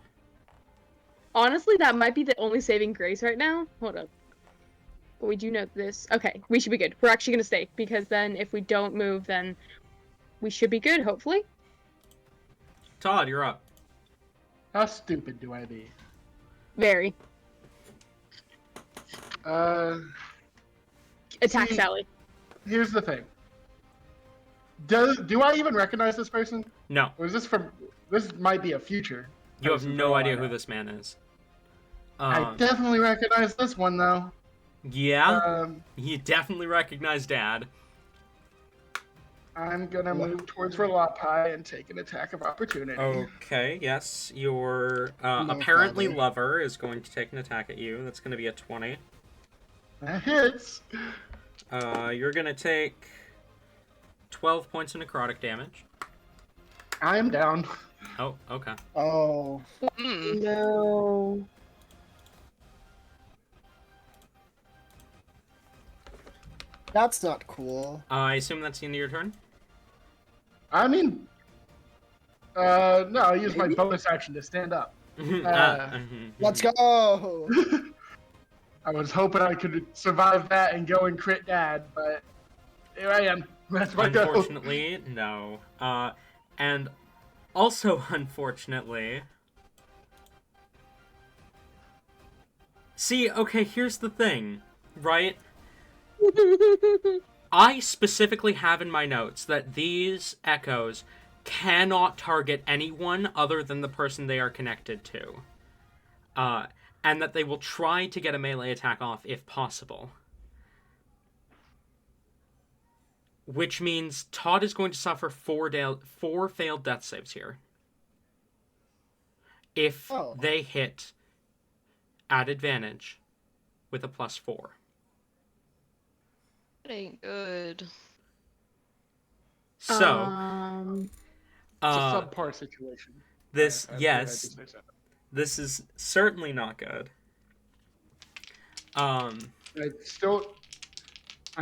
Honestly, that might be the only saving grace right now. Hold up. But we do know this. Okay, we should be good. We're actually gonna stay, because then if we don't move, then we should be good, hopefully. Todd, you're up. How stupid do I be? Very. Attack See- Sally. Here's the thing. Do I even recognize this person? No, Or is this from? This might be a future. you have person, no for all idea I who know. this man is. I definitely recognize this one though. Yeah, you definitely recognize Dad. I'm gonna move towards Verlapai and take an attack of opportunity. Okay, yes, your No apparently problem. lover is going to take an attack at you. That's going to be a 20. That hits. You're going to take 12 points of necrotic damage. I am down. Oh, okay. Oh. Mm. No. That's not cool. I assume that's the end of your turn? I mean, no, I use my Maybe? bonus action to stand up. Let's go! I was hoping I could survive that and go and crit Dad, but here I am. That's my go. Unfortunately, no. And also, unfortunately... See, okay, here's the thing, right? I specifically have in my notes that these echoes cannot target anyone other than the person they are connected to. And that they will try to get a melee attack off if possible. Which means Todd is going to suffer four failed death saves here. If Oh. they hit at advantage with a +4. That ain't good. So, Um, It's a uh, subpar situation. this, I yes, just say so. this is certainly not good. I'm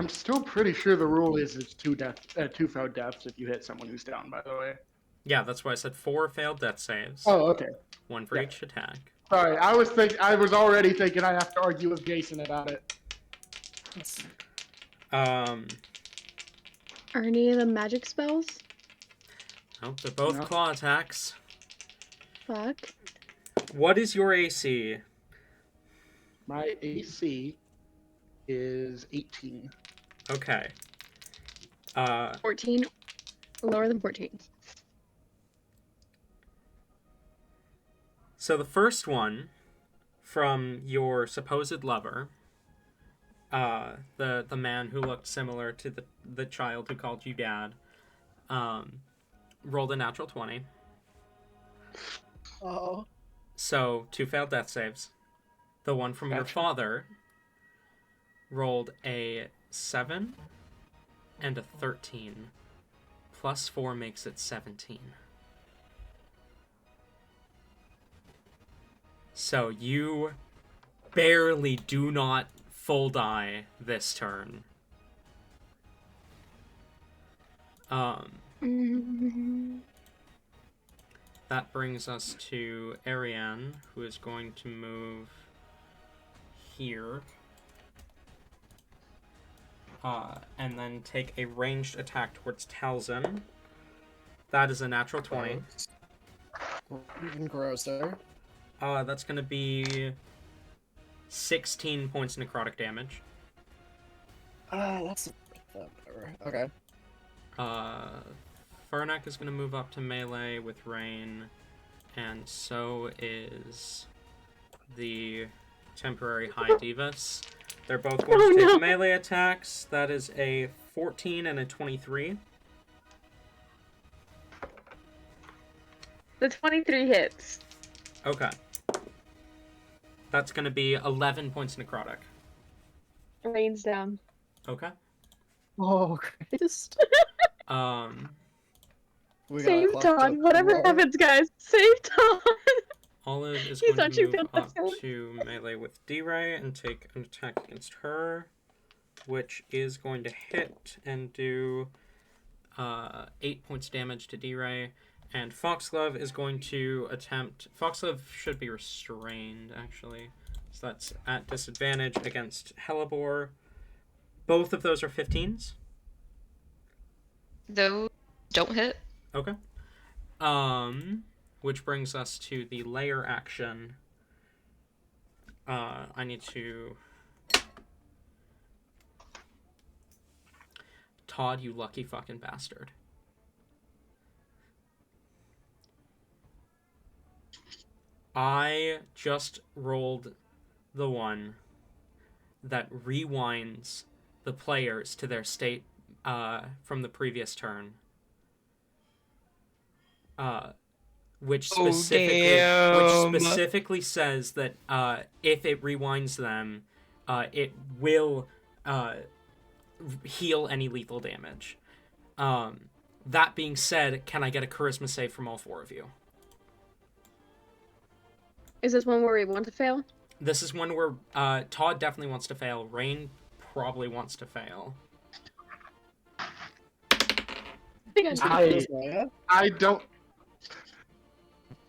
still pretty sure the rule is it's two failed deaths if you hit someone who's down. By the way. Yeah, that's why I said 4 failed death saves. Oh, okay. One for Yeah. each attack. Sorry, I was already thinking I have to argue with Jason about it. Um, are any of them magic spells? oh, they're both No. claw attacks. Fuck. What is your AC? My AC is 18. Okay. 14. Lower than 14. So the first one from your supposed lover, the man who looked similar to the child who called you dad, rolled a natural 20. Oh. So 2 failed death saves. The one from your Gotcha. father rolled a 7. and a 13. Plus 4 makes it 17. So you barely do not full die this turn. That brings us to Ariane, who is going to move here. And then take a ranged attack towards Talzin. That is a natural 20. Even grosser. That's going to be 16 points necrotic damage. That's whatever. Okay. Furnak is going to move up to melee with Rain, and so is the temporary High Divas. They're both going to take melee attacks. That is a 14 and a 23. The 23 hits. Okay. That's going to be 11 points necrotic. Rains down. Okay. Oh, Christ. Save Todd. Whatever happens, guys. Save Todd. Olive is He's going to move actually up to melee with D-Ray and take an attack against her, which is going to hit and do 8 points damage to D-Ray. And Foxglove is going to attempt... Foxglove should be restrained, actually. So that's at disadvantage against Hellebore. Both of those are 15s. Those don't hit. Okay. Which brings us to the layer action. I need to... Todd, you lucky fucking bastard. I just rolled the one that rewinds the players to their state from the previous turn. Which specifically says that if it rewinds them, it will heal any lethal damage. That being said, can I get a charisma save from all four of you? Is this one where we want to fail? This is one where Todd definitely wants to fail. Rain probably wants to fail.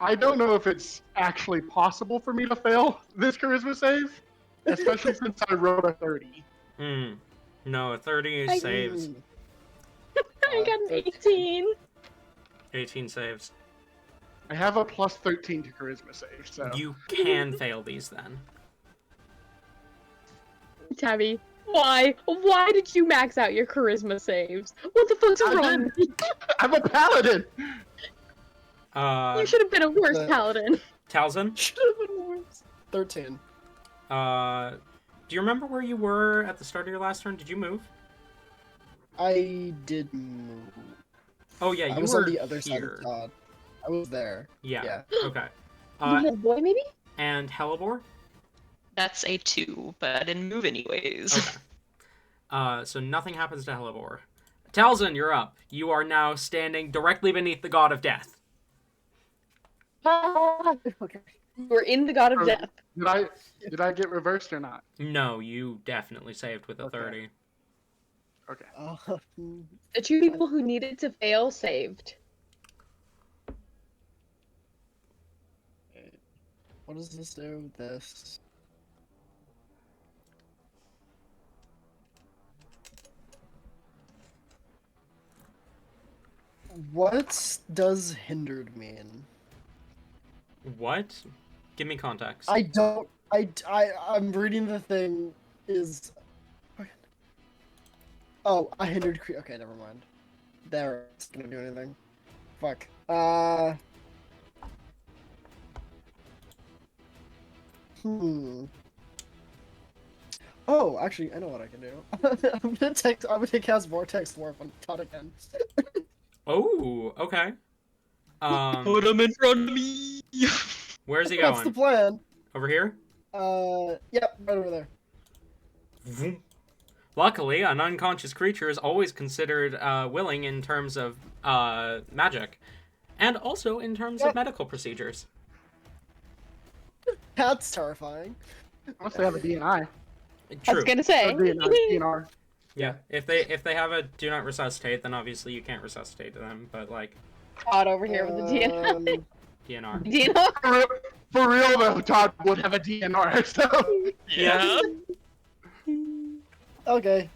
I don't know if it's actually possible for me to fail this charisma save, especially since I rolled a 30. No, a 30 saves. I got an 18. 18 saves. I have a plus 13 to charisma save, so... You can fail these then. Tabby, why? Why did you max out your charisma saves? What the fuck's wrong with you? I'm a paladin! You should have been a worse paladin. Talzin? Should have been worse. 13. Do you remember where you were at the start of your last turn? Did you move? I did move. Oh yeah, you I was were on the other here. side of Todd. I was there. Yeah. Okay. Little boy, maybe? And Hellebore? That's a 2, but I didn't move anyways. Okay. So nothing happens to Hellebore. Talzin, you're up. You are now standing directly beneath the God of Death. Okay. We're in the God of Death. Did I get reversed or not? No, you definitely saved with a Okay. 30. Okay. The two people who needed to fail saved. What does this do? This. What does hindered mean? What? Give me context. I'm reading the thing is... Oh, I hindered okay, never mind. There, it's gonna do anything. Fuck. Oh, actually, I know what I can do. I'm gonna cast Vortex Warp on Todd again. Oh, okay. Put him in front of me! Where's he That's the going? plan. Over here? Yep, right over there. Vroom. Luckily, an unconscious creature is always considered willing in terms of magic, and also in terms of medical procedures. That's terrifying. Unless they have a DNI. I True. was gonna say. Or DNR. Yeah. If they have a do not resuscitate, then obviously you can't resuscitate them. But like Todd over here with the DNR. DNR. DNR. For real though, Todd would have a DNR. So Yeah. Okay.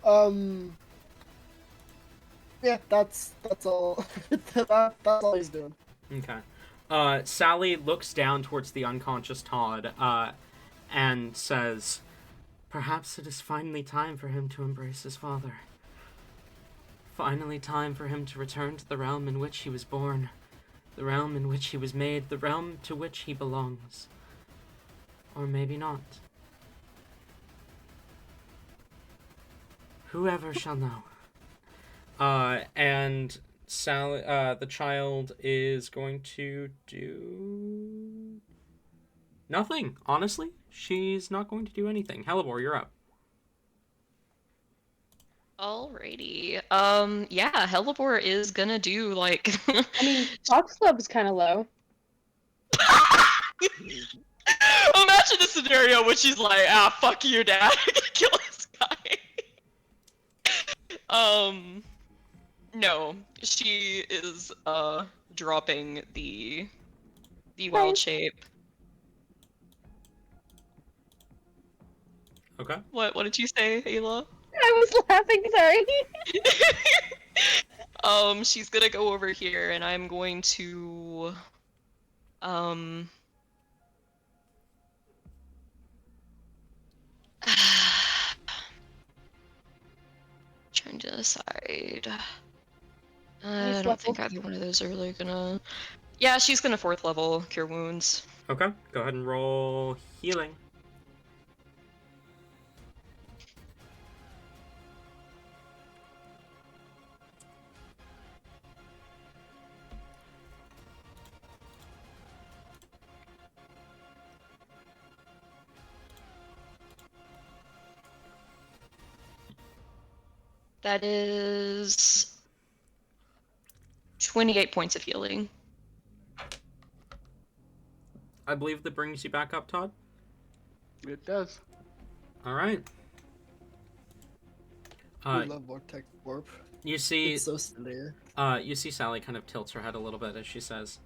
Yeah, that's all. That's all he's doing. Okay. Sally looks down towards the unconscious Todd, and says, "Perhaps it is finally time for him to embrace his father. Finally time for him to return to the realm in which he was born, the realm in which he was made, the realm to which he belongs. Or maybe not. Whoever shall know." And Sally, the child is going to do nothing. Honestly, she's not going to do anything. Hellebore, you're up. Alrighty. Yeah, Hellebore is gonna do like. I mean, Fox Club's kind of low. Imagine a scenario where she's like, "Ah, fuck you, Dad. I'm gonna kill this guy." No, she is dropping the wild shape. Okay. What did you say, Ayla? I was laughing, sorry. She's gonna go over here, and I'm going to, trying to decide. I don't think either one of those are really gonna. Yeah, she's gonna 4th level Cure Wounds. Okay. Go ahead and roll healing. That is 28 points of healing. I believe that brings you back up, Todd. it does. All right. I love Vortex Warp. You see, It's so silly. you see Sally kind of tilts her head a little bit as she says,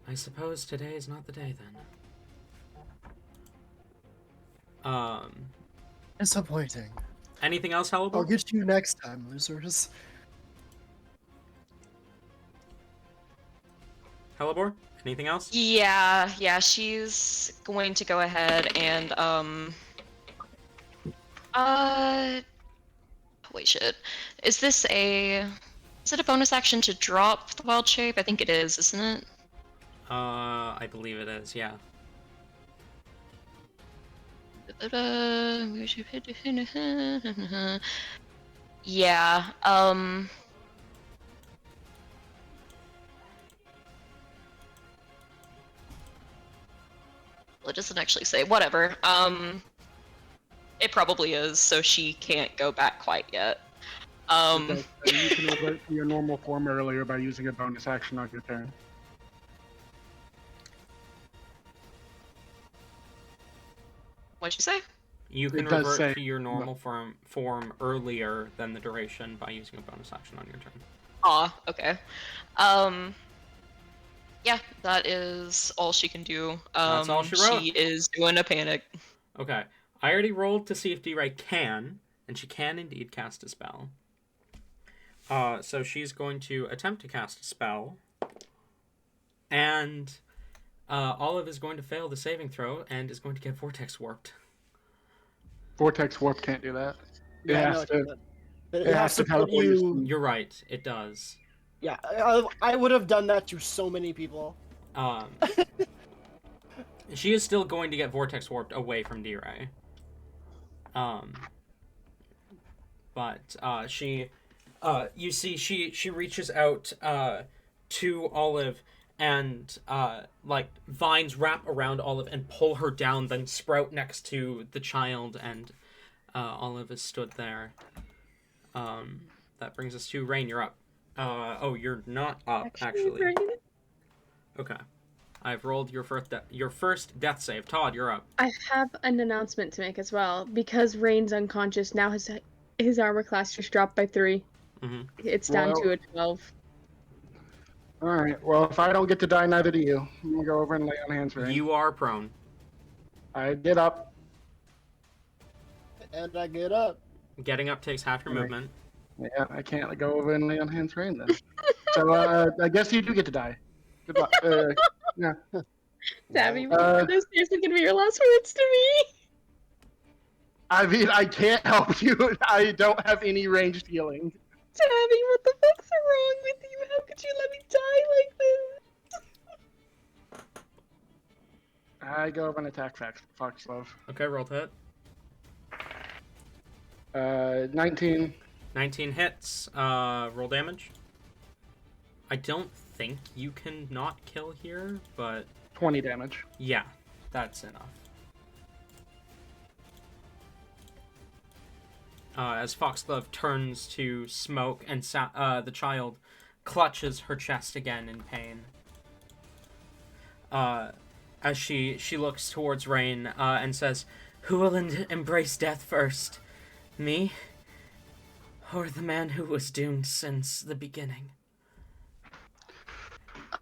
"I suppose today is not the day then." Disappointing. Anything else, I'll Hellebore? get you next time, losers. Hellebore? Anything else? Yeah, she's going to go ahead and wait, shit. Is it a bonus action to drop the wild shape? I think it is, isn't it? I believe it is, yeah. Yeah, well, it doesn't actually say. Whatever. It probably is, so she can't go back quite yet. Okay, so you can revert to your normal form earlier by using a bonus action on your turn. What'd you say? You can It does revert say- to your normal form earlier than the duration by using a bonus action on your turn. Ah, okay. Yeah, that is all she can do. That's all she wrote. She is doing a panic. Okay. I already rolled to see if D-Ray can, and she can indeed cast a spell. So she's going to attempt to cast a spell, and Olive is going to fail the saving throw and is going to get vortex warped. Vortex Warp can't do that. It Yeah, has no, to. But It has to teleport you. You're right, it does. Yeah, I would have done that to so many people. She is still going to get vortex warped away from D-Ray. But she, you see, she reaches out to Olive, and like vines wrap around Olive and pull her down, then sprout next to the child, and Olive is stood there. That brings us to Rain. You're up. Oh, you're not up actually. Rain, Okay. I've rolled your first death save. Todd, you're up. I have an announcement to make as well. Because Rain's unconscious, now his armor class just dropped by 3. Mhm. It's down Well- to a 12. All right. Well, if I don't get to die, neither do you. I'm gonna go over and lay on hands for him. You are prone. I get up. And I get up. Getting up takes half your Right. movement. Yeah, I can't go over and lay on hands for him then. So I guess you do get to die. Good luck. Yeah. Tabby, Uh, those seriously gonna be your last words to me? I mean, I can't help you. I don't have any ranged healing. Tabby, what the fuck's wrong with you? How could you let me die like this? I go over and attack Foxglove. Okay, roll to hit. 19. 19 hits. Roll damage. I don't think you can not kill here, but 20 damage. yeah, that's enough. As Foxglove turns to smoke and the child clutches her chest again in pain. As she looks towards Rain and says, "Who will embrace death first? Me? Or the man who was doomed since the beginning?"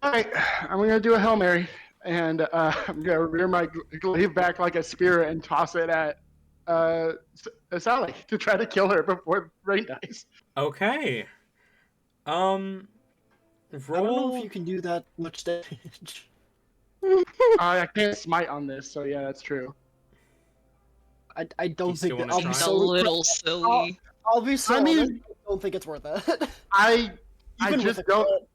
All right, I'm gonna do a Hail Mary, and I'm gonna rear my glaive back like a spear and toss it at Sally to try to kill her before Rain dies. Okay. I don't know Roll. if you can do that much damage. I can't smite on this, so yeah, that's true. I don't still think that wanna I'll try? be It's a so little silly. I'll be so I mean- honest, I don't think it's worth it. I Even just with don't.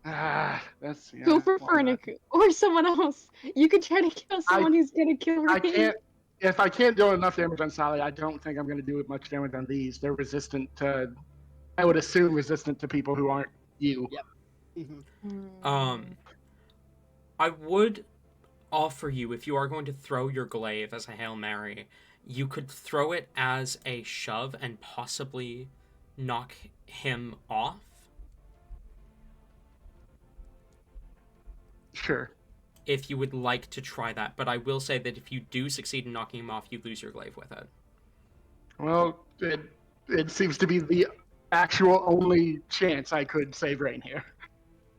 That's yeah, Go for why not? Fernic or someone else. You could try to kill someone who's gonna kill Rain. I can't. If I can't do enough damage on Sally, I don't think I'm going to do much damage on these. They're resistant to, I would assume, resistant to people who aren't you. Yep. I would offer you, if you are going to throw your glaive as a Hail Mary, you could throw it as a shove and possibly knock him off. Sure. If you would like to try that, but I will say that if you do succeed in knocking him off, you lose your glaive with it. Well, it seems to be the actual only chance I could save Rain here.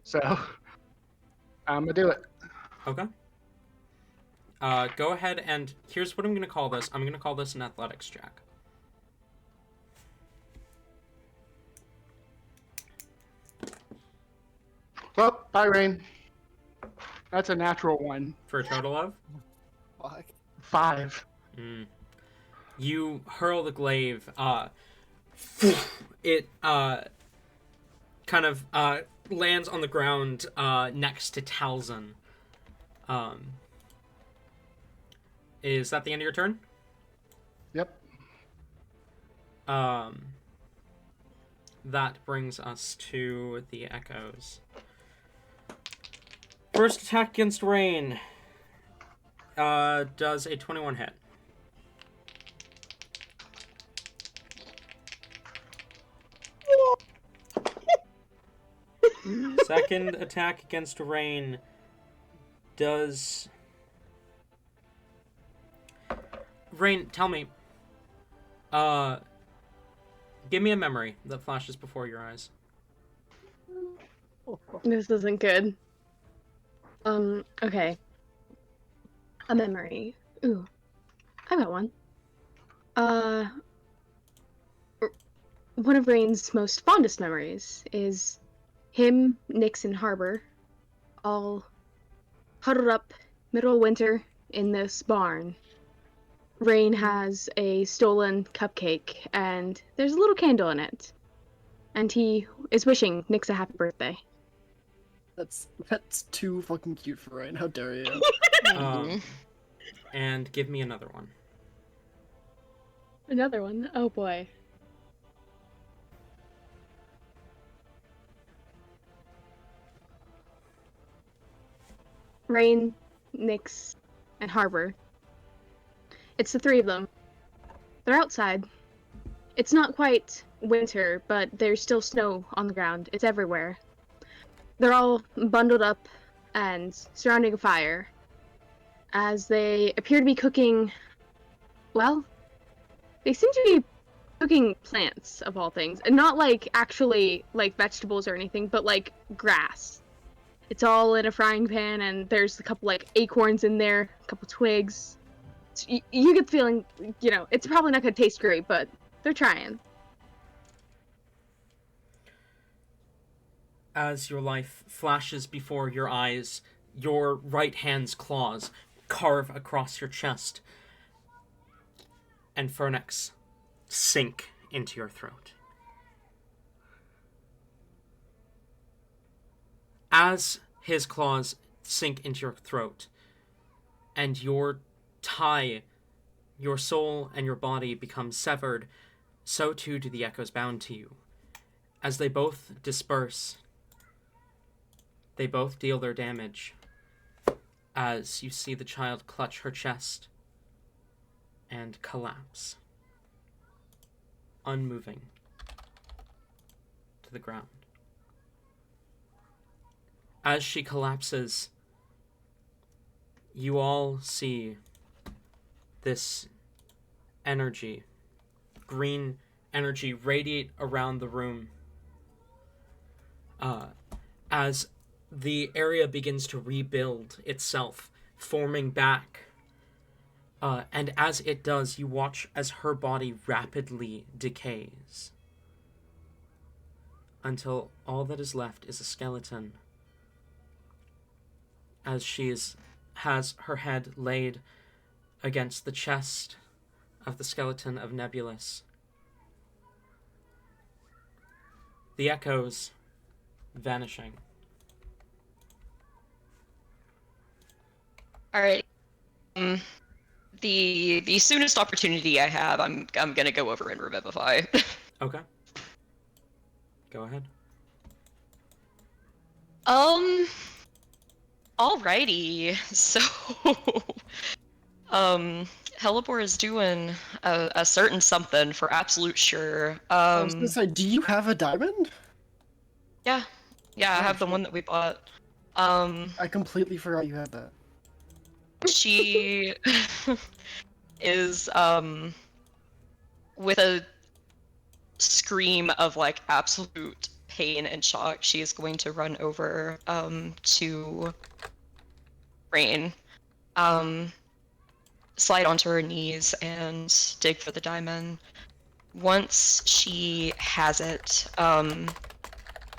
So, I'm going to do it. Okay. Go ahead and here's what I'm going to call this. I'm going to call this an athletics check. Well, bye, Rain. That's a natural 1. For a total of? Fuck. 5. You hurl the glaive. It kind of lands on the ground next to Talzin. Is that the end of your turn? Yep. That brings us to the echoes. First attack against Rain. Does a 21 hit. Second attack against Rain does... Rain, tell me. Give me a memory that flashes before your eyes. This isn't good. Okay. A memory. Ooh. I got one. One of Rain's most fondest memories is him, Nix, and Harbor all huddled up middle of winter in this barn. Rain has a stolen cupcake, and there's a little candle in it. And he is wishing Nix a happy birthday. That's too fucking cute for Ryan. How dare you? And give me another one. Another one? Oh boy. Rain, Nix, and Harbor. It's the 3 of them. They're outside. It's not quite winter, but there's still snow on the ground. It's everywhere. They're all bundled up and surrounding a fire as they appear to be cooking. Well, they seem to be cooking plants of all things, and not like actually like vegetables or anything, but like grass. It's all in a frying pan, and there's a couple like acorns in there, a couple twigs. You get the feeling, it's probably not gonna taste great, but they're trying. As your life flashes before your eyes, your right hand's claws carve across your chest, and Fernex sink into your throat. As his claws sink into your throat, and your soul and your body become severed, so too do the echoes bound to you. As they both disperse, they both deal their damage, as you see the child clutch her chest and collapse, unmoving, to the ground. As she collapses, you all see this energy, green energy, radiate around the room as the area begins to rebuild itself, forming back. And as it does, you watch as her body rapidly decays until all that is left is a skeleton, as she has her head laid against the chest of the skeleton of Nebulous. The echoes vanishing. All right. The soonest opportunity I have, I'm gonna go over and revivify. Okay. Go ahead. Alrighty. So, Hellebore is doing a certain something for absolute sure. I was gonna say, do you have a diamond? Yeah, I Oh, have the shit. one that we bought. I completely forgot you had that. She is with a scream of like absolute pain and shock, she is going to run over to Rain, slide onto her knees and dig for the diamond. Once she has it,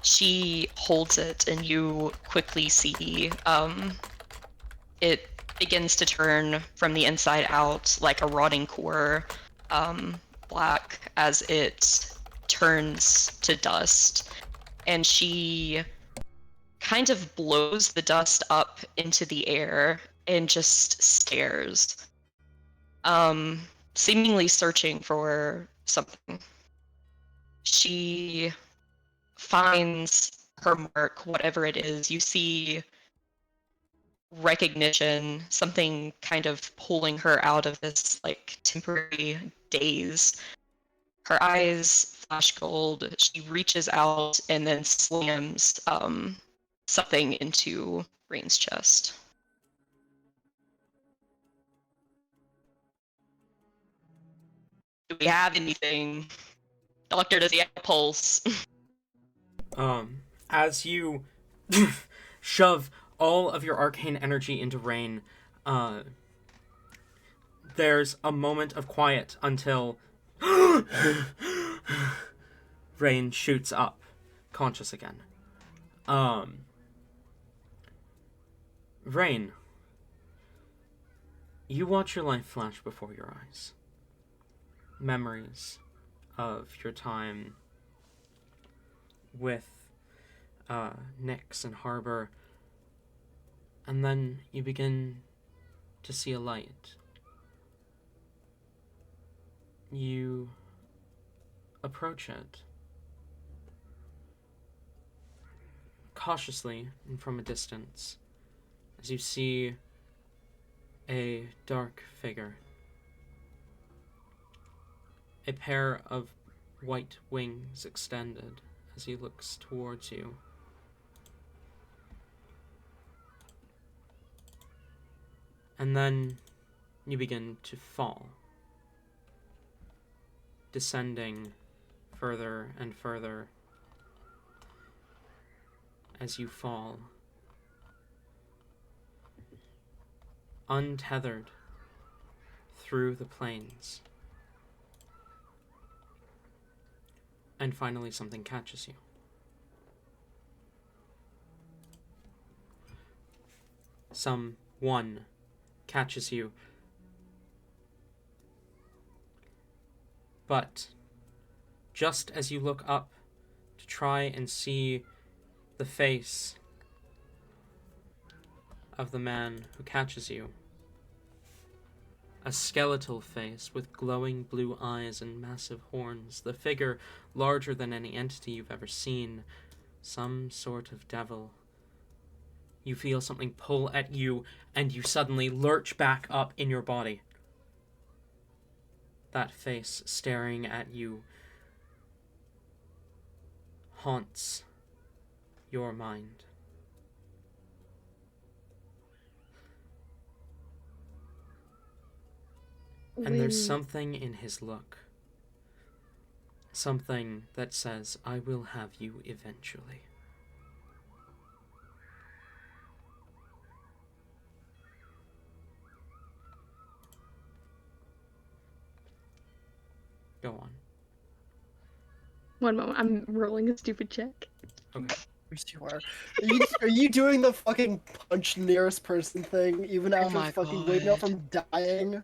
she holds it, and you quickly see it begins to turn from the inside out like a rotting core, black, as it turns to dust. And she kind of blows the dust up into the air and just stares, seemingly searching for something. She finds her mark, whatever it is. You see recognition, something kind of pulling her out of this like temporary daze. Her eyes flash gold. She reaches out and then slams something into Rain's chest. Do we have anything? Doctor, does he have a pulse? As you shove all of your arcane energy into Rain, there's a moment of quiet until Rain shoots up, conscious again. Rain, you watch your life flash before your eyes. Memories of your time with Nyx and Harbor, and then you begin to see a light. You approach it cautiously and from a distance as you see a dark figure a pair of white wings extended as he looks towards you. And then you begin to fall, descending further and further as you fall, untethered through the plains. And finally something catches you. Someone catches you. But just as you look up to try and see the face of the man who catches you, a skeletal face with glowing blue eyes and massive horns, the figure larger than any entity you've ever seen, some sort of devil. You feel something pull at you, and you suddenly lurch back up in your body. That face staring at you haunts your mind. And there's something in his look. Something that says, I will have you eventually. Go on. One moment, I'm rolling a stupid check. Okay. You are. Are you doing the fucking punch nearest person thing even after my fucking waking up God. from dying?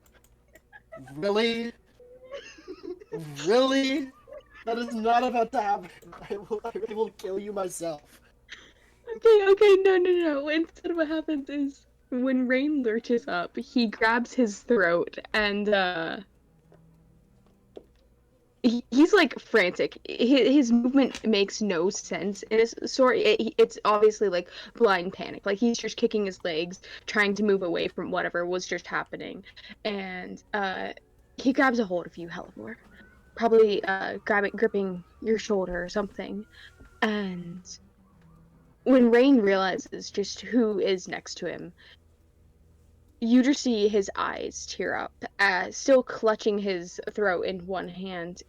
Really? Really? That is not about to happen. I will kill you myself. Okay, no. Instead, what happens is when Rain lurches up, he grabs his throat and he's like frantic. His movement makes no sense. And it's obviously like blind panic. Like he's just kicking his legs, trying to move away from whatever was just happening. And he grabs a hold of you, Helivore. Probably gripping your shoulder or something. And when Rain realizes just who is next to him, you just see his eyes tear up, still clutching his throat in one hand,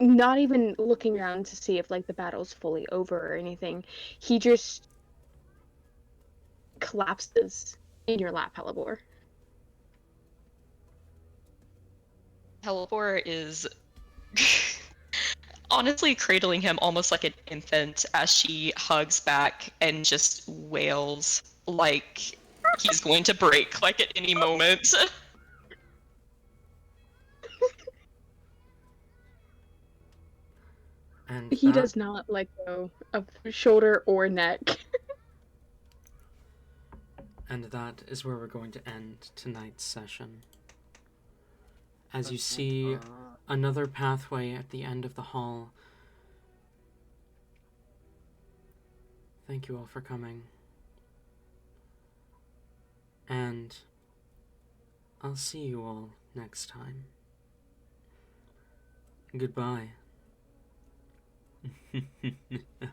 not even looking around to see if like the battle's fully over or anything. He just collapses in your lap, Helivore. Helivore is honestly cradling him almost like an infant as she hugs back and just wails like he's going to break like at any moment. And He that, does not let go of shoulder or neck. and that is where we're going to end tonight's session. As you see another pathway at the end of the hall. Thank you all for coming. And I'll see you all next time. Goodbye.